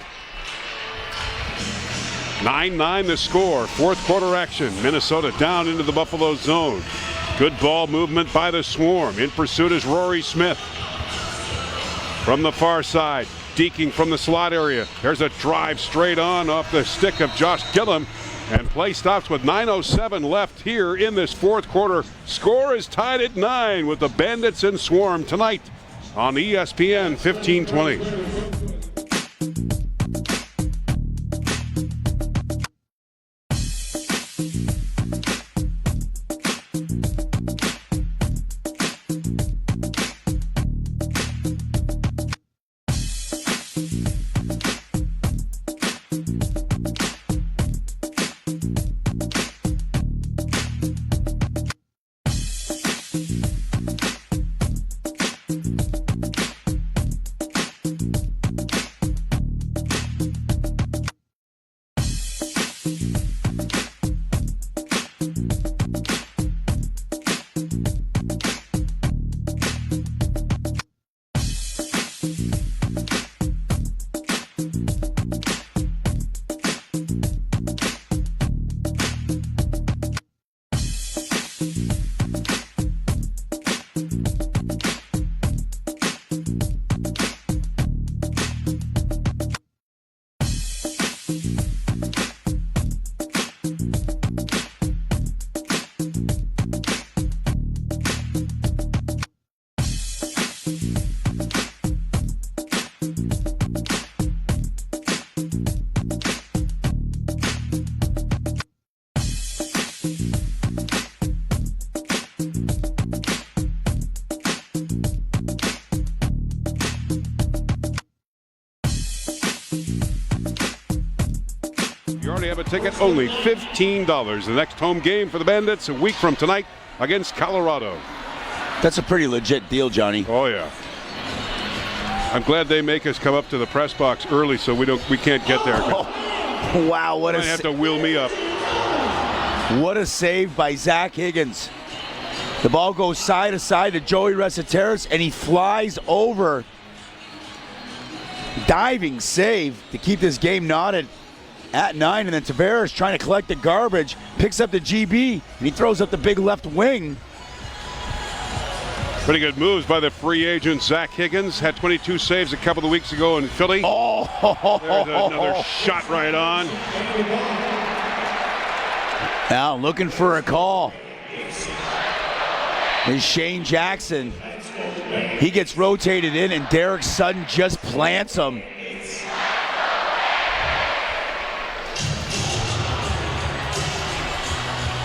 9-9 the score. Fourth quarter action. Minnesota down into the Buffalo zone. Good ball movement by the Swarm. In pursuit is Rory Smith. From the far side, deking from the slot area. There's a drive straight on off the stick of Josh Gillum. And play stops with 9:07 left here in this fourth quarter. Score is tied at 9 with the Bandits and Swarm tonight on ESPN 1520. You already have a ticket, only $15. The next home game for the Bandits a week from tonight against Colorado. That's a pretty legit deal, Johnny. Oh, yeah. I'm glad they make us come up to the press box early so we can't get there. Oh, wow, what a have to wheel me up. What a save by Zach Higgins. The ball goes side to side to Joey Reseteras, and he flies over. Diving save to keep this game knotted at 9, and then Tavares trying to collect the garbage, picks up the GB, and he throws up the big left wing. Pretty good moves by the free agent Zach Higgins. Had 22 saves a couple of weeks ago in Philly. Oh, there's another shot right on. Now looking for a call is Shane Jackson. He gets rotated in, and Derek Sutton just plants him.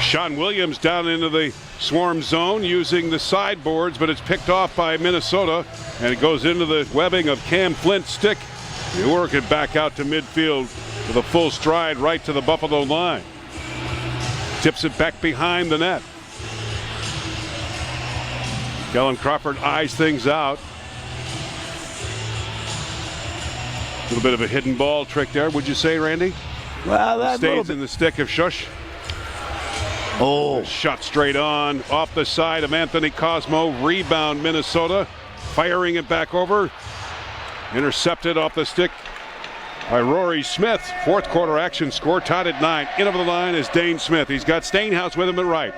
Sean Williams down into the Swarm zone using the sideboards, but it's picked off by Minnesota, and it goes into the webbing of Cam Flint's stick. They work it back out to midfield with a full stride right to the Buffalo line. Tips it back behind the net. Kellen Crawford eyes things out. little bit of a hidden ball trick there, would you say, Randy? Well, that stays in the stick of Shush. Oh. Shot straight on, off the side of Anthony Cosmo. Rebound, Minnesota. Firing it back over. Intercepted off the stick by Rory Smith. Fourth quarter action score, tied at 9. In over the line is Dane Smith. He's got Stainhouse with him at right.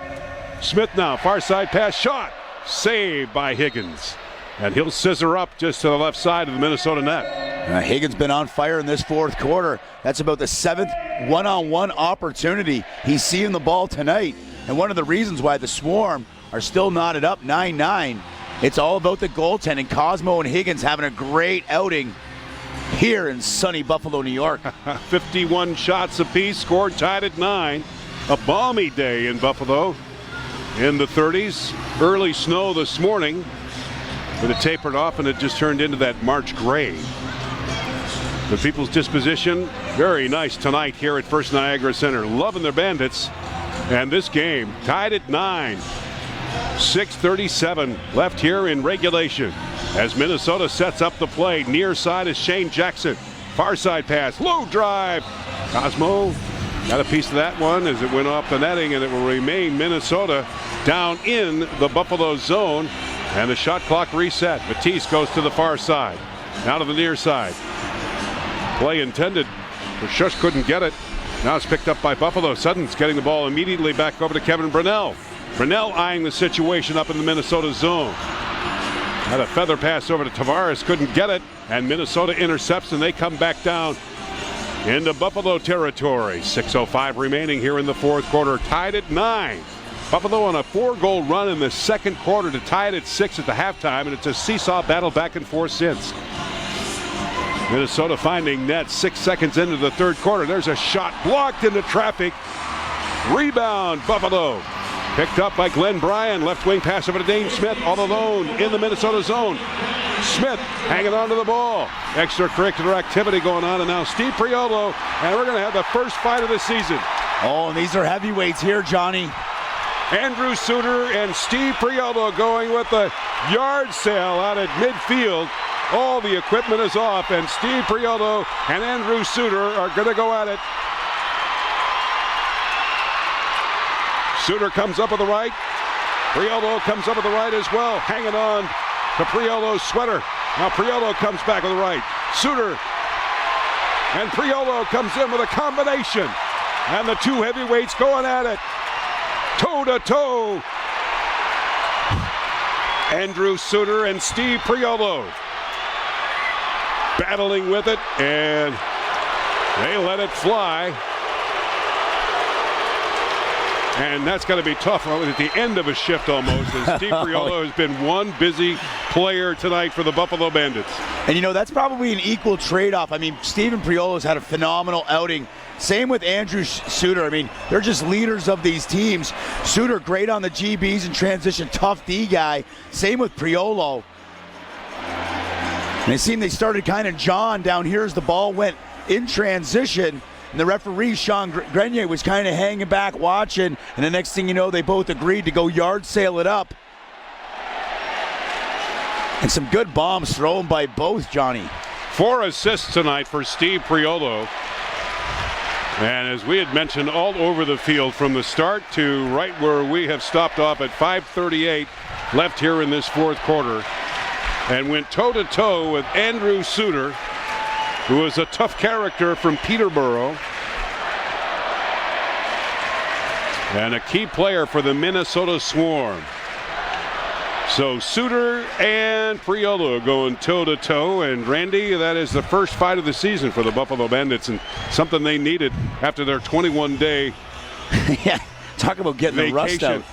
Smith now, far side pass, shot. Saved by Higgins. And he'll scissor up just to the left side of the Minnesota net. Higgins been on fire in this fourth quarter. That's about the 7th one-on-one opportunity he's seeing the ball tonight. And one of the reasons why the Swarm are still knotted up 9-9, it's all about the goaltending. Cosmo and Higgins having a great outing here in sunny Buffalo, New York. 51 shots apiece, scored, tied at 9. A balmy day in Buffalo in the 30s. Early snow this morning, but it tapered off and it just turned into that March gray. The People's Disposition, very nice tonight here at First Niagara Center. Loving their Bandits. And this game tied at 9. 6:37 left here in regulation as Minnesota sets up the play. Near side is Shane Jackson. Far side pass, low drive. Cosmo got a piece of that one as it went off the netting, and it will remain Minnesota down in the Buffalo zone. And the shot clock reset. Matisse goes to the far side. Now to the near side. Play intended, but Shush couldn't get it. Now it's picked up by Buffalo. Sutton's getting the ball immediately back over to Kevin Brunell. Brunell eyeing the situation up in the Minnesota zone. Had a feather pass over to Tavares, couldn't get it, and Minnesota intercepts, and they come back down into Buffalo territory. 6:05 remaining here in the fourth quarter, tied at 9. Buffalo on a 4-goal run in the second quarter to tie it at 6 at the halftime, and it's a seesaw battle back and forth since. Minnesota finding net 6 seconds into the third quarter. There's a shot blocked into traffic. Rebound, Buffalo. Picked up by Glenn Bryan. Left wing pass over to Dane Smith, all alone in the Minnesota zone. Smith hanging on to the ball. Extracurricular activity going on, and now Steve Priolo, and we're going to have the first fight of the season. Oh, and these are heavyweights here, Johnny. Andrew Suter and Steve Priolo going with the yard sale out at midfield. All the equipment is off, and Steve Priolo and Andrew Suter are going to go at it. Suter comes up with the right. Priolo comes up with the right as well, hanging on to Priolo's sweater. Now Priolo comes back with the right. Suter and Priolo comes in with a combination. And the two heavyweights going at it. Toe to toe. Andrew Suter and Steve Priolo battling with it, and they let it fly. And that's going to be tough at the end of a shift almost. And Steve Priolo has been one busy player tonight for the Buffalo Bandits. And, you know, that's probably an equal trade-off. I mean, Steven Priolo's had a phenomenal outing. Same with Andrew Suter. I mean, they're just leaders of these teams. Suter, great on the GBs and transition, tough D guy. Same with Priolo. And it seemed they started kind of John down here as the ball went in transition. And the referee, Sean Grenier, was kind of hanging back watching. And the next thing you know, they both agreed to go yard sale it up. And some good bombs thrown by both, Johnny. 4 assists tonight for Steve Priolo. And as we had mentioned, all over the field from the start to right where we have stopped off at 5:38 left here in this fourth quarter. And went toe-to-toe with Andrew Suter, who is a tough character from Peterborough and a key player for the Minnesota Swarm. So Suter and Priolo going toe-to-toe, and Randy, that is the first fight of the season for the Buffalo Bandits, and something they needed after their 21-day yeah, talk about getting vacation. The rust out.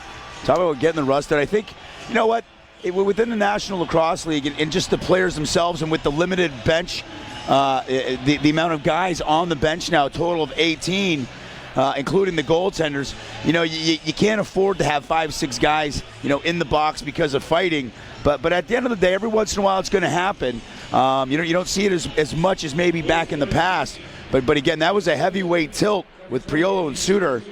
Talk about getting the rust out. I think, you know what, within the National Lacrosse League and just the players themselves, and with the limited bench, the amount of guys on the bench now, a total of 18, including the goaltenders, you know, you can't afford to have 5-6 guys, you know, in the box because of fighting. But at the end of the day, every once in a while it's going to happen. You don't see it as much as maybe back in the past. But again, that was a heavyweight tilt with Priolo and Suter.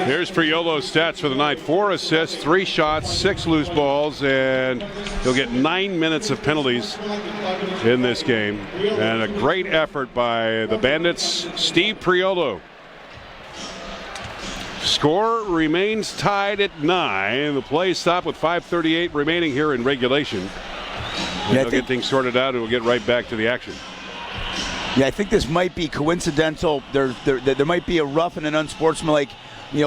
Here's Priolo's stats for the night. 4 assists, 3 shots, 6 loose balls, and he'll get 9 minutes of penalties in this game. And a great effort by the Bandits. Steve Priolo. Score remains tied at 9. The play stopped with 5:38 remaining here in regulation. They'll get things sorted out and we'll get right back to the action. Yeah, I think this might be coincidental. There might be a rough and an unsportsmanlike,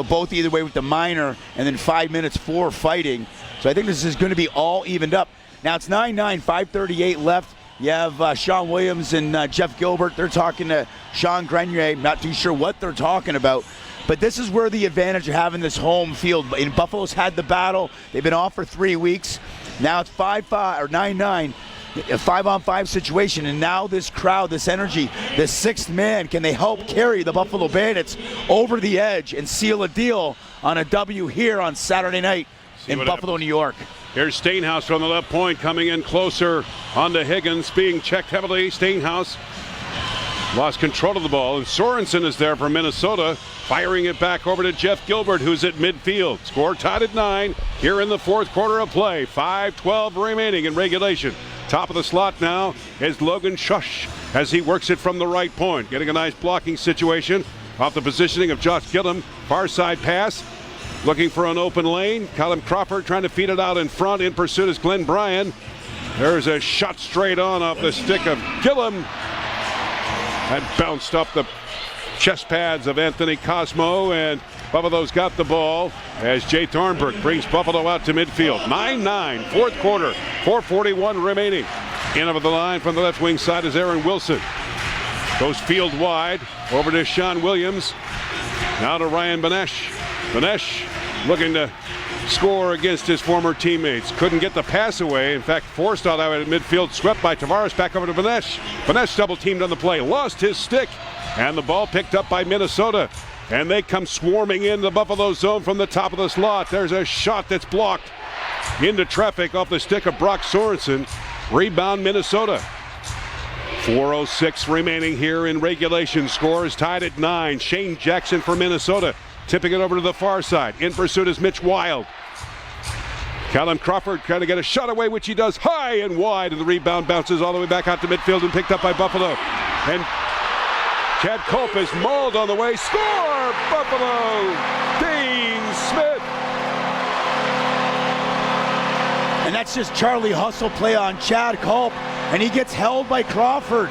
both either way with the minor, and then 5 minutes for fighting. So I think this is going to be all evened up. Now it's 9-9, 5:38 left. You have Sean Williams and Jeff Gilbert. They're talking to Sean Grenier. Not too sure what they're talking about. But this is where the advantage of having this home field. Buffalo's had the battle. They've been off for 3 weeks. Now it's 5-5 or 9-9. A 5-on-5 situation, and now this crowd, this energy, this sixth man, can they help carry the Buffalo Bandits over the edge and seal a deal on a W here on Saturday night in Buffalo, New York? Here's Stainhouse from the left point, coming in closer onto Higgins, being checked heavily. Stainhouse lost control of the ball, and Sorensen is there for Minnesota, firing it back over to Jeff Gilbert, who's at midfield. Score tied at 9 here in the fourth quarter of play. 5:12 remaining in regulation. Top of the slot now is Logan Shush as he works it from the right point. Getting a nice blocking situation off the positioning of Josh Gillum. Far side pass. Looking for an open lane. Callum Crawford trying to feed it out in front. In pursuit is Glenn Bryan. There's a shot straight on off the stick of Gillum. That bounced up the chest pads of Anthony Cosmo, and Buffalo's got the ball as Jay Thornburg brings Buffalo out to midfield. 9-9, fourth quarter, 4:41 remaining. In over the line from the left wing side is Aaron Wilson. Goes field wide over to Sean Williams. Now to Ryan Benesh. Benesh looking to score against his former teammates. Couldn't get the pass away. In fact, forced out at midfield, swept by Tavares, back over to Benesh. Benesh double teamed on the play, lost his stick, and the ball picked up by Minnesota. And they come swarming in the Buffalo zone from the top of the slot. There's a shot that's blocked into traffic off the stick of Brock Sorensen. Rebound Minnesota. 4:06 remaining here in regulation. Score is tied at 9. Shane Jackson for Minnesota. Tipping it over to the far side. In pursuit is Mitch Wild. Callum Crawford trying to get a shot away, which he does high and wide. And the rebound bounces all the way back out to midfield and picked up by Buffalo. And Chad Culp is mauled on the way. Score! Buffalo! Dane Smith! And that's just Charlie Hustle play on Chad Culp. And he gets held by Crawford.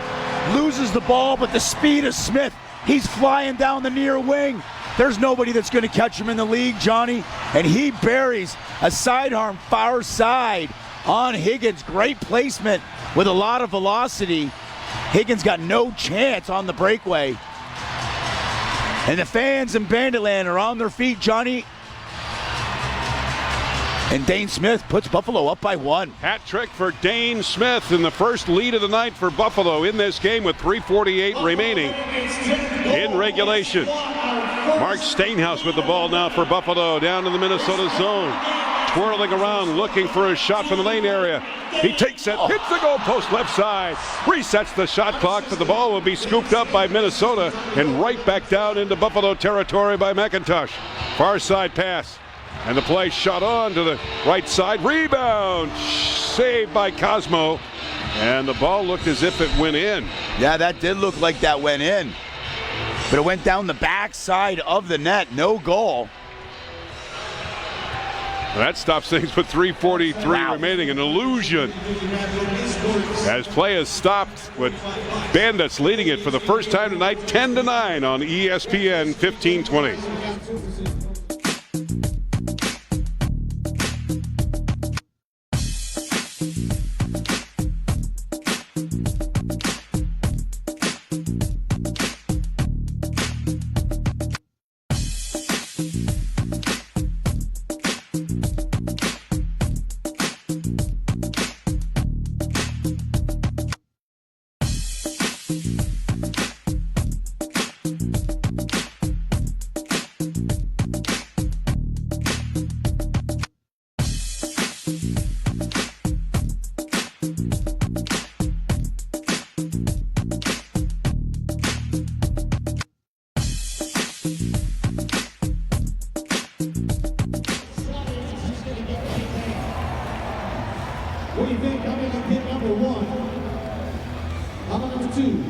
Loses the ball, but the speed of Smith. He's flying down the near wing. There's nobody that's going to catch him in the league, Johnny. And he buries a sidearm far side on Higgins. Great placement with a lot of velocity. Higgins got no chance on the breakaway. And the fans in Banditland are on their feet, Johnny. And Dane Smith puts Buffalo up by 1. Hat trick for Dane Smith in the first lead of the night for Buffalo in this game with 3:48 remaining in regulation. Mark Stainhouse with the ball now for Buffalo down in the Minnesota zone. Twirling around, looking for a shot from the lane area. He takes it, hits the goalpost left side, resets the shot clock, but the ball will be scooped up by Minnesota and right back down into Buffalo territory by McIntosh. Far side pass, and the play shot on to the right side. Rebound, saved by Cosmo, and the ball looked as if it went in. Yeah, that did look like that went in, but it went down the backside of the net. No goal. That stops things with 3:43 remaining. An illusion as play has stopped with Bandits leading it for the first time tonight, 10-9 on ESPN 1520. What do you think coming up hit number 1? How about number 2?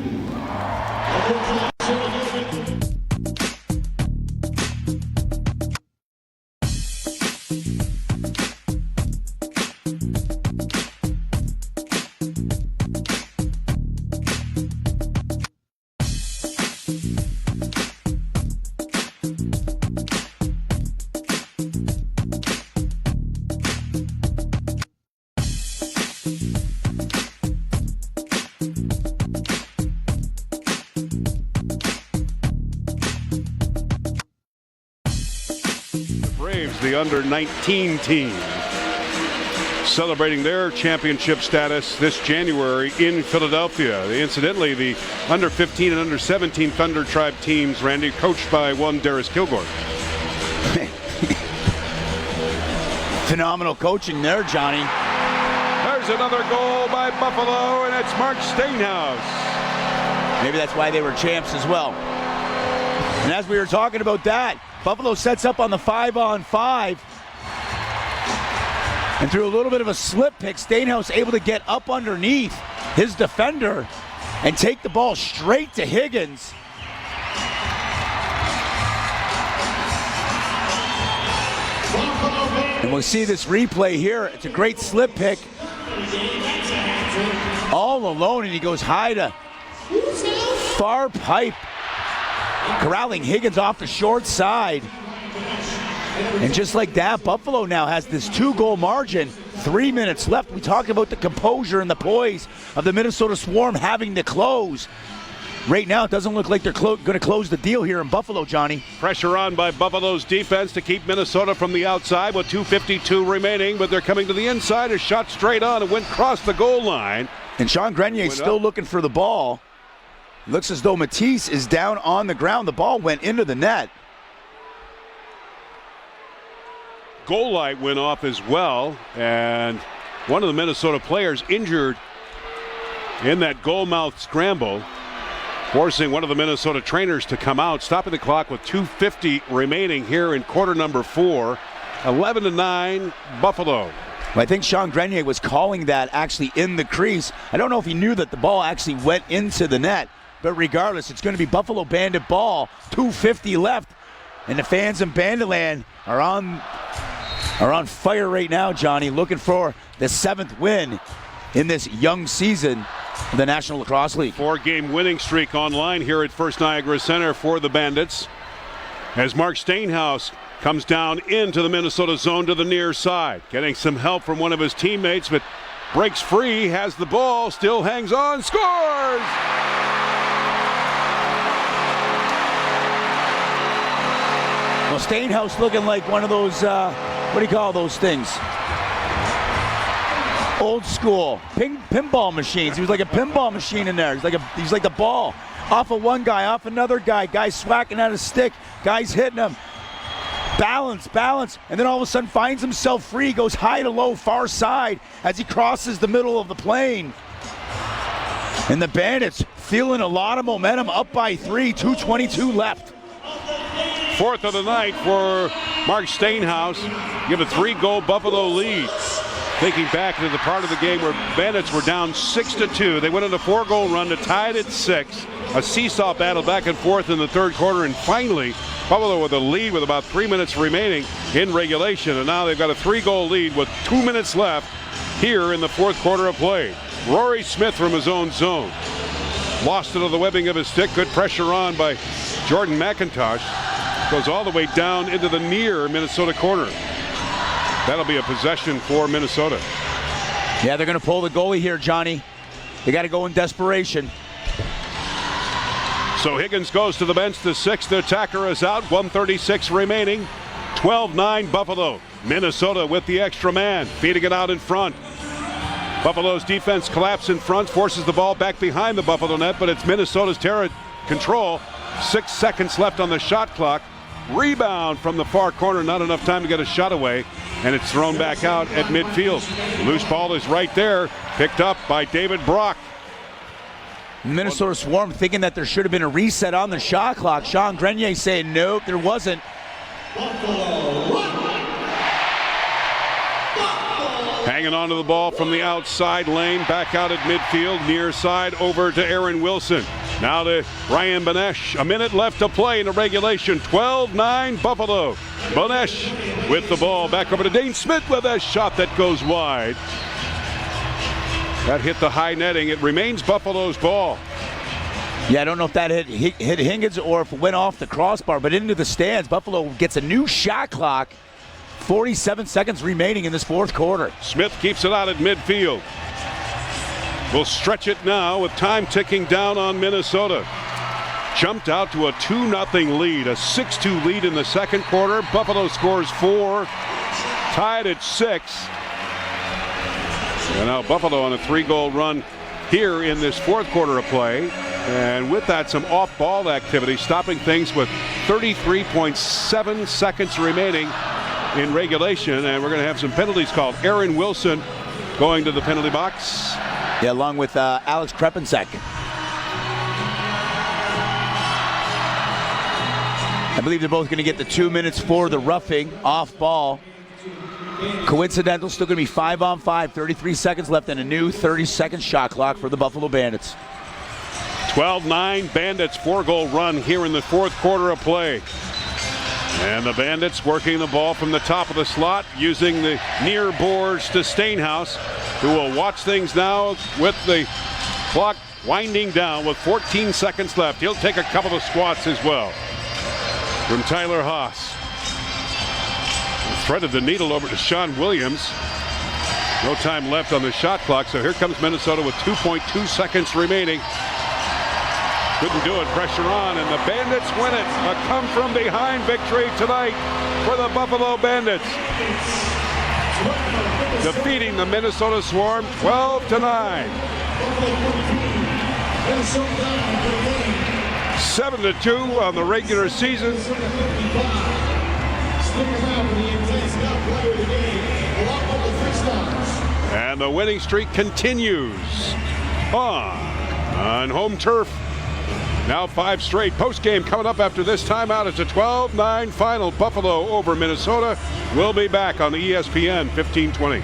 The under-19 team celebrating their championship status this January in Philadelphia. Incidentally, the under-15 and under-17 Thunder Tribe teams, Randy, coached by one Darius Kilgore. Phenomenal coaching there, Johnny. There's another goal by Buffalo, and it's Mark Stainhouse. Maybe that's why they were champs as well. And as we were talking about that, Buffalo sets up on the 5-on-5. And through a little bit of a slip pick, Stainhouse able to get up underneath his defender and take the ball straight to Higgins. And we'll see this replay here. It's a great slip pick. All alone, and he goes high to far pipe, corralling Higgins off the short side. And just like that, Buffalo now has this 2-goal margin. 3 minutes left. We talk about the composure and the poise of the Minnesota Swarm having to close. Right now, it doesn't look like they're going to close the deal here in Buffalo, Johnny. Pressure on by Buffalo's defense to keep Minnesota from the outside with 2:52 remaining, but they're coming to the inside. A shot straight on and went across the goal line. And Sean Grenier still looking for the ball. Looks as though Matisse is down on the ground. The ball went into the net. Goal light went off as well, and one of the Minnesota players injured in that goal mouth scramble, forcing one of the Minnesota trainers to come out, stopping the clock with 2:50 remaining here in quarter number 4. 11-9 Buffalo. I think Sean Grenier was calling that actually in the crease. I don't know if he knew that the ball actually went into the net, but regardless, it's going to be Buffalo Bandit ball. 2:50 left, and the fans in Banditland are on fire right now, Johnny, looking for the 7th win in this young season of the National Lacrosse League. 4-game winning streak online here at First Niagara Center for the Bandits, as Mark Stainhouse comes down into the Minnesota zone to the near side, getting some help from one of his teammates, but breaks free, has the ball, still hangs on, scores! Well, Stainhouse looking like one of those, what do you call those things? Old school pinball machines. He was like a pinball machine in there. He's like the ball. Off of one guy, off another guy. Guys swacking at his stick. Guys hitting him. Balance. And then all of a sudden finds himself free. Goes high to low, far side as he crosses the middle of the plane. And the Bandits feeling a lot of momentum, up by 3, 2:22 left. 4th of the night for Mark Stainhouse. Give a 3-goal Buffalo lead. Thinking back to the part of the game where Bandits were down 6-2. They went on a 4-goal run to tie it at 6. A seesaw battle back and forth in the third quarter, and finally Buffalo with a lead with about 3 minutes remaining in regulation. And now they've got a 3-goal lead with 2 minutes left here in the 4th quarter of play. Rory Smith from his own zone. Lost it on the webbing of his stick. Good pressure on by Jordan McIntosh. Goes all the way down into the near Minnesota corner. That'll be a possession for Minnesota. Yeah, they're going to pull the goalie here, Johnny. They got to go in desperation. So Higgins goes to the bench. The 6th attacker is out. 1:36 remaining. 12-9 Buffalo. Minnesota with the extra man, feeding it out in front. Buffalo's defense collapses in front, forces the ball back behind the Buffalo net, but it's Minnesota's control. 6 seconds left on the shot clock. Rebound from the far corner, not enough time to get a shot away, and it's thrown back out at midfield. Loose ball is right there, picked up by David Brock. Minnesota Swarm thinking that there should have been a reset on the shot clock. Sean Grenier saying nope, there wasn't. Hanging on to the ball from the outside lane, back out at midfield, near side over to Aaron Wilson. Now to Ryan Benesh. A minute left to play in the regulation. 12-9 Buffalo. Benesh with the ball back over to Dane Smith with a shot that goes wide. That hit the high netting. It remains Buffalo's ball. Yeah, I don't know if that hit Higgins or if it went off the crossbar, but into the stands. Buffalo gets a new shot clock. 47 seconds remaining in this fourth quarter. Smith keeps it out at midfield. We'll stretch it now with time ticking down on Minnesota. Jumped out to a 2-0 lead, a 6-2 lead in the second quarter. Buffalo scores 4, tied at 6. And now Buffalo on a 3-goal run here in this fourth quarter of play. And with that, some off-ball activity, stopping things with 33.7 seconds remaining in regulation, and we're going to have some penalties called. Aaron Wilson going to the penalty box. Yeah, along with Alex Krepensek. I believe they're both going to get the 2 minutes for the roughing off ball. Coincidental, still going to be 5-on-5, 33 seconds left, and a new 30-second shot clock for the Buffalo Bandits. 12-9 Bandits 4-goal run here in the fourth quarter of play. And the Bandits working the ball from the top of the slot, using the near boards to Stainhouse, who will watch things now with the clock winding down with 14 seconds left. He'll take a couple of squats as well. From Tyler Haas. Threaded the needle over to Sean Williams. No time left on the shot clock, so here comes Minnesota with 2.2 seconds remaining. Couldn't do it, pressure on, and the Bandits win it. A come-from-behind victory tonight for the Buffalo Bandits. Defeating the Minnesota Swarm 12-9. 7-2 on the regular season. And the winning streak continues on home turf. Now 5 straight. Post-game coming up after this timeout. It's a 12-9 final. Buffalo over Minnesota. We'll be back on the ESPN 1520.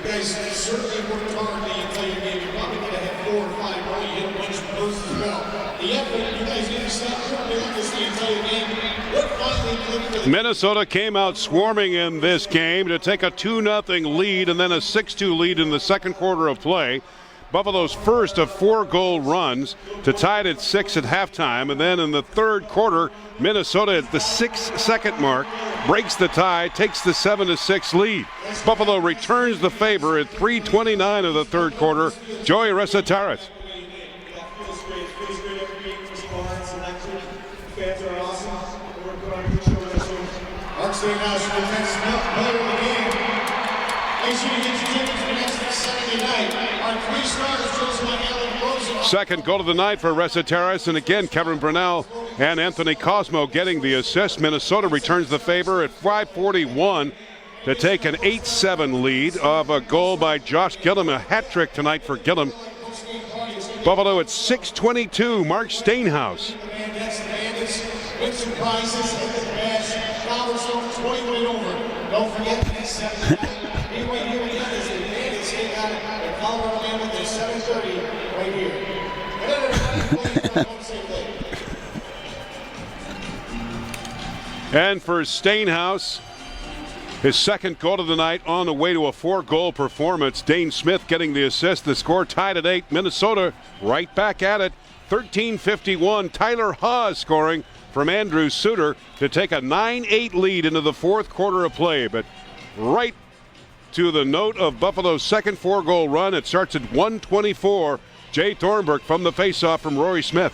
You guys certainly worked hard the entire game. You're probably going to have 4 or 5 more. You hit a bunch of those as well. The effort, you guys didn't stop doing this the entire game. What finally clicked for the Minnesota came out swarming in this game to take a 2-0 lead and then a 6-2 lead in the second quarter of play. Buffalo's first of 4 goal runs to tie it at 6 at halftime, and then in the third quarter, Minnesota at the 6-second mark breaks the tie, takes the 7-6 lead. Buffalo returns the favor at 3:29 of the third quarter. Joey Resetares. fans are awesome. We're going to show us. Mark Stainhouse, the defense player of the game. Make sure you get your tickets for next Saturday night. Our 3 stars chosen by Alan Rosen. Second goal of the night for Resetares, and again Kevin Brunel and Anthony Cosmo getting the assist. Minnesota returns the favor at 5:41 to take an 8-7 lead of a goal by Josh Gillum, a hat trick tonight for Gillum. Buffalo at 6:22, Mark Stainhouse. Bandits with some prizes at the bash. Cobblestone 20 over. Don't forget the next 7 anyway, here we have is the Bandits take out the Colorado man with their 7:30 right here. And then everybody plays same thing. And for Stainhouse, his second goal of the night on the way to a 4-goal performance. Dane Smith getting the assist. The score tied at 8. Minnesota right back at it. 13:51. Tyler Haas scoring from Andrew Suter to take a 9-8 lead into the fourth quarter of play. But right to the note of Buffalo's second 4-goal run, it starts at 1:24. Jay Thornburg from the faceoff from Rory Smith.